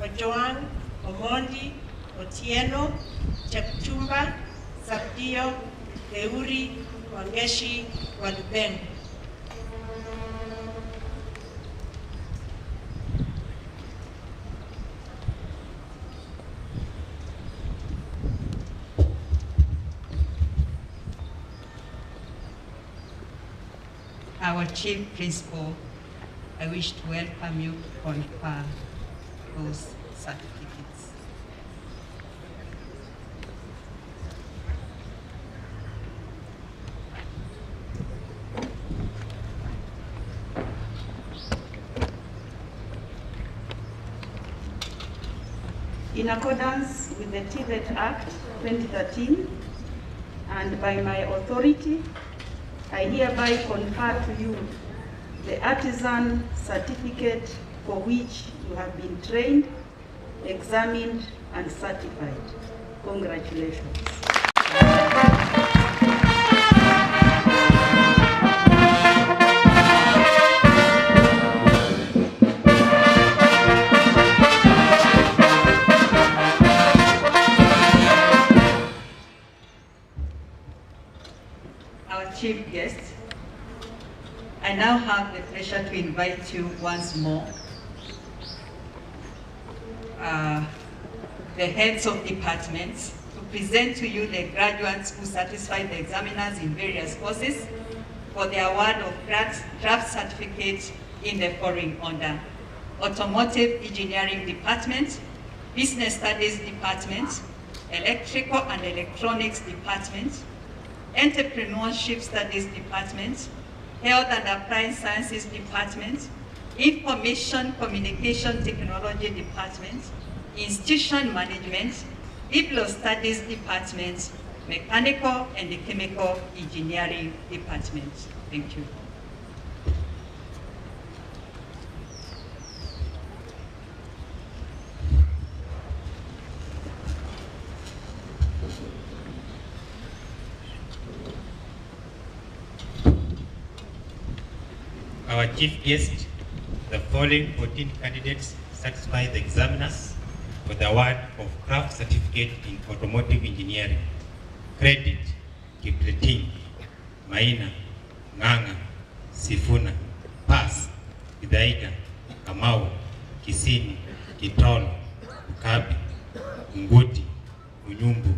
Ojoang, Omondi, Otieno, Chepchumba, Sabdio, Deuri, Wangeshi, Wadubeng. Our Chief Principal, I wish to welcome you to confer those certificates. In accordance with the TVET Act 2013 and by my authority, I hereby confer to you the artisan certificate for which you have been trained, examined, and certified. Congratulations. Our chief guest, I now have the pleasure to invite you once more, the heads of departments, to present to you the graduates who satisfied the examiners in various courses for the award of craft certificates in the following order: Automotive Engineering Department, Business Studies Department, Electrical and Electronics Department, Entrepreneurship Studies Department, Health and Applied Sciences Department, Information Communication Technology Department, Institution Management, People Studies Department, Mechanical and Chemical Engineering Department. Thank you. Our chief guest, the following 14 candidates satisfy the examiners for the award of craft certificate in automotive engineering. Credit: Kipleting, Maina, Nganga, Sifuna. Pass: Idaiga, Kamau, Kisini, Kitolo, Ukabi, Nguti, Unyumbu,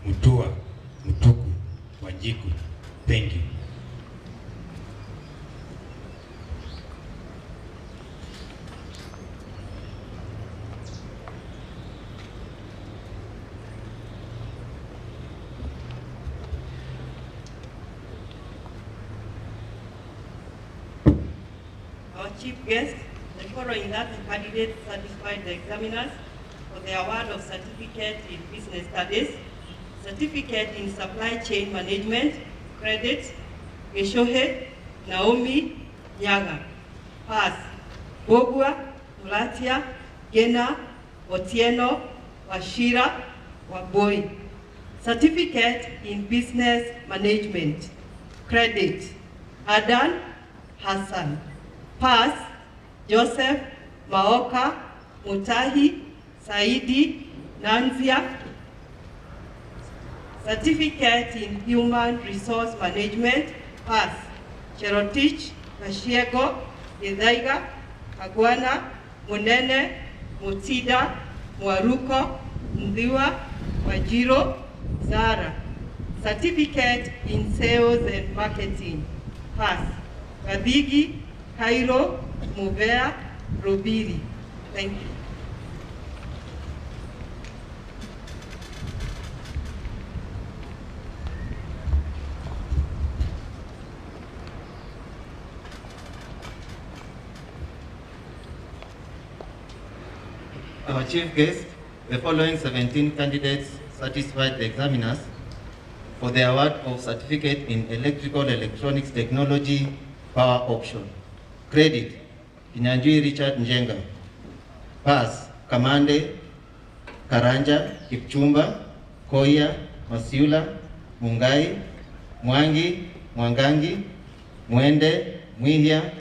Mutua, Mutuku, Wanjiku. Thank you. Our chief guest, the following candidates satisfied the examiners for the award of certificate in business studies, certificate in supply chain management, credit: Geshohe, Naomi, Nyaga. Pass: Bogua, Mulatia, Gena, Otieno, Washira, Waboi. Certificate in business management, credit: Adan, Hassan. Pass: Joseph, Maoka, Mutahi, Saidi, Nanzia. Certificate in human resource management. Pass: Cherotich, Kashiego, Idaiga, Kagwana, Munene, Mutida, Mwaruko, Mdiwa, Wajiro, Zara. Certificate in sales and marketing. Pass: Kabigi, Cairo, Mubea, Robiri. Thank you. our chief guest, the following 17 candidates satisfied the examiners for the award of Certificate in Electrical Electronics Technology Power Option. Credit, Kinyanjui Richard Njenga. Pass, Kamande, Karanja, Kipchumba, Koya, Masiula, Mungai, Mwangi, Mwangangi, Mwende, Mwihia,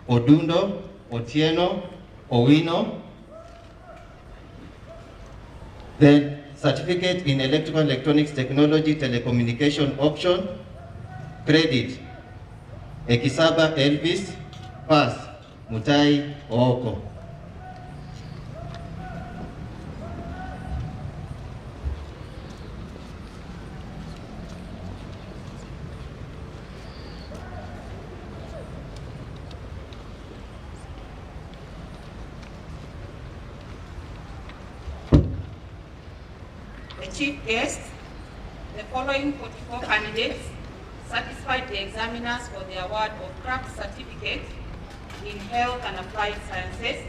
Odundo, Otieno, Owino. Then Certificate in Electrical Electronics Technology Telecommunication Option. Credit, Ekisaba Elvis. Pass, Mutai Ooko. The chief guest, the following 44 candidates satisfied the examiners for the award of craft certificate in health and applied sciences,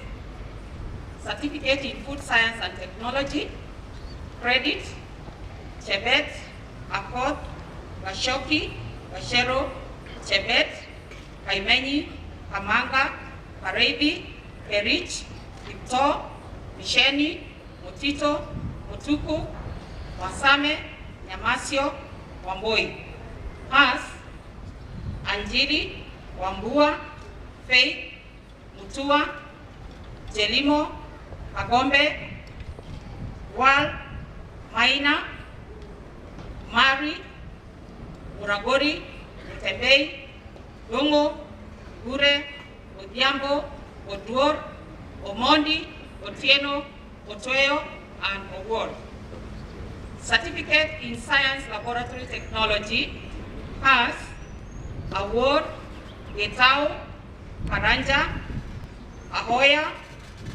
certificate in food science and technology. Credit, Chebet, Akot, Gashoki, Gashero, Chebet, Kaimenyi, Kamanga, Karebi, Kerich, Kipto, Misheni, Mutito, Mutuku, Wasame, Nyamasio, Wamboi. Pass, Anjiri, Wambua, Faith, Mutua, Jelimo, Kagombe, Wal, Maina, Mari, Muragori, Mutembei, Lungo, Gure, Odiambo, Oduor, Omondi, Otieno, Otoyo, and Award. Certificate in Science Laboratory Technology. Pass, Award, Getao, Karanja, Ahoya,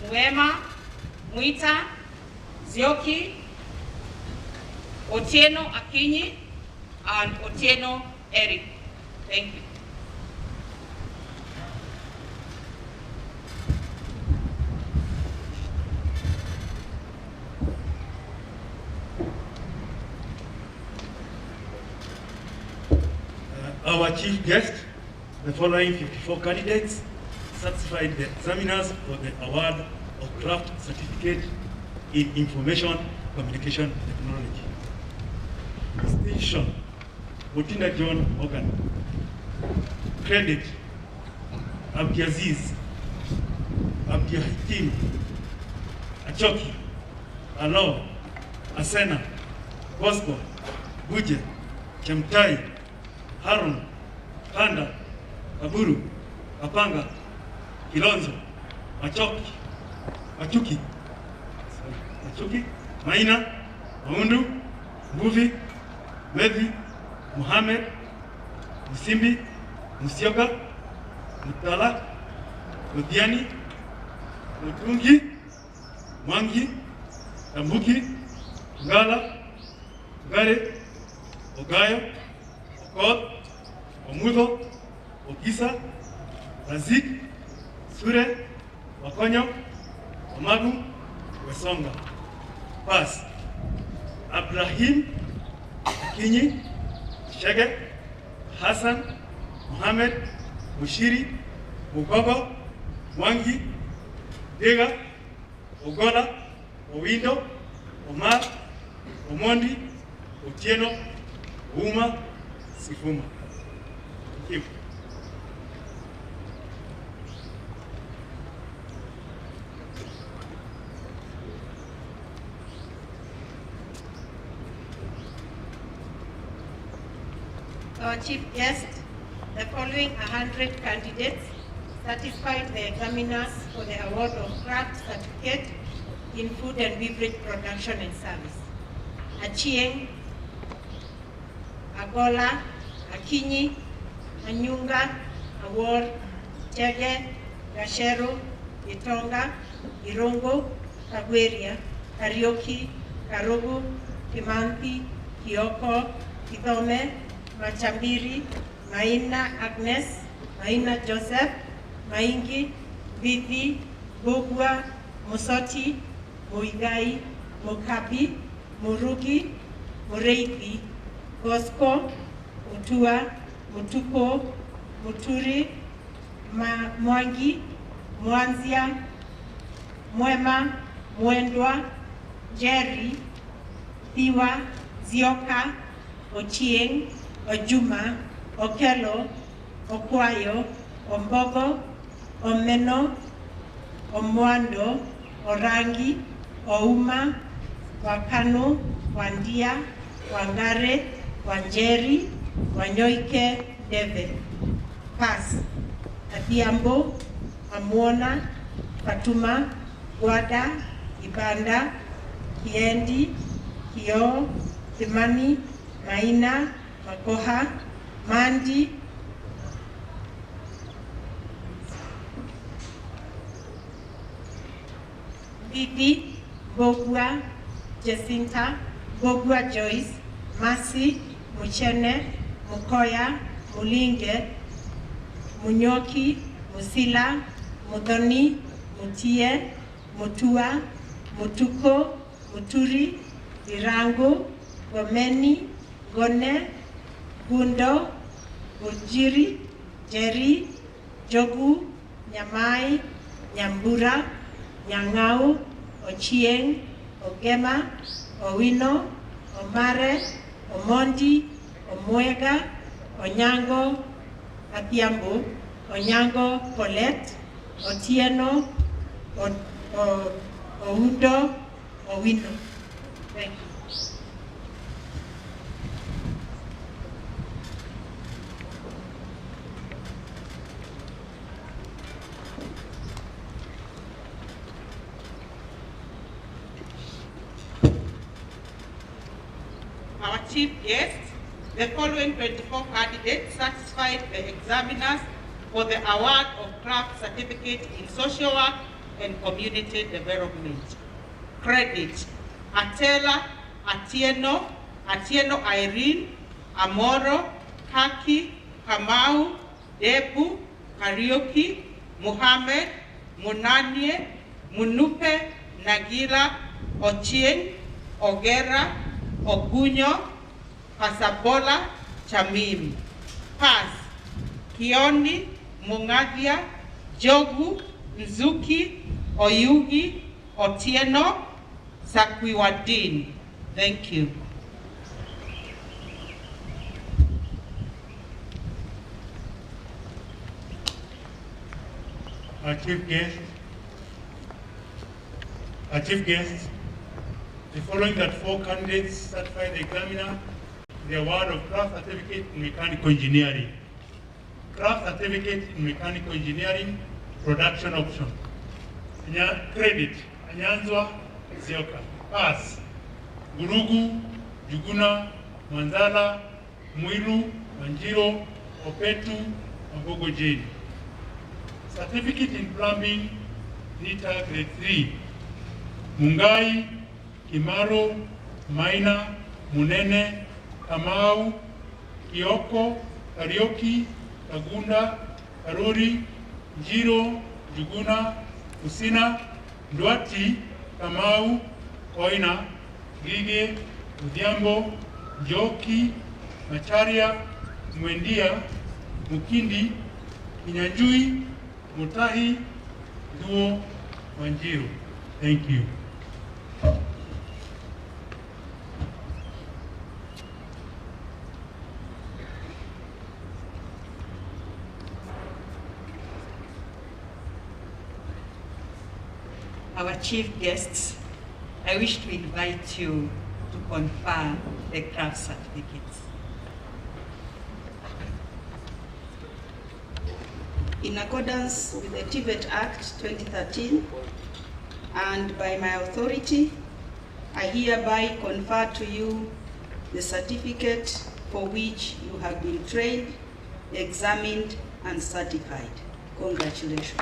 Muema, Muita, Zioki, Otieno Akinyi, and Otieno Eric. Thank you. Our chief guest, the following 54 candidates satisfied the examiners for the award of craft certificate in information communication technology. Distinction, Mutinda John Hogan. Credit, Abdiaziz, Abdihakim, Achoki, Alo, Asena, Bosco, Buje, Chemtai, Harun, Panda, Kaburu, Kapanga, Kilonzo, Machuki, Maina, Maundu, Mbuvi, Mevi, Muhammad, Musimbi, Musyoka, Mutala, Mutiani, Mutungi, Mwangi, Tambuki, Ngala, Gare, Ogayo, Okot, Omudo, Okisa, Razik, Sure, Wakonyo, Omagu, Wesonga. Pass, Abrahim, Akinyi, Shege, Hassan, Mohammed, Mushiri, Mugogo, Mwangi, Dega, Ogola, Owindo, Omar, Omondi, Otieno, Uma, Sifuma. Thank you. Our chief guest, the following 100 candidates satisfied the examiners for the award of craft certificate in food and beverage production and service. Achieng, Agola, Akinyi, Anyunga, Award, Chege, Gashero, Itonga, Irongo, Kagweria, Karioki, Karugu, Kimanthi, Kioko, Kidome, Machambiri, Maina Agnes, Maina Joseph, Maingi, Vithi, Bogwa, Musoti, Muigai, Mukabi, Murugi, Mureithi, Gosko, Mutua, Mutuko, Muturi, Mwangi, Mwanzia, Mwema, Mwendwa, Jerry, Thiwa, Zioka, Ochieng, Ojuma, Okelo, Okwayo, Ombogo, Omeno, Omwando, Orangi, Ouma, Wakano, Wandia, Wangare, Wanjeri, Wanyoike, David. Pass. Adhiambo, Amwona, Fatuma, Gwada, Ibanda, Kiendi, Kio, Kimani, Maina, Makoha, Mandi, Bibi, Bogwa, Jacinta, Bogwa Joyce, Masi, Muchene, Mukoya, Mulinge, Munyoki, Musila, Mudhoni, Mutie, Mutua, Mutuko, Muturi, Irangu, Gomeni, Gone, Gundo, Ujiri, Jerry, Jogu, Nyamai, Nyambura, Nyangau, Ochieng, Ogema, Owino, Omare, Omondi, Omwega, Onyango, Adhiambo, Onyango, Colette, Otieno, Oundo, Owino. Thank you. Our chief guest, the following 24 candidates satisfied the examiners for the award of craft certificate in social work and community development. Credit: Atela Atieno, Atieno Irene, Amoro, Kaki, Kamau, Debu, Karaoke, Muhammad, Munanie, Munupe, Nagila, Ochieng, Ogera, Ogunyo, Pasabola, Chamim. Pass: Kioni, Mungadia, Jogu, Nzuki, Oyugi, Otieno, Sakwiwadin. Thank you. Our chief guest, the following that 4 candidates certified the examiner the award of craft certificate in mechanical engineering. Craft certificate in mechanical engineering, production option. Credit: Anyanzwa Zioka. Pass: Gurugu, Juguna, Manzala, Mwilu, Manjiro, Opetu, Magogo Jane. Certificate in plumbing, NITA grade 3. Mungai, Kimaro, Maina, Munene, Kamau, Kioko, Karaoke, Kagunda, Karuri, Njiro, Juguna, Usina, Ndwati, Kamau, Koina, Gige, Udhiambo, Njoki, Macharia, Mwendia, Mukindi, Kinyanjui, Mutahi, Duo, Wanjiru. Thank you. Our chief guests, I wish to invite you to confer the craft certificates. In accordance with the TVET Act 2013 and by my authority, I hereby confer to you the certificate for which you have been trained, examined, and certified. Congratulations.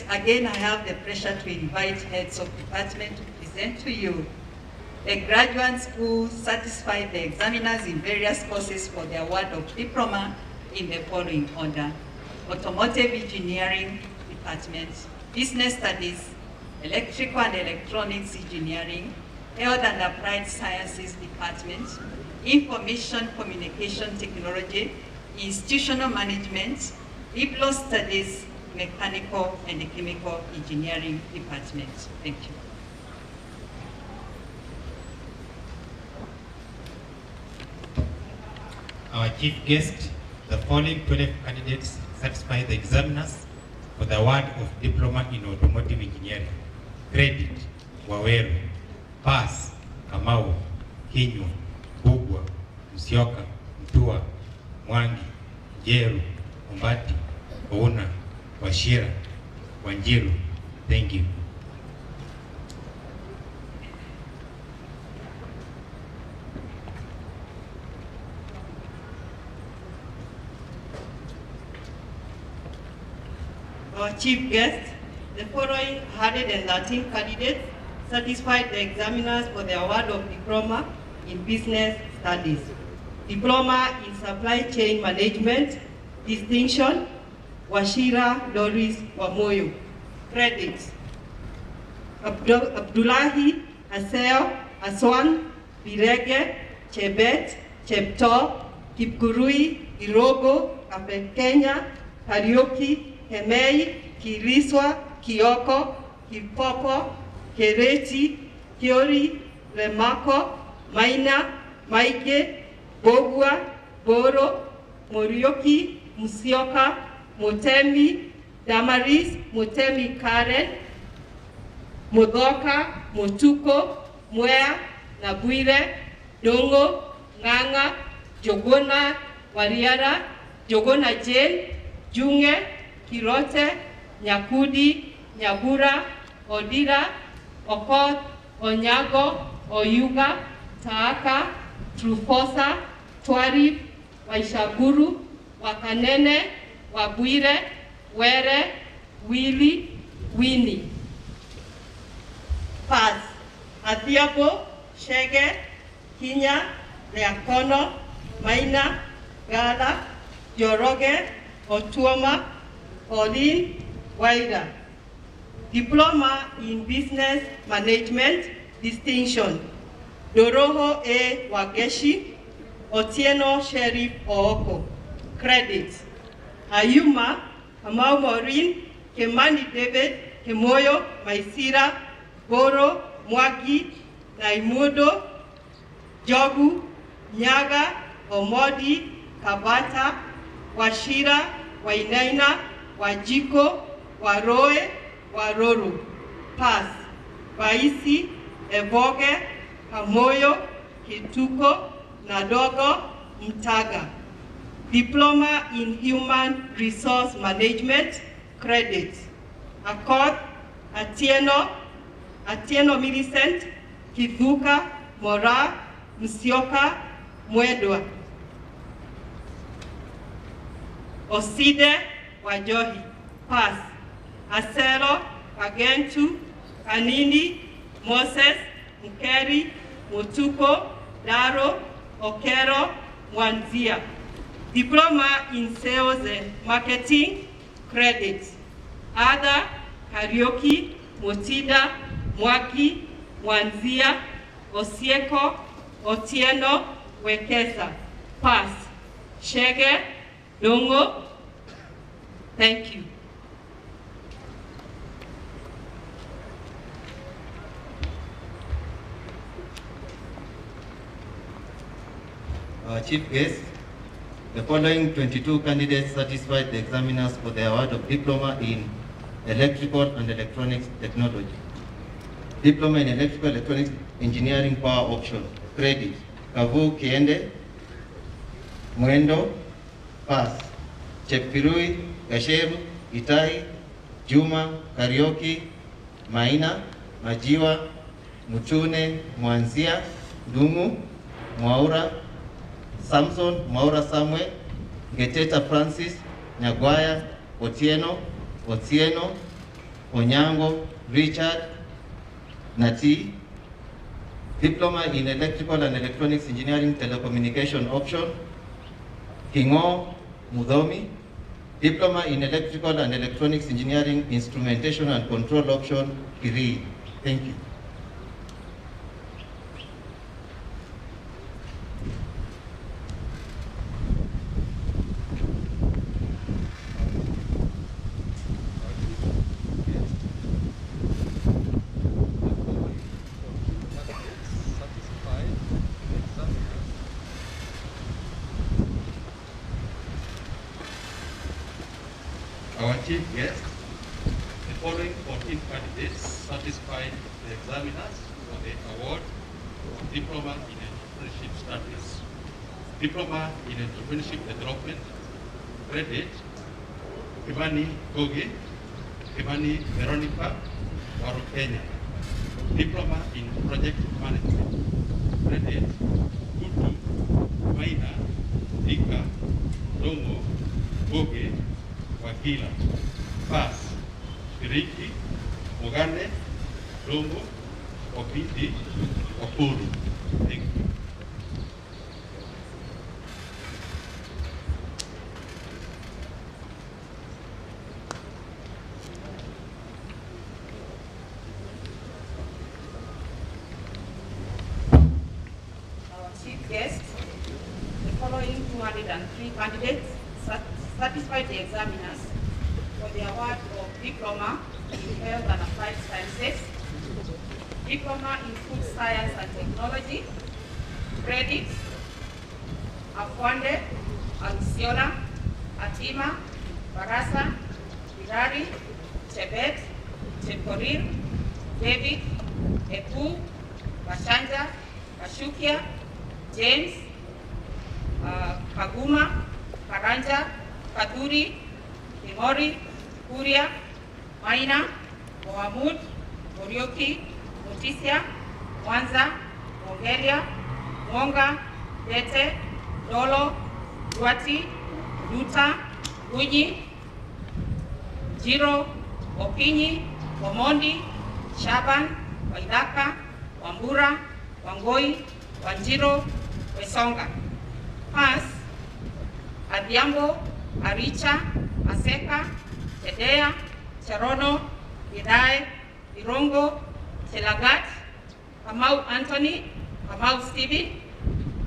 again I have the pleasure to invite heads of department to present to you the graduates who satisfied the examiners in various courses for the award of diploma in the following order: Automotive Engineering Department, Business Studies, Electrical and Electronics Engineering, Health and Applied Sciences Department, Information Communication Technology, Institutional Management, Liberal Studies, Mechanical and Chemical Engineering Department. Thank you. Our chief guest, the following 12 candidates satisfy the examiners for the award of Diploma in Automotive Engineering. Credit: Waweru, Pass: Kamau, Kinywa, Bugwa, Musyoka, Mtua, Mwangi, Jeru, Ombati, Ouna, Washira, Wanjiru. Thank you. Our chief guest, the following 113 candidates satisfied the examiners for the award of Diploma in Business Studies. Diploma in Supply Chain Management, Distinction, Washira Doris Wamoyo. Credits: Abdullahi Aseo Aswan, Birege, Chebet, Chepto, Kipkurui, Irogo, Kenya, Karaoke, Hemei, Kiriswa, Kioko, Kipopo, Kereti, Kiori, Remako, Maina, Maike, Bogwa, Boro, Morioki, Musyoka, Motemi, Damaris, Motemi Karen, Modoka, Motuko, Mwea, Nabwire, Dongo, Nganga, Jogona, Wariara, Jogona Jane, Junge, Kirote, Nyakudi, Nyabura, Odira, Okot, Onyago, Oyuga, Taaka, Trufosa, Twari, Waishaguru, Wakanene, Wabwire, Were, Wili, Wini. Pass: Athiapo, Shege, Kinya, Leakono, Maina, Gala, Joroge, Otuoma, Pauline, Waida. Diploma in Business Management, Distinction, Doroho A. Wageshi, Otieno Sheriff Ooko. Credit: Ayuma, Kamau Maureen, Kemani David, Kemoyo, Maisira, Boro, Mwagi, Naimudo, Jogu, Nyaga, Omodi, Kabata, Washira, Wainaina, Wajiko, Waroe, Waroro. Pass: Baisi, Eboge, Kamoyo, Kituko, Nadogo, Mtaga. Diploma in Human Resource Management. Credit: Accord, Atieno, Millicent, Kivuka, Mora, Musyoka, Mwedwa. Oside, Wajohi. Pass: Asero, Kagentu, Kanini, Moses, Mkeri, Mutuko, Daro, Okero, Mwanzia. Diploma in Sales and Marketing. Credit: Ada, Karaoke, Motida, Mwaki, Mwanzia, Osieko, Otieno, Wekesa. Pass: Shege, Dongo. Thank you. Our chief guest, the following 22 candidates satisfied the examiners for the award of Diploma in Electrical and Electronics Technology. Diploma in Electrical Electronics Engineering Power Option. Credit: Kavu Kiende, Mwendo. Pass: Chepkirui, Gasheru, Itai, Juma, Karaoke, Maina, Majiwa, Mutune, Mwanzia, Dungu, Mwaura, Samson, Mwaura Samuel, Geteta Francis, Nyagwaya, Otieno, Onyango Richard Nati, Diploma in Electrical and Electronics Engineering Telecommunication option. Kingo Mudomi, Diploma in Electrical and Electronics Engineering Instrumentation and Control option. Kiri. Thank you. Our chief guest, the following 14 candidates satisfied the examiners for the award of Diploma in Entrepreneurship Studies, Diploma in Entrepreneurship Development, credit Kimani Goge, Kimani Veronica, Waru Kenya, Diploma in Project Management, credit Kutu, Maina, Dika, Dongo, Goge, Wakila, Pass, Kiriki, Mogane, Dongo, Opiti, Opuru. Thank you. Our chief guest, the following 203 candidates satisfied the examiners for the award of Diploma in Health and Applied Sciences, Diploma in Food Science and Technology, credits Afwande, Alusiola, Atima, Barasa, Hirari, Chebet, Chekorir, David, Epu, Bashanja, Kashukia, James, Kaguma, Karanja, Kaduri, Kimori, Kuria, Maina, Mohamud, Morioki, Mutisia, Mwanza, Mongelia, Mwonga, Dete, Dolo, Duati, Duta, Guji, Jiro, Opinyi, Omondi, Shaban, Waidaka, Wambura, Wangoi, Wanjiro, Wesonga. Pass, Adhiambo, Aricha, Aseka, Chedea, Cherono, Idae, Irongo, Chelagat, Kamau Anthony, Kamau Stevie,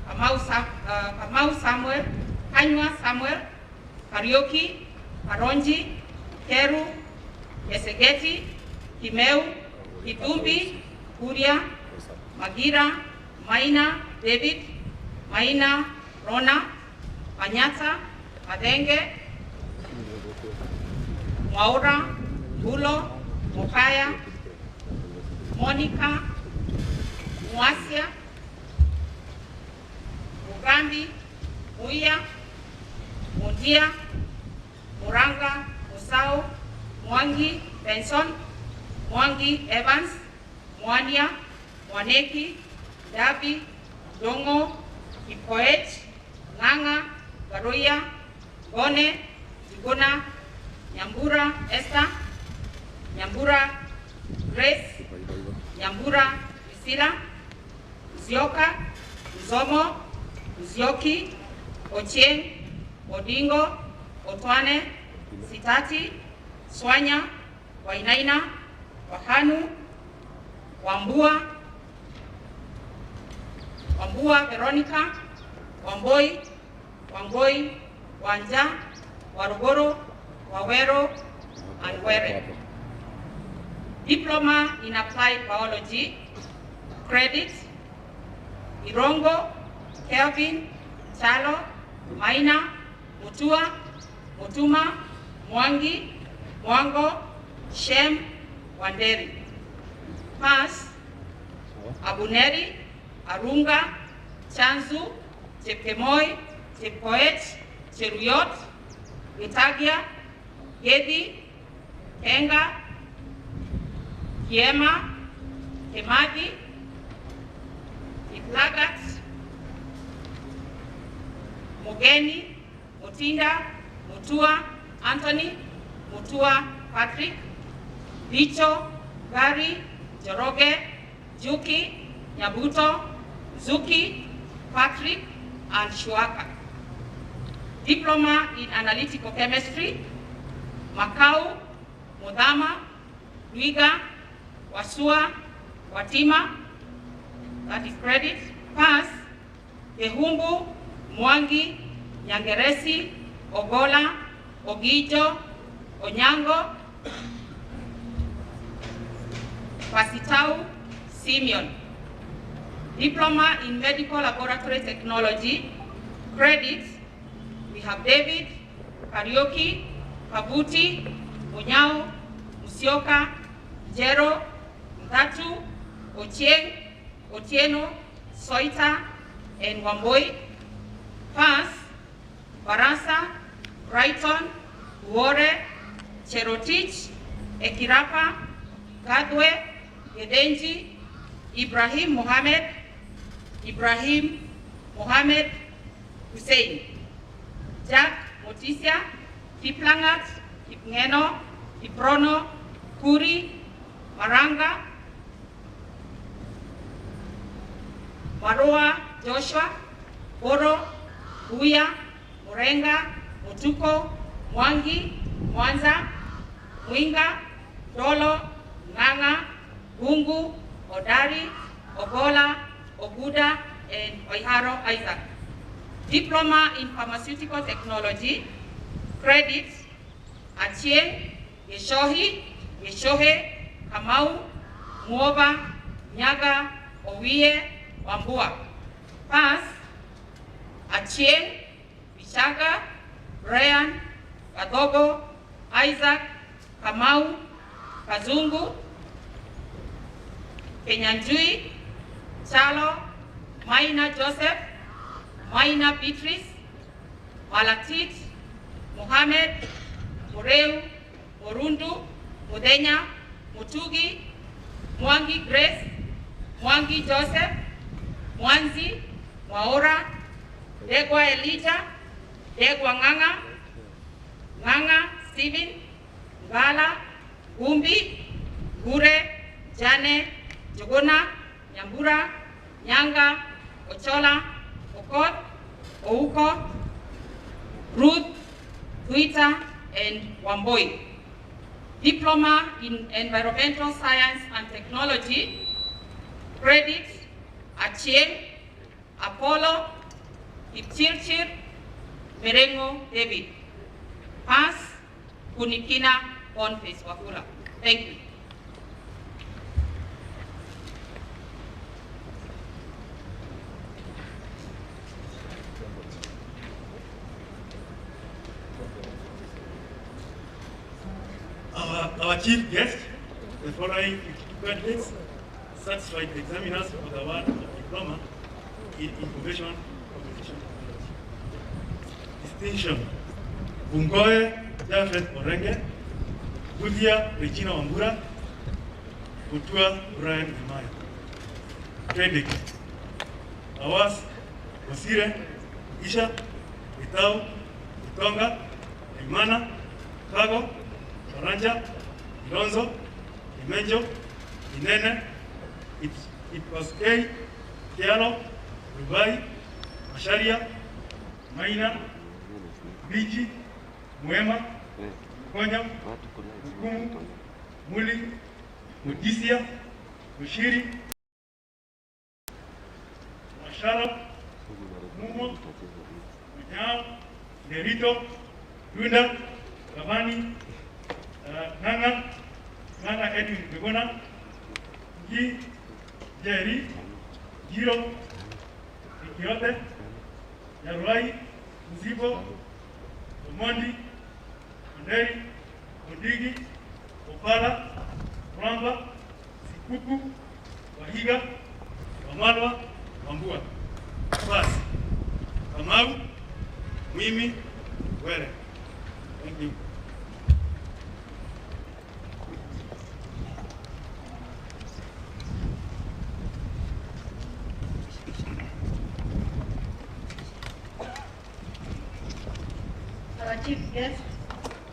Kamau Samuel, Kanywa Samuel, Karioki, Karonji, Keru, Yesegeti, Kimeu, Kitumbi, Kuria, Magira, Maina, David, Maina, Rona, Manyata, Madenge, Mwaura, Bulo, Mokaya, Monica, Mwasia, Mugambi, Muia, Mundia, Muranga, Musao, Mwangi, Benson, Mwangi, Evans, Mwania, Mwaneki, Dabi, Dongo, Kipoet, Nganga, Garoya, Gone, Zigona, Nyambura, Esther, Nyambura, Grace, Nyambura, Priscilla, Uzioka, Uzomo, Uzioki, Ochieng, Odingo, Otwane, Sitati, Swanya, Wainaina, Wahanu, Wambua, Veronica, Wamboi, Wanja, Warugoro, Wawero, and Were. Diploma in Applied Biology, credit Irongo, Kelvin, Chalo, Maina, Mutua, Mutuma, Mwangi, Mwango, Shem, Wanderi. Pass, Abuneri, Arunga, Chanzu, Chepkemoi, Chepkoech, Cheruyot, Gitagia, Gedi, Kenga, Kiema, Kemadi, Iplagat, Mogeni, Mutinda, Mutua, Anthony, Mutua, Patrick, Bicho, Gari, Joroge, Juki, Nyabuto, Zuki, Patrick, and Shuaka. Diploma in Analytical Chemistry, Makau, Modama, Luiga, Wasua, Watima, that is credit. Pass, Kehumbu, Mwangi, Nyangeresi, Ogola, Ogijo, Onyango, Pasitau, Simeon. Diploma in Medical Laboratory Technology, credit. We have David, Karioki, Kabuti, Onyao, Musioka, Jero, Mtatu, Ochieng, Otieno, Soita, and Wamboi. Pass, Barasa, Brighton, Uore, Cherotich, Ekirapa, Gadwe, Gedenji, Ibrahim Mohammed Hussein, Jack Motisia, Kiplangat, Kipngeno, Kiprono, Kuri, Maranga, Maroa Joshua, Oro, Huya, Murenga, Mutuko, Mwangi, Mwanza, Mwinga, Dolo, Nganga, Gungu, Odari, Ogola, Oguda, and Oiharo Isaac. Diploma in Pharmaceutical Technology, credit, Achie, Yeshohe, Kamau, Muoba, Nyaga, Owie, Wambua. Pass, Achie, Vishaga, Brian, Kadogo, Isaac, Kamau, Kazungu, Kenyanjui, Chalo, Maina Joseph, Maina Beatrice, Malatit, Mohammed, Moreu, Morundu, Mudenya, Mutugi, Mwangi Grace, Mwangi Joseph, Mwanzi, Mwaora, Degwa Elijah, Degwa Nganga, Nganga Stephen, Ngala, Gumbi, Gure, Jane, Jogona, Nyambura, Nyanga, Ochola, Okot, Ouko, Ruth, Twitter, and Wamboi. Diploma in Environmental Science and Technology, credit, Achie, Apollo, Kipchirchir, Merengo David. Pass, Kunikina Boniface Wafula. Thank you. Our chief guest, the following 52 candidates, satisfied the examiners for the award of diploma in information communication technology. Distinction: Bungoe Jafet Orenge, Gudia Regina Wambura, Mutua Brian Emaya. Credit: Awas, Osire, Isha, Itau, Itonga, Imana, Kago, Oranja, Ilonzo, Imejo, Inene, Ipkoskei, Kialo, Rubai, Masharia, Maina, Biji, Mwema, Konya, Mukumu, Muli, Mudisia, Mushiri, Mashara, Mumo, Manyao, Nerito, Lunda, Gavani, Nganga Edwin Begona, Gi, Jerry, Giro, Ikiote, Yaruai, Mzibo, Omondi, Onderi, Ondigi, Opala, Ramba, Sikuku, Wahiga, Wamalwa, Wambua. Pass. Kamau, Mimi, Were. Thank you. Our chief guest,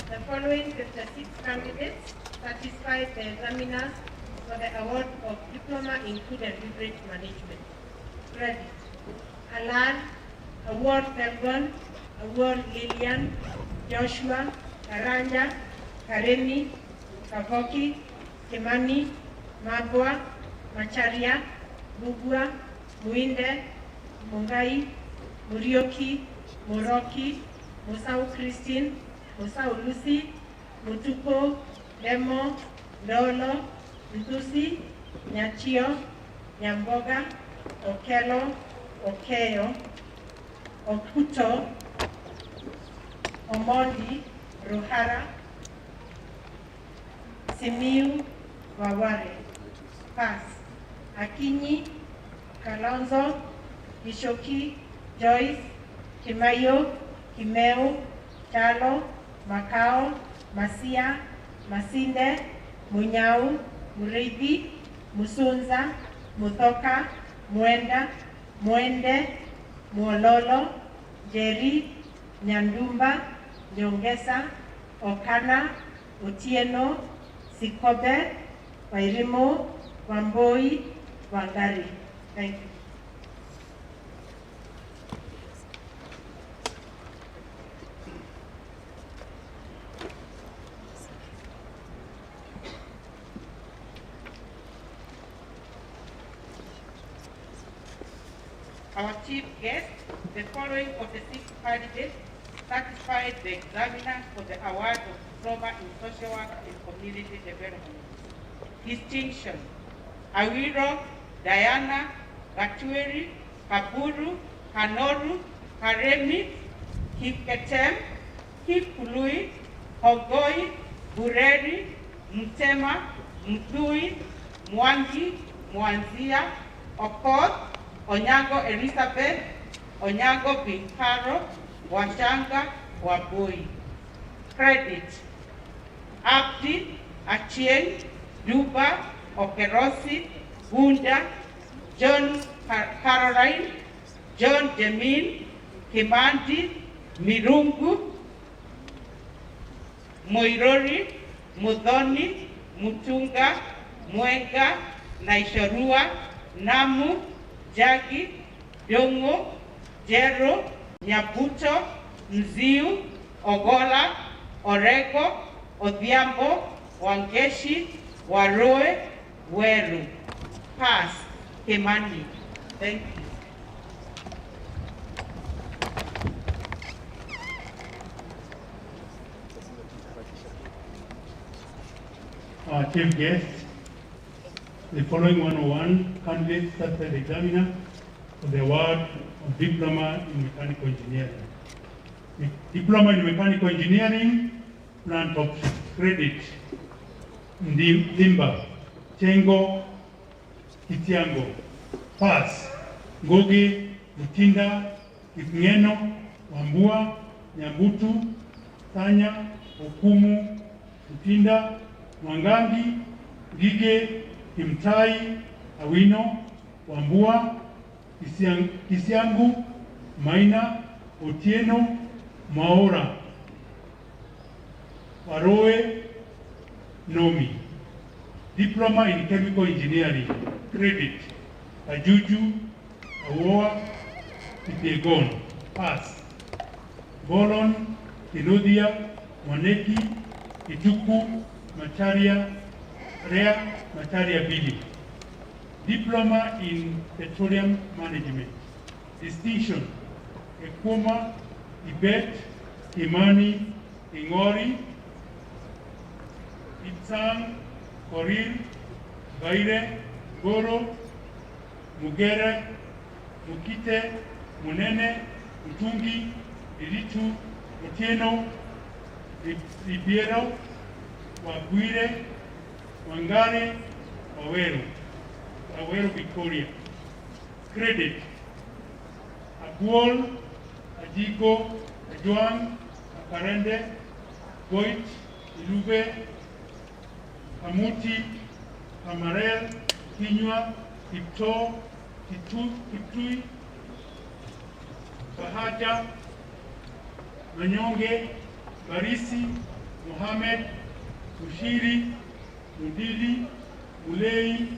the following 56 candidates satisfied the examiners for the award of Diploma in Food and Beverage Management. Credit: Alan, Award Melbourne, Award Lillian, Joshua, Karanja, Karemi, Kavoki, Kimani, Mabwa, Macharia, Bugua, Muinde, Mungai, Murioki, Moroki, Musau Christine, Musau Lucy, Mutuko, Demo, Dolo, Ntusi, Nyachio, Nyamboga, Okelo, Okeyo, Okuto, Omondi, Ruhara, Simiu, Waware. Pass: Akinyi, Kalonzo, Ishoki, Joyce, Kimayo, Kimeu, Chalo, Makao, Masia, Masinde, Munyau, Murithi, Musunza, Muthoka, Mwenda, Mwende, Muololo, Jerry, Nyandumba, Nyongesa, Okana, Otieno, Sikobe, Wairimo, Wamboi, Wangari. Thank you. Our chief guest, the following of the 6 candidates satisfied the examiner for the award of Diploma in Social Work and Community Development. Distinction: Awiro, Diana, Gatueri, Kaburu, Kanoru, Karemi, Kipketem, Kipului, Hogoi, Bureri, Mtema, Mtui, Mwangi, Mwanzia, Okoth, Onyango Elizabeth, Onyango Binkaro, Washanga, Waboi. Credit: Abdi, Achieng, Duba, Okerosi, Gunda, John Caroline, John Jemin, Kimandi, Mirungu, Moirori, Mudhoni, Mutunga, Mwenga, Naishorua, Namu, Jagi, Dongo, Jero, Nyabuto, Mziu, Ogola, Orego, Odhiambo, Wangeshi, Waroe, Weru. Pass: Kimani. Thank you. Our chief guest, the following 101 candidates certified examiner for the award of Diploma in Mechanical Engineering. The Diploma in Mechanical Engineering, plant option. Credit: Ndimba, Chengo, Kitiango. Pass: Ngoge, Mutinda, Kipngeno, Wambua, Nyambutu, Tanya, Okumu, Mutinda, Mwangangi, Gige, Kimtai, Awino, Wambua, Kisiangu, Maina, Otieno, Maora, Waroe, Nomi. Diploma in Chemical Engineering. Credit: Ajuju, Awoa, Kipiegon. Pass: Bolon, Kinudia, Mwaneki, Kituku, Macharia, Rea, Macharia Bili. Diploma in Petroleum Management. Distinction: Ekuma, Ibet, Imani, Ingori, Itsang, Korir, Gaire, Goro, Mugere, Mukite, Munene, Mutungi, Iritu, Otieno, Ribiero, Wabwire, Wangare, Waweru. Waweru Victoria. Credit: Abuol, Ajigo, Ajuang, Akarende, Goit, Ilube, Kamuti, Kamarel, Kinywa, Kipto, Kitui, Bahaja, Manyonge, Barisi, Mohamed, Mushiri, Mudili, Mulei,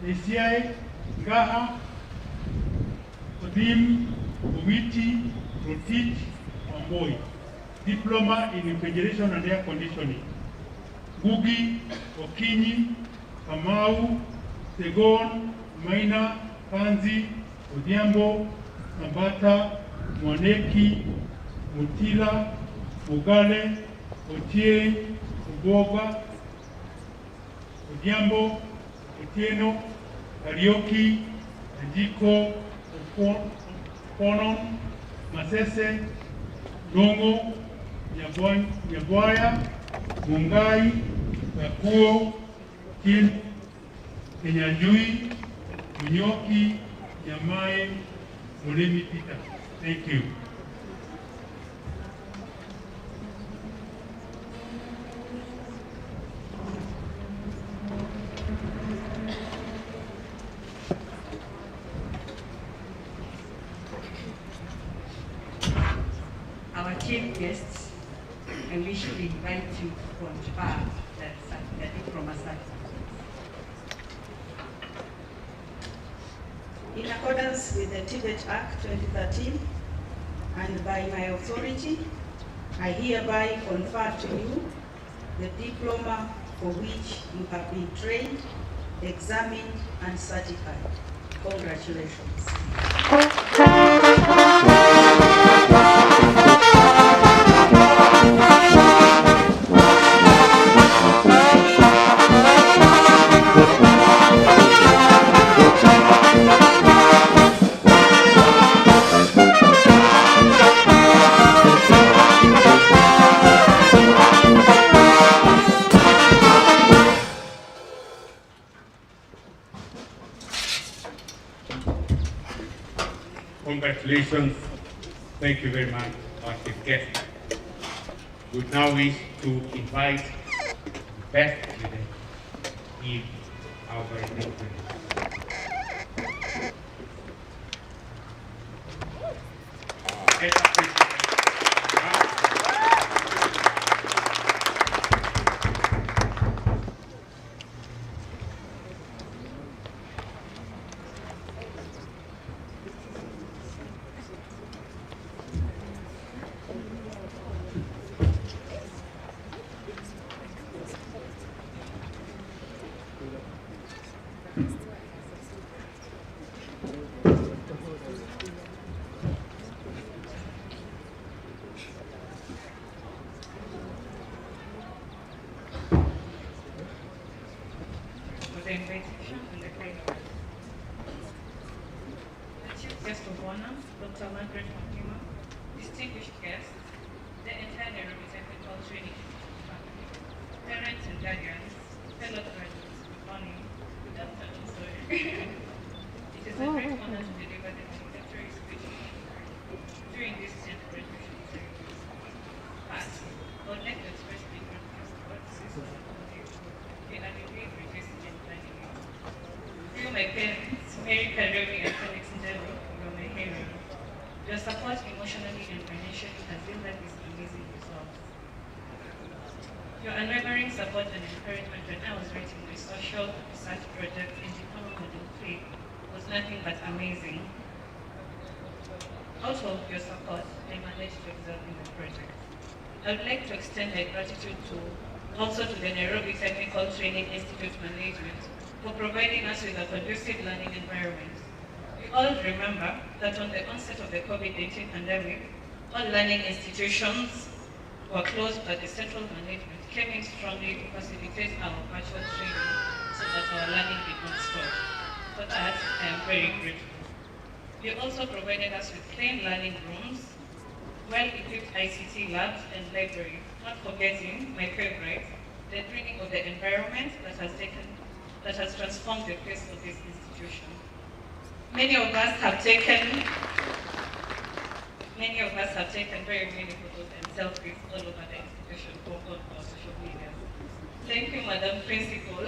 Naisiai, Gaha, Odim, Umiti, Rotich, Wamboi. Diploma in Refrigeration and Air Conditioning. Gugi, Okinyi, Kamau, Segon, Maina, Kanzi, Odhiambo, Nambata, Mwaneki, Mutila, Mugale, Otie, Uboga, Odhiambo, Otieno, Karioki, Njiko, Ponon, Masese, Dongo, Nyabwaya, Mungai, Kakuo, Kenyanjui, Munyoki, Nyamae, Mulemi Peter. Thank you. Our chief guests, and we should invite you to confer the diploma certificate. In accordance with the Tibet Act 2013 and by my authority, I hereby confer to you the diploma for which you have been trained, examined, and certified. Congratulations. Congratulations. Thank you very much, our chief guest. We now wish to invite the best student to give our presentation. The invitation and the Keynote. The Chief Guest of Honor, Dr. Margaret Makima, distinguished guests, the entire Nairobi Technical Training family, parents and guardians, fellow graduates, good morning, good afternoon, sorry. It is a great honor to deliver the introductory speech during this 10th graduation ceremony. First, I would like to express my gratitude towards Sister in adequate reducing and planning. Through my parents, Mary Karomi and Felix Njeri, you are my heroes. Your support emotionally and financially has yielded these amazing results. Your unwavering support and encouragement when I was writing my social research project in Diploma Module 3 was nothing but amazing. Out of your support, I managed to excel in the project. I would like to extend my gratitude also to the Nairobi Technical Training Institute Management for providing us with a conducive learning environment. We all remember that on the onset of the COVID-19 pandemic, all learning institutions were closed, but the central management came in strongly to facilitate our virtual training so that our learning did not stop. For that, I am very grateful. You also provided us with clean learning rooms, well-equipped ICT labs and library, not forgetting my favorite, the training of the environment that has transformed the face of this institution. Many of us have taken very many photos and selfies all over the institution for our social media. Thank you, Madam Principal,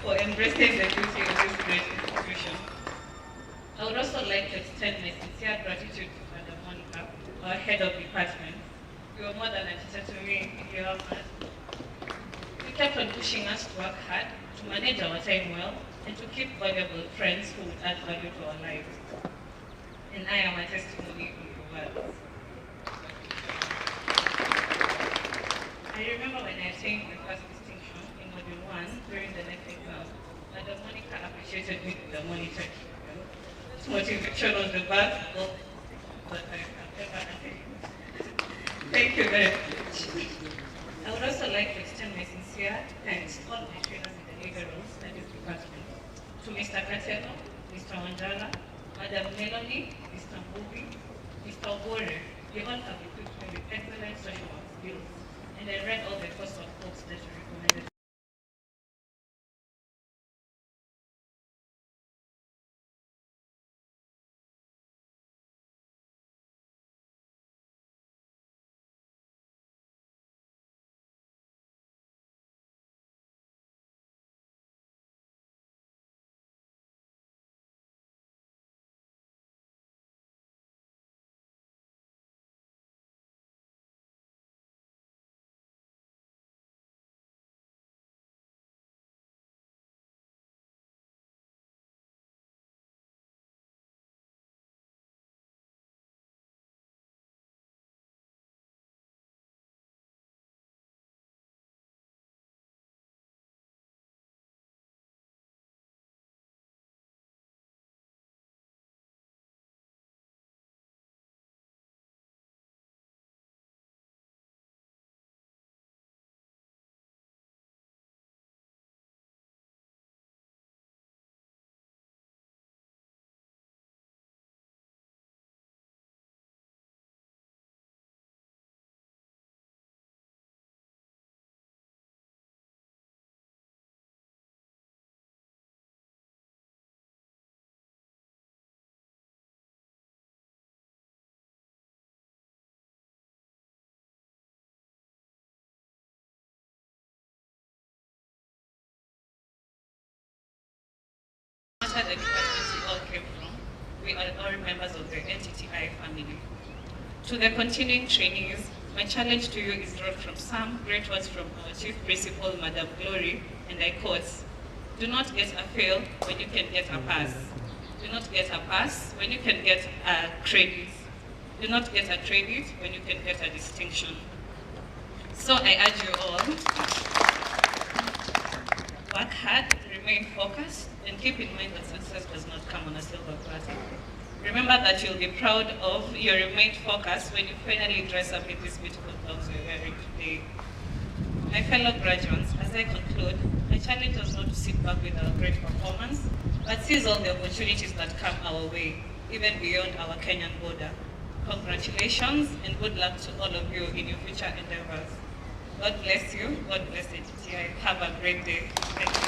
for embracing the beauty of this great institution. I would also like to extend my sincere gratitude to Madam Monica, our head of department. You are more than a teacher to me, you are mad. must work hard to manage our time well and to keep valuable friends who would add value to our lives. And I am a testimony of your words. I remember when I attained the first distinction in Module 1 during the next exam, Madam Monica appreciated me with the monitor. This motivation was the best that I have ever attained. Thank you very much. I would also like to extend my sincere thanks to all my trainers in the legal room studies department, to Mr. Katelo, Mr. Wanjala, Madam Melanie, Mr. Mbuvi, Mr. Bore. You all have equipped me with excellent social work skills, and I read all the course of books that you recommended. No matter the departments we all came from, we are all members of the NTTI family. To the continuing trainees, my challenge to you is drawn from some great words from our Chief Principal, Madam Glory, and I quote, "Do not get a fail when you can get a pass. Do not get a pass when you can get a credit. Do not get a credit when you can get a distinction." So I urge you all, work hard, remain focused, and keep in mind that success does not come on a silver platter. Remember that you'll be proud of your remained focus when you finally dress up in these beautiful clothes we're wearing today. My fellow graduates, as I conclude, my challenge was not to sit back with our great performance, but seize all the opportunities that come our way, even beyond our Kenyan border. Congratulations and good luck to all of you in your future endeavors. God bless you. God bless NTTI. Have a great day. Thank you.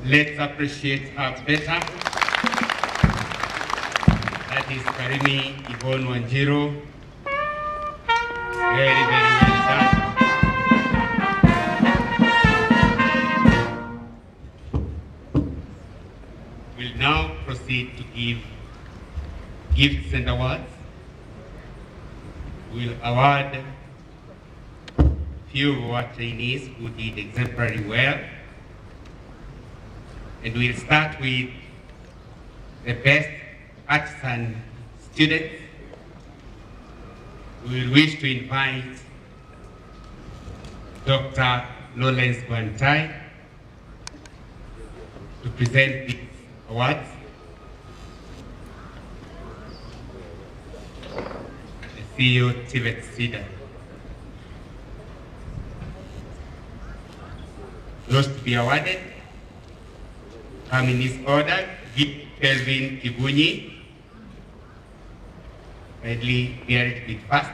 Let's appreciate her better. That is Karimi Yvonne Wanjiru. Very, very well done. We'll now proceed to give gifts and awards. We'll award few of our trainees who did exemplary well. And we'll start with the best artisan students. We will wish to invite Dr. Lawrence Guantai to present these awards. The CEO, Tivet Sida. Those to be awarded come in this order: Kelvin Kibunyi, kindly bear it with fast.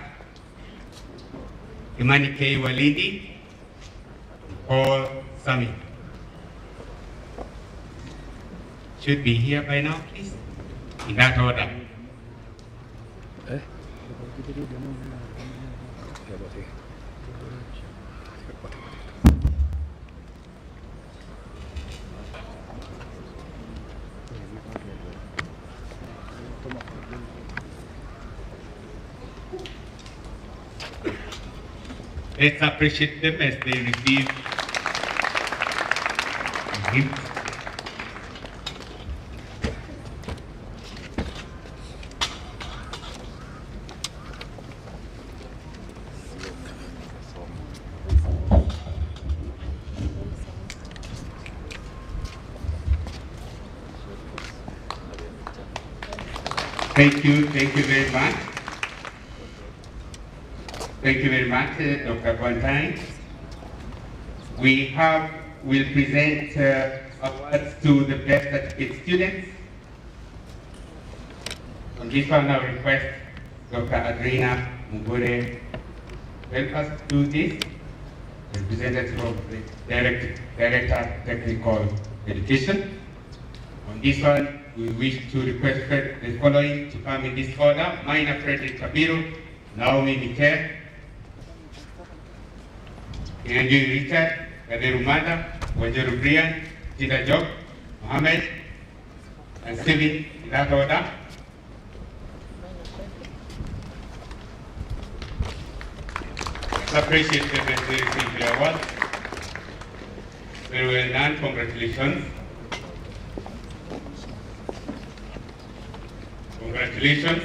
Imani K. Walidi, Paul Sami. Should be here by now, please. In that order. Let's appreciate them as they receive gifts. Thank you very much. Thank you very much, Dr. Quantine. We'll present awards to the best certificate students. On this one, I request Dr. Adrina Mugure help us do this. Representative of the Director Technical Education. On this one, we wish to request the following to come in this order: Minor Frederick Kabiru, Naomi Mikel, Angie Richard, Kaderu Mada, Wajeru Brian, Tina Job, Mohammed, and Steven in that order. Appreciate them as they receive the award. Very well done, congratulations. Congratulations.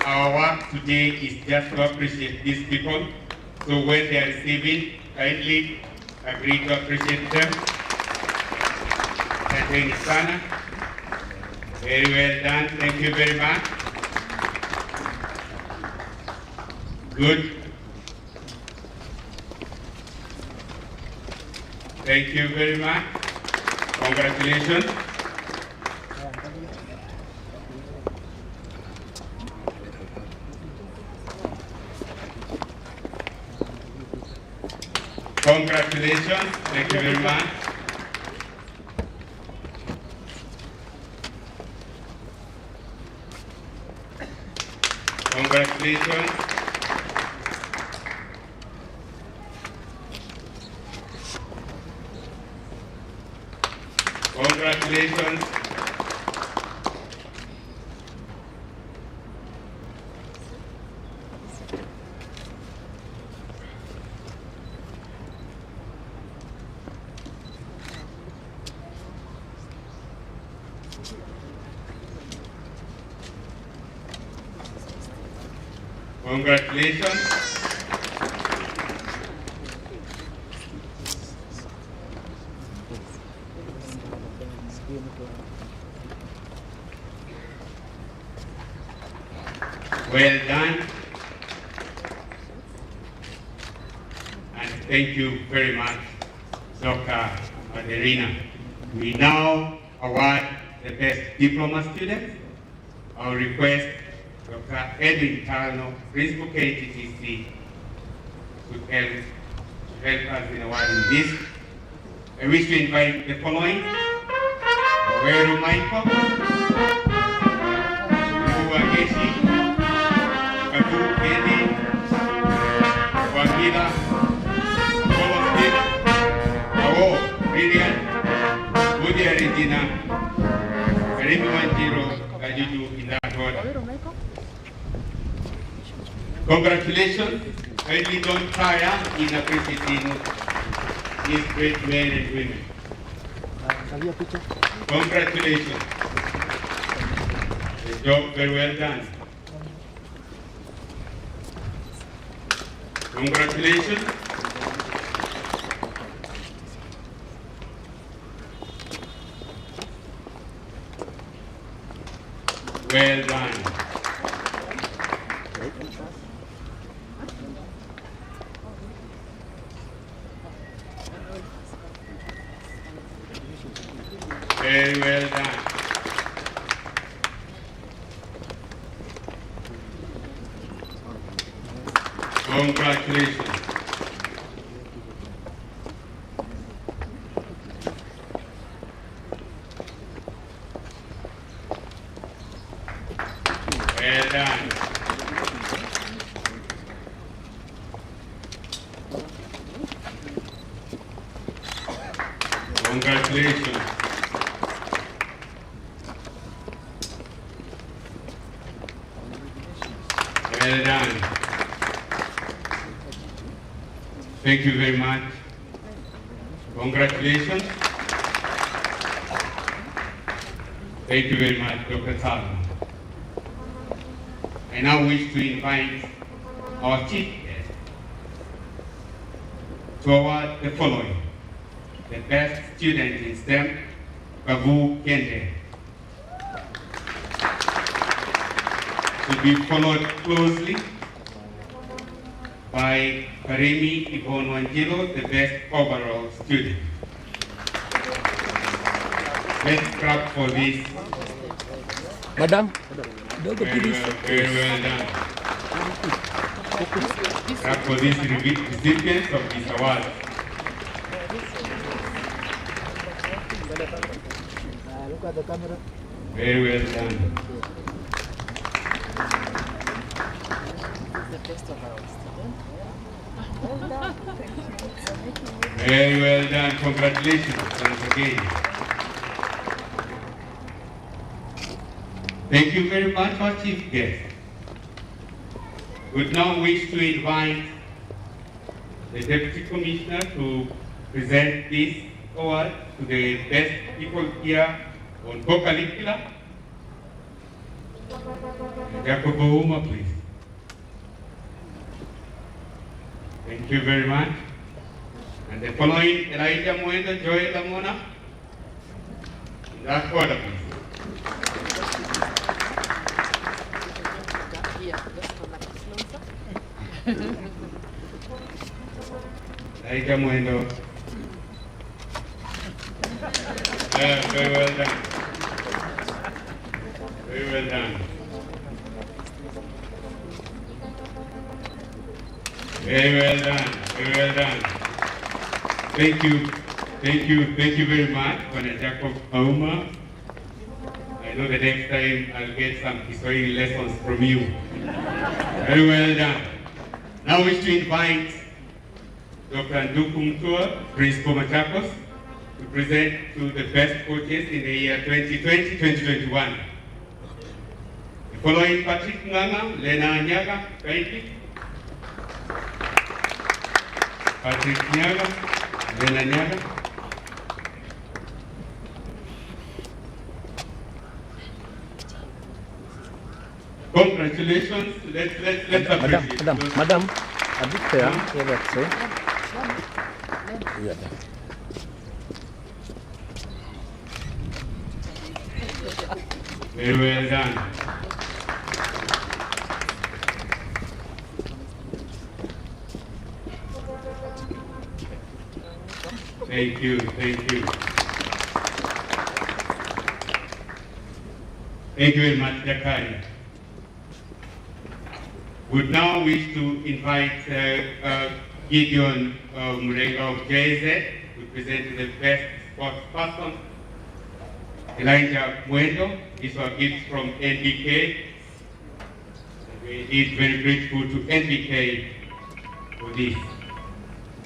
Our work today is just to appreciate these people. So when they are receiving, kindly agree to appreciate them. Thank you, Sana. Very well done. Thank you very much. Good. Thank you very much. Congratulations. Congratulations. Thank you very much. Congratulations. Congratulations. Congratulations. Well done. And thank you very much, Dr. Adelina. We now award the best diploma students. I will request Dr. Edwin Tarno, Principal KTTC, to help us in awarding this. I wish to invite the following: Oweru Michael, Uwageshi, Kadu Kedi, Wagila, Colostin, Awo, Brilliant, Budia Regina, Karibu Wanjiro, Kajuju in that order. Congratulations. Kindly don't tire in appreciating these great men and women. Congratulations. The job very well done. Congratulations. Well done. Very well done. Congratulations. Well done. Congratulations. Well done. Thank you very much. Congratulations. Thank you very much, Dr. Salman. I now wish to invite our chief guest to award the following: the best student in STEM, Babu Kende, to be followed closely by Karemi Yvonne Wanjilo, the best overall student. Let's clap for this. Madam, very well done. Clap for this recipients of this award. Look at the camera. Very well done. Very well done. Congratulations once again. Thank you very much, our chief guest. We now wish to invite the Deputy Commissioner to present this award to the best people here on co-curricular. Jacob Ouma, please. Thank you very much. And the following, Elijah Mwenda, Joy Lamona. In that order, please. Elijah Mwendo. Very well done. Very well done. Very well done. Very well done. Thank you. Thank you. Thank you very much, Father Jacob Auma. I know the next time I'll get some history lessons from you. Very well done. Now I wish to invite Dr. Nduku Mtua, Principal Machakos, to present to the best coaches in the year 2020-2021. The following: Patrick Nganga, Lena Nyaga, kindly. Patrick Nyaga, Lena Nyaga. Congratulations. Let's appreciate. Madam, a bit there. Very well done. Thank you, thank you. Thank you very much, Dakari. Would now wish to invite Gideon Murenga of JZ to present the best sports person. Elijah Mwendo, these are gifts from NBK. We are very grateful to NBK for this.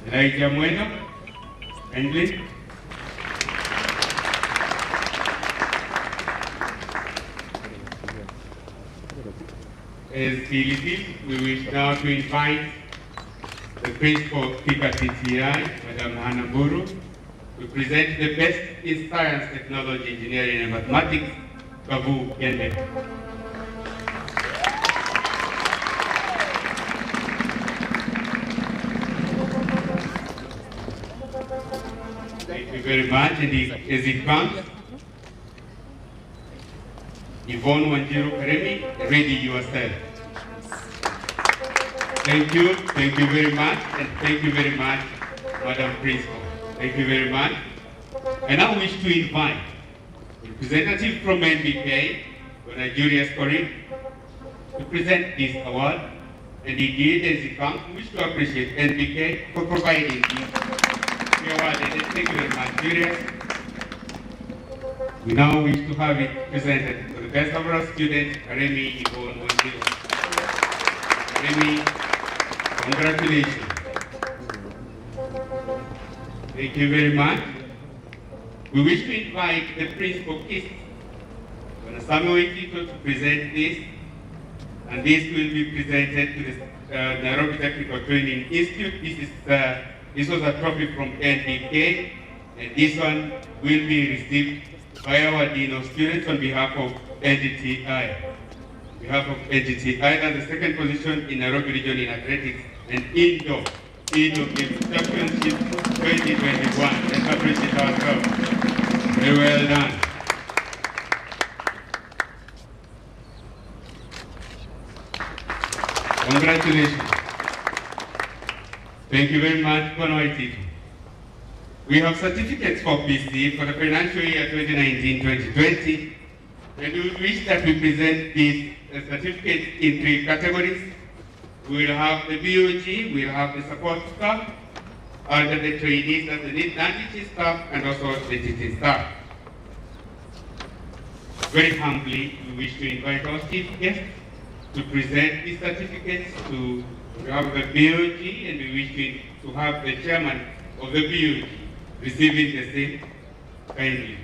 Elijah Mwendo, kindly. As he leaves, we wish now to invite the Principal of PKTTI, Madam Hannah Buru, to present the best in science, technology, engineering, and mathematics, Babu Kende. Thank you very much. And as it comes, Yvonne Wanjiro Karemi, ready yourself. Thank you very much, and thank you very much, Madam Principal. Thank you very much. I now wish to invite representative from NBK, Nigeria Scoring, to present this award. And indeed, as it comes, we wish to appreciate NBK for providing the award. And thank you very much, Julius. We now wish to have it presented for the best overall student, Karemi Yvonne Wanjilo. Karemi, congratulations. Thank you very much. We wish to invite the Principal Kist, Samuel Tito, to present this and this will be presented to the Nairobi Technical Training Institute. This was a trophy from NDK, and this one will be received by our Dean of Students on behalf of NDTI. On behalf of NDTI, and the second position in Nairobi region in athletics and indoor Games Championship 2021. Let's appreciate ourselves. Very well done. Congratulations. Thank you very much, Conway. We have certificates for PC for the financial year 2019-2020, and we wish that we present these certificates in 3 categories. We will have the BOG, we will have the support staff, and the trainees, and the non-teaching staff, and also the teaching staff. Very humbly, we wish to invite our chief guests to present these certificates to have the BOG, and we wish to have the chairman of the BOG receiving the same kindly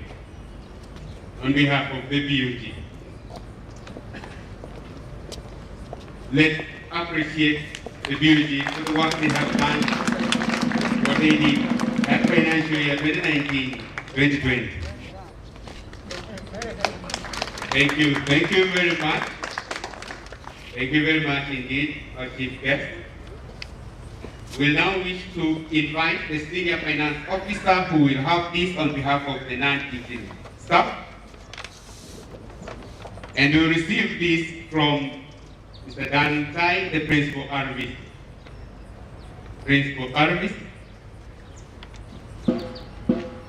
on behalf of the BOG. Let's appreciate the BOG for the work they have done, what they did at financial year 2019-2020. Thank you very much. Thank you very much indeed, our chief guest. We now wish to invite the senior finance officer who will have this on behalf of the non-teaching staff. And we will receive this from Mr. Dan Tai, the principal RV. Principal RV.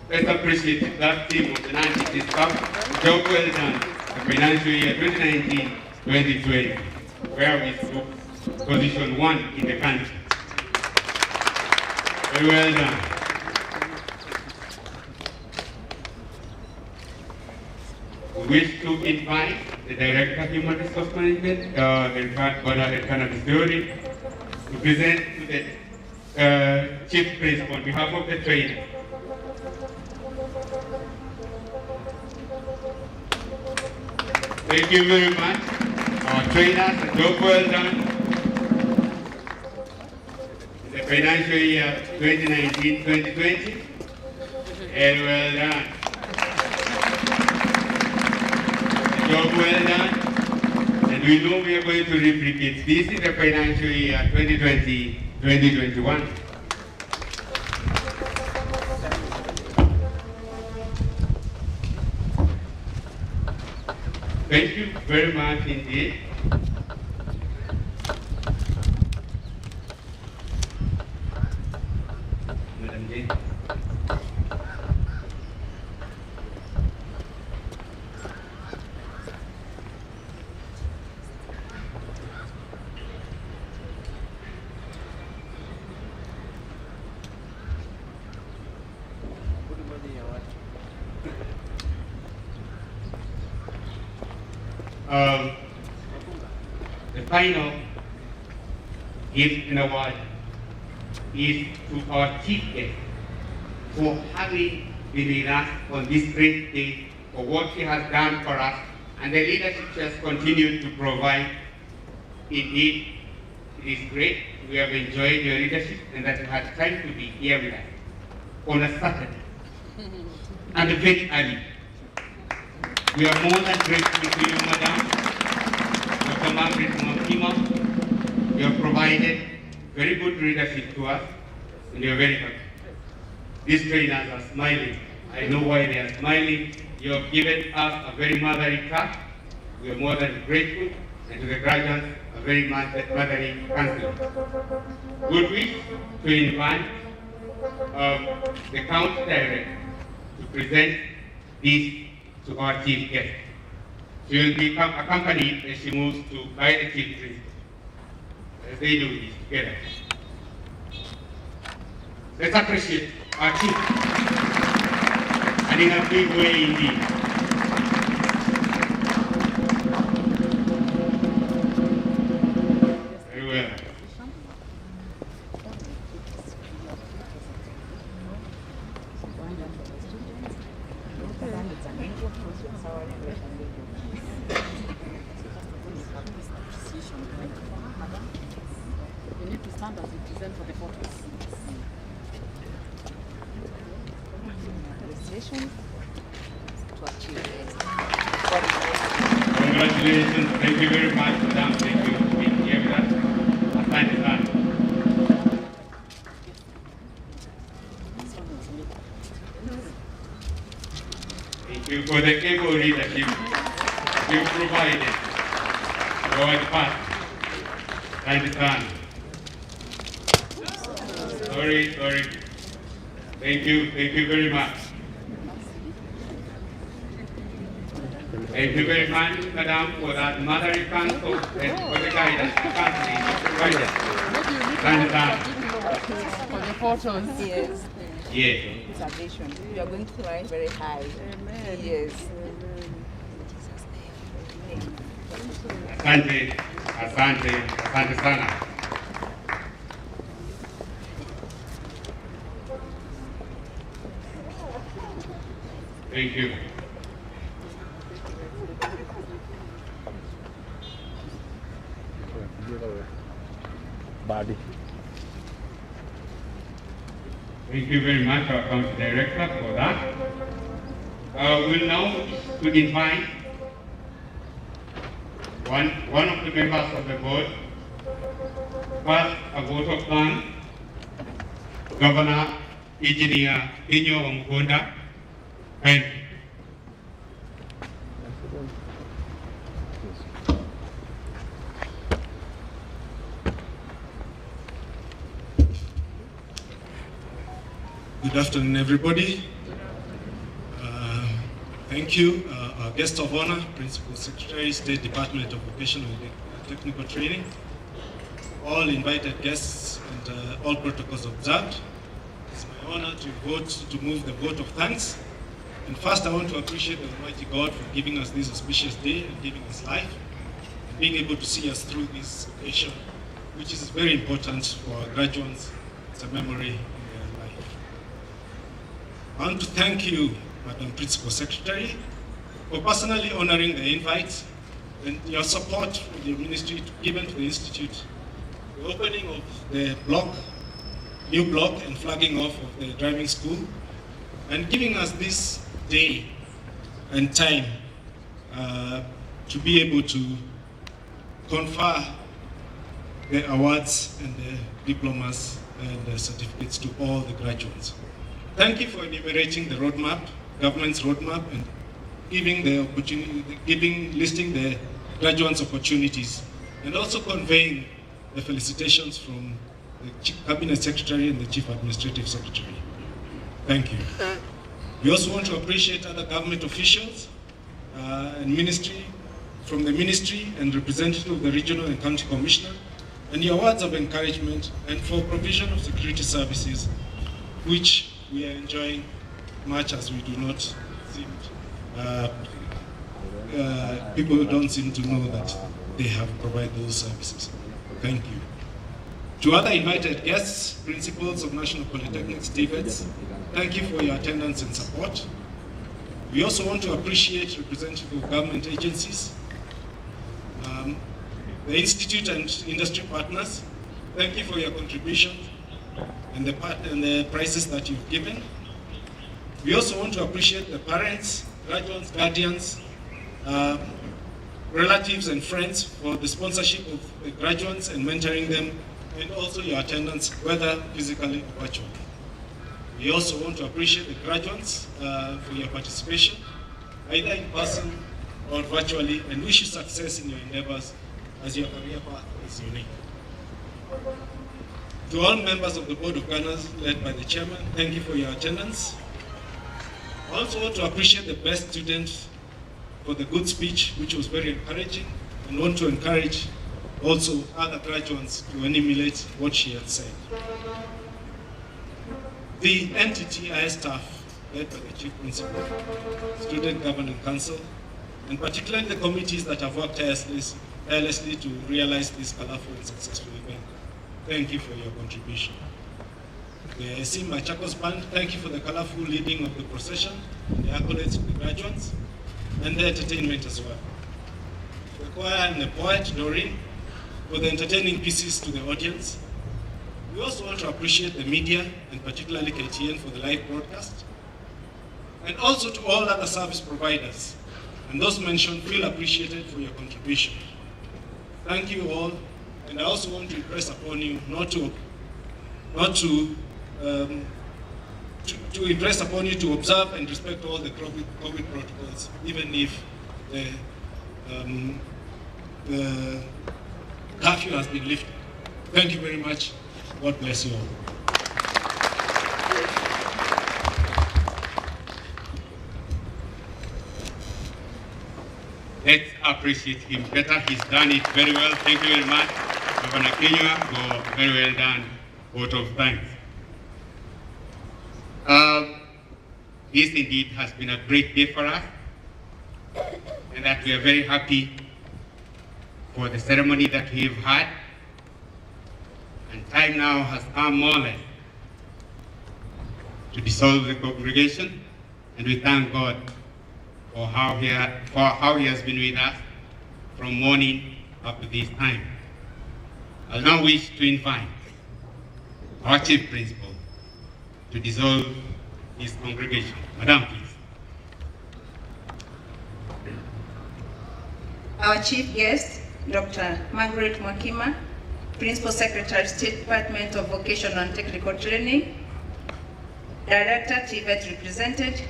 Let's appreciate that team of the non-teaching staff. Job well done. The financial year 2019-2020, where we took position 1 in the country. Very well done. We wish to invite the Director of Human Resource Management, Cannabis Theory, to present to the Chief Principal on behalf of the trainer. Thank you very much. Our trainers, a job well done. The financial year 2019-2020, and well done. A job well done. And we know we are going to replicate this in the financial year 2020-2021. Thank you very much indeed. Madam Jane. The final gift and award is to our chief guest for having been with us on this great day, for what he has done for us, and the leadership she has continued to provide. Indeed, it is great. We have enjoyed your leadership and that you had time to be here with us on a Saturday and very early. We are more than grateful to you, Madam. Dr. Margaret Mwakima, you have provided very good leadership to us, and we are very happy. These trainers are smiling. I know why they are smiling. You have given us a very motherly touch. We are more than grateful, and to the graduates, a very motherly counseling. Good wish to invite the county director to present this to our chief guest. She will be accompanied as she moves by the chief principal, as they do this together. Let's appreciate our chief, and in a big way indeed. Very well. You need to stand as you present for the photos. Registration to achieve it. Congratulations. Thank you very much, Madam. Thank you for being here with us. Asante sana. Thank you for the able leadership you provided. Forward path. Asante sana. Sorry. Thank you very much. Thank you very much, Madam, for that motherly counsel and for the guidance. For the photos. Yes. Yes. Salvation. You are going to fly very high. Amen. Yes. Asante sana. Thank you. Body. Thank you very much, our Council Director, for that. We'll now to invite one of the members of the board. First, a vote of thanks, Governor Engineer Inyo Mkunda. Thank you. Good afternoon, everybody. Thank you, our guest of honor, Principal Secretary, State Department of Vocational and Technical Training, all invited guests, and all protocols observed. It's my honor to move the vote of thanks. And first, I want to appreciate the Almighty God for giving us this auspicious day and giving us life, and being able to see us through this occasion, which is very important for our graduates. It's a memory in their life. I want to thank you, Madam Principal Secretary, for personally honoring the invite and your support for the ministry given to the Institute, the opening of the new block and flagging off of the driving school, and giving us this day and time to be able to confer the awards and the diplomas and the certificates to all the graduates. Thank you for enumerating the roadmap, government's roadmap, and giving the opportunity, listing the graduates' opportunities, and also conveying the felicitations from the Cabinet Secretary and the Chief Administrative Secretary. Thank you. We also want to appreciate other government officials and ministry, from the ministry and representative of the regional and county commissioner, and your words of encouragement and for provision of security services, which we are enjoying much as we do not seem, people don't seem to know that they have provided those services. Thank you. To other invited guests, principals of National Polytechnics, TVETs, thank you for your attendance and support. We also want to appreciate representatives of government agencies, the Institute and industry partners. Thank you for your contribution and the prizes that you've given. We also want to appreciate the parents, graduates, guardians, relatives and friends for the sponsorship of the graduates and mentoring them, and also your attendance, whether physically or virtually. We also want to appreciate the graduates for your participation, either in person or virtually, and wish you success in your endeavors as your career path is unique. To all members of the Board of Governors, led by the Chairman, thank you for your attendance. I also want to appreciate the best student for the good speech, which was very encouraging, and want to encourage also other graduates to emulate what she had said. The NTTI staff, led by the Chief Principal, Student Governing Council, and particularly the committees that have worked tirelessly to realize this colorful and successful event. Thank you for your contribution. The SC Machakos Band, thank you for the colorful leading of the procession, the accolades to the graduates, and the entertainment as well. The choir and the poet, Doreen, for the entertaining pieces to the audience. We also want to appreciate the media, and particularly KTN, for the live broadcast. And also to all other service providers, and those mentioned, feel appreciated for your contribution. Thank you all, and I also want to impress upon you to impress upon you to observe and respect all the COVID protocols, even if the curfew has been lifted. Thank you very much. God bless you all. Let's appreciate him better. He's done it very well. Thank you very much, Governor Kenya, for very well done vote of thanks. This indeed has been a great day for us, and that we are very happy for the ceremony that we've had. And time now has come more or less to dissolve the congregation, and we thank God for how he has been with us from morning up to this time. I now wish to invite our Chief Principal to dissolve this congregation. Madam, please. Our chief guest, Dr. Margaret Mwakima, Principal Secretary, State Department of Vocational and Technical Training, Director, TVET represented,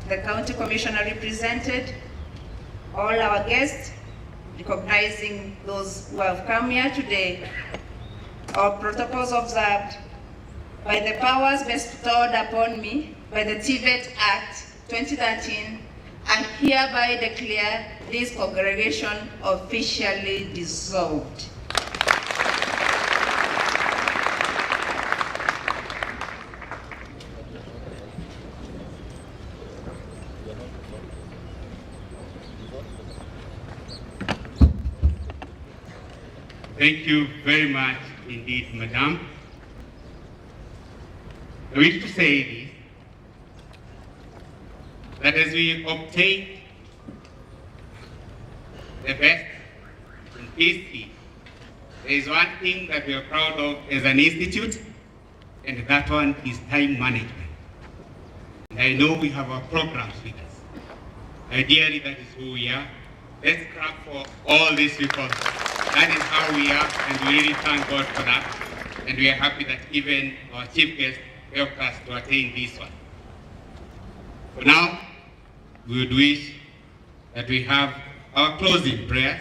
the County Commissioner represented, all our guests, recognizing those who have come here today, our protocols observed by the powers bestowed upon me by the TVET Act 2013, and hereby declare this congregation officially dissolved. Thank you very much indeed, Madam. I wish to say this, that as we obtain the best in history, there is one thing that we are proud of as an institute, and that one is time management. And I know we have our programs with us. Ideally, that is who we are. Let's clap for all these people. That is how we are, and we really thank God for that. And we are happy that even our chief guest helped us to attain this one. For now, we would wish that we have our closing prayer,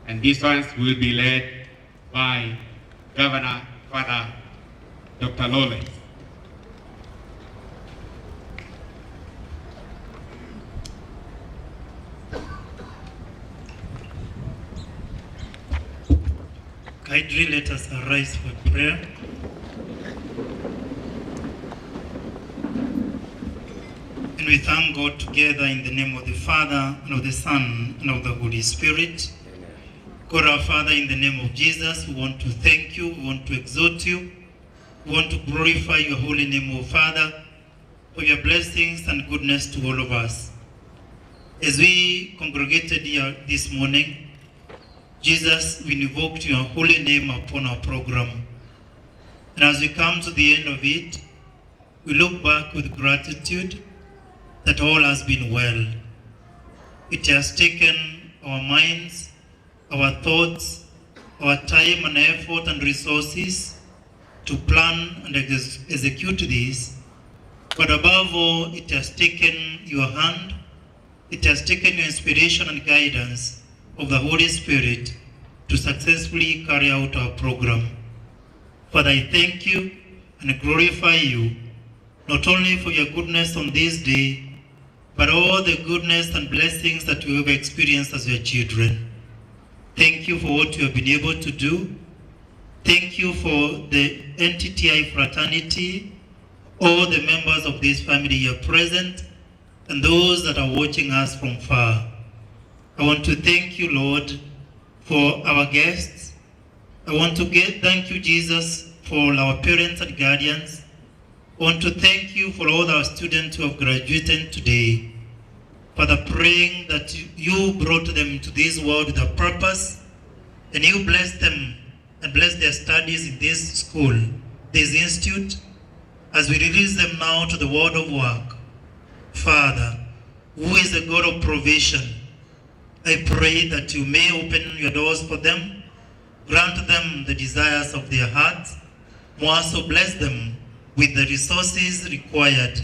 and these ones will be led by Governor Father Dr. Lawrence. Kindly let us arise for prayer. And we thank God together in the name of the Father, and of the Son, and of the Holy Spirit. God our Father, in the name of Jesus, we want to thank you, we want to exalt you, we want to glorify your holy name, O Father, for your blessings and goodness to all of us. As we congregated here this morning, Jesus, we invoked your holy name upon our program. And as we come to the end of it, we look back with gratitude that all has been well. It has taken our minds, our thoughts, our time and effort and resources to plan and execute this. But above all, it has taken your hand, it has taken your inspiration and guidance of the Holy Spirit to successfully carry out our program. Father, I thank you and glorify you, not only for your goodness on this day, but all the goodness and blessings that we have experienced as your children. Thank you for what you have been able to do. Thank you for the NTTI fraternity, all the members of this family here present, and those that are watching us from far. I want to thank you, Lord, for our guests. I want to thank you, Jesus, for our parents and guardians. I want to thank you for all our students who have graduated today. Father, praying that you brought them to this world with a purpose, and you bless them and bless their studies in this school, this institute, as we release them now to the world of work. Father, who is the God of provision, I pray that you may open your doors for them, grant them the desires of their hearts, more so bless them with the resources required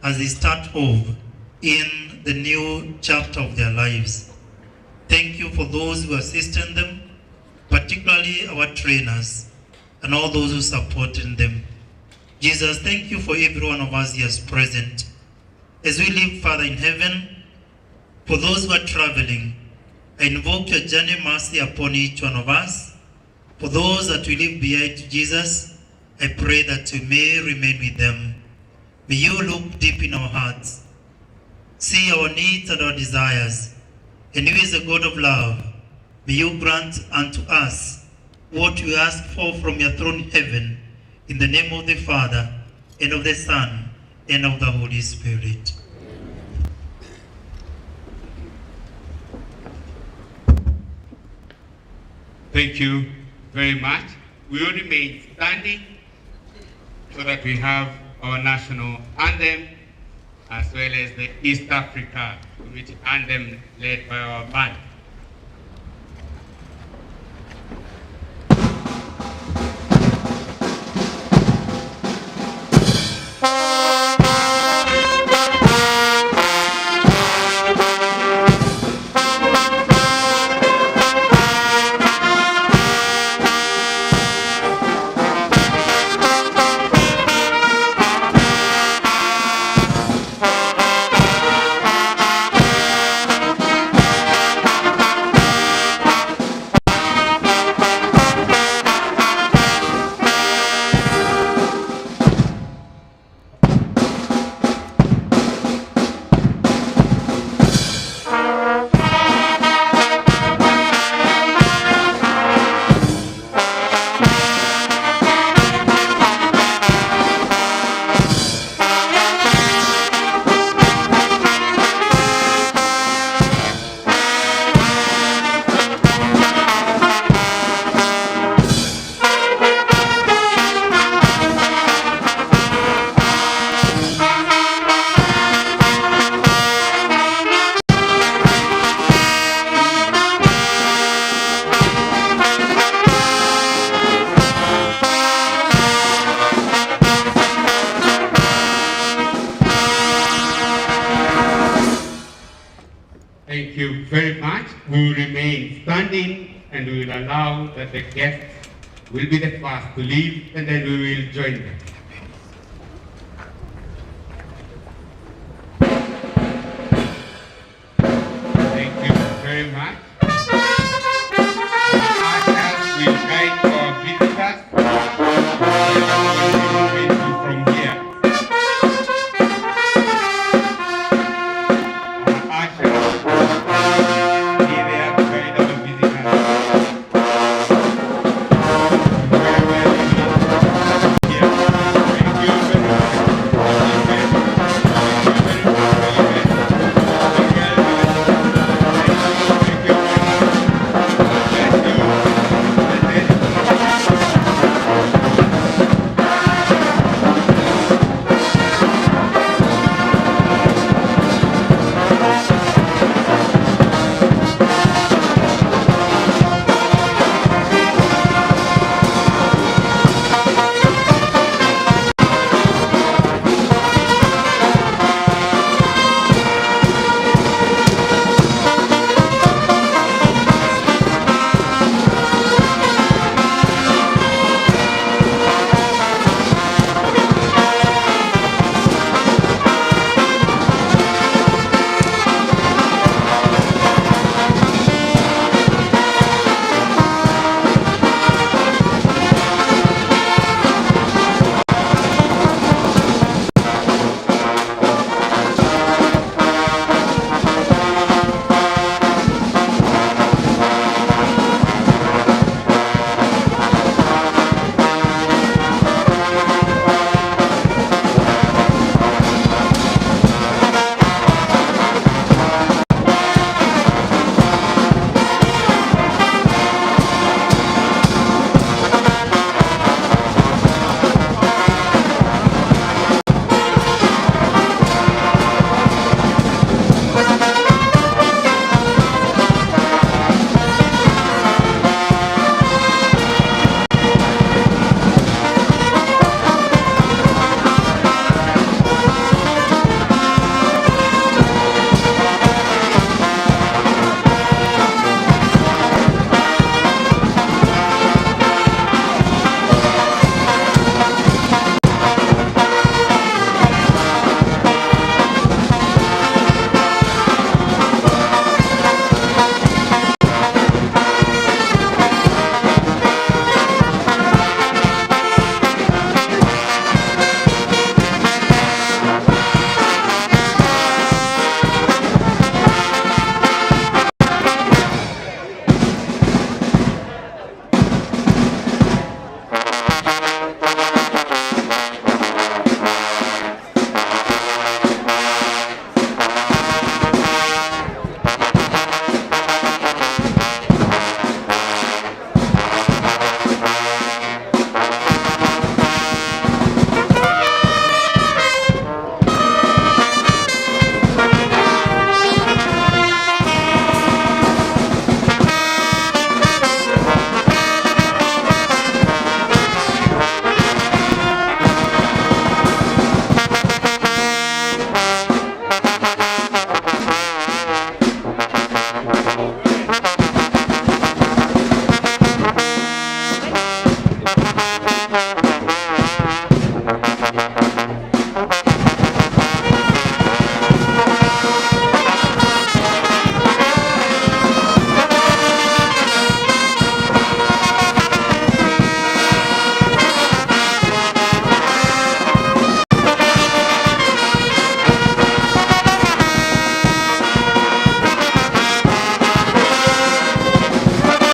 as they start off in the new chapter of their lives. Thank you for those who assisted them, particularly our trainers and all those who supported them. Jesus, thank you for every one of us here present. As we live, Father in heaven, for those who are traveling, I invoke your journey mercy upon each one of us. For those that we leave behind, Jesus, I pray that you may remain with them. May you look deep in our hearts, see our needs and our desires, and you is the God of love. May you grant unto us what we ask for from your throne in heaven, in the name of the Father, and of the Son, and of the Holy Spirit. Thank you very much. We will remain standing so that we have our national anthem as well as the East Africa Community anthem led by our band. Thank you very much. We will remain standing and we will allow that the guests will be the first to leave and then we will join them.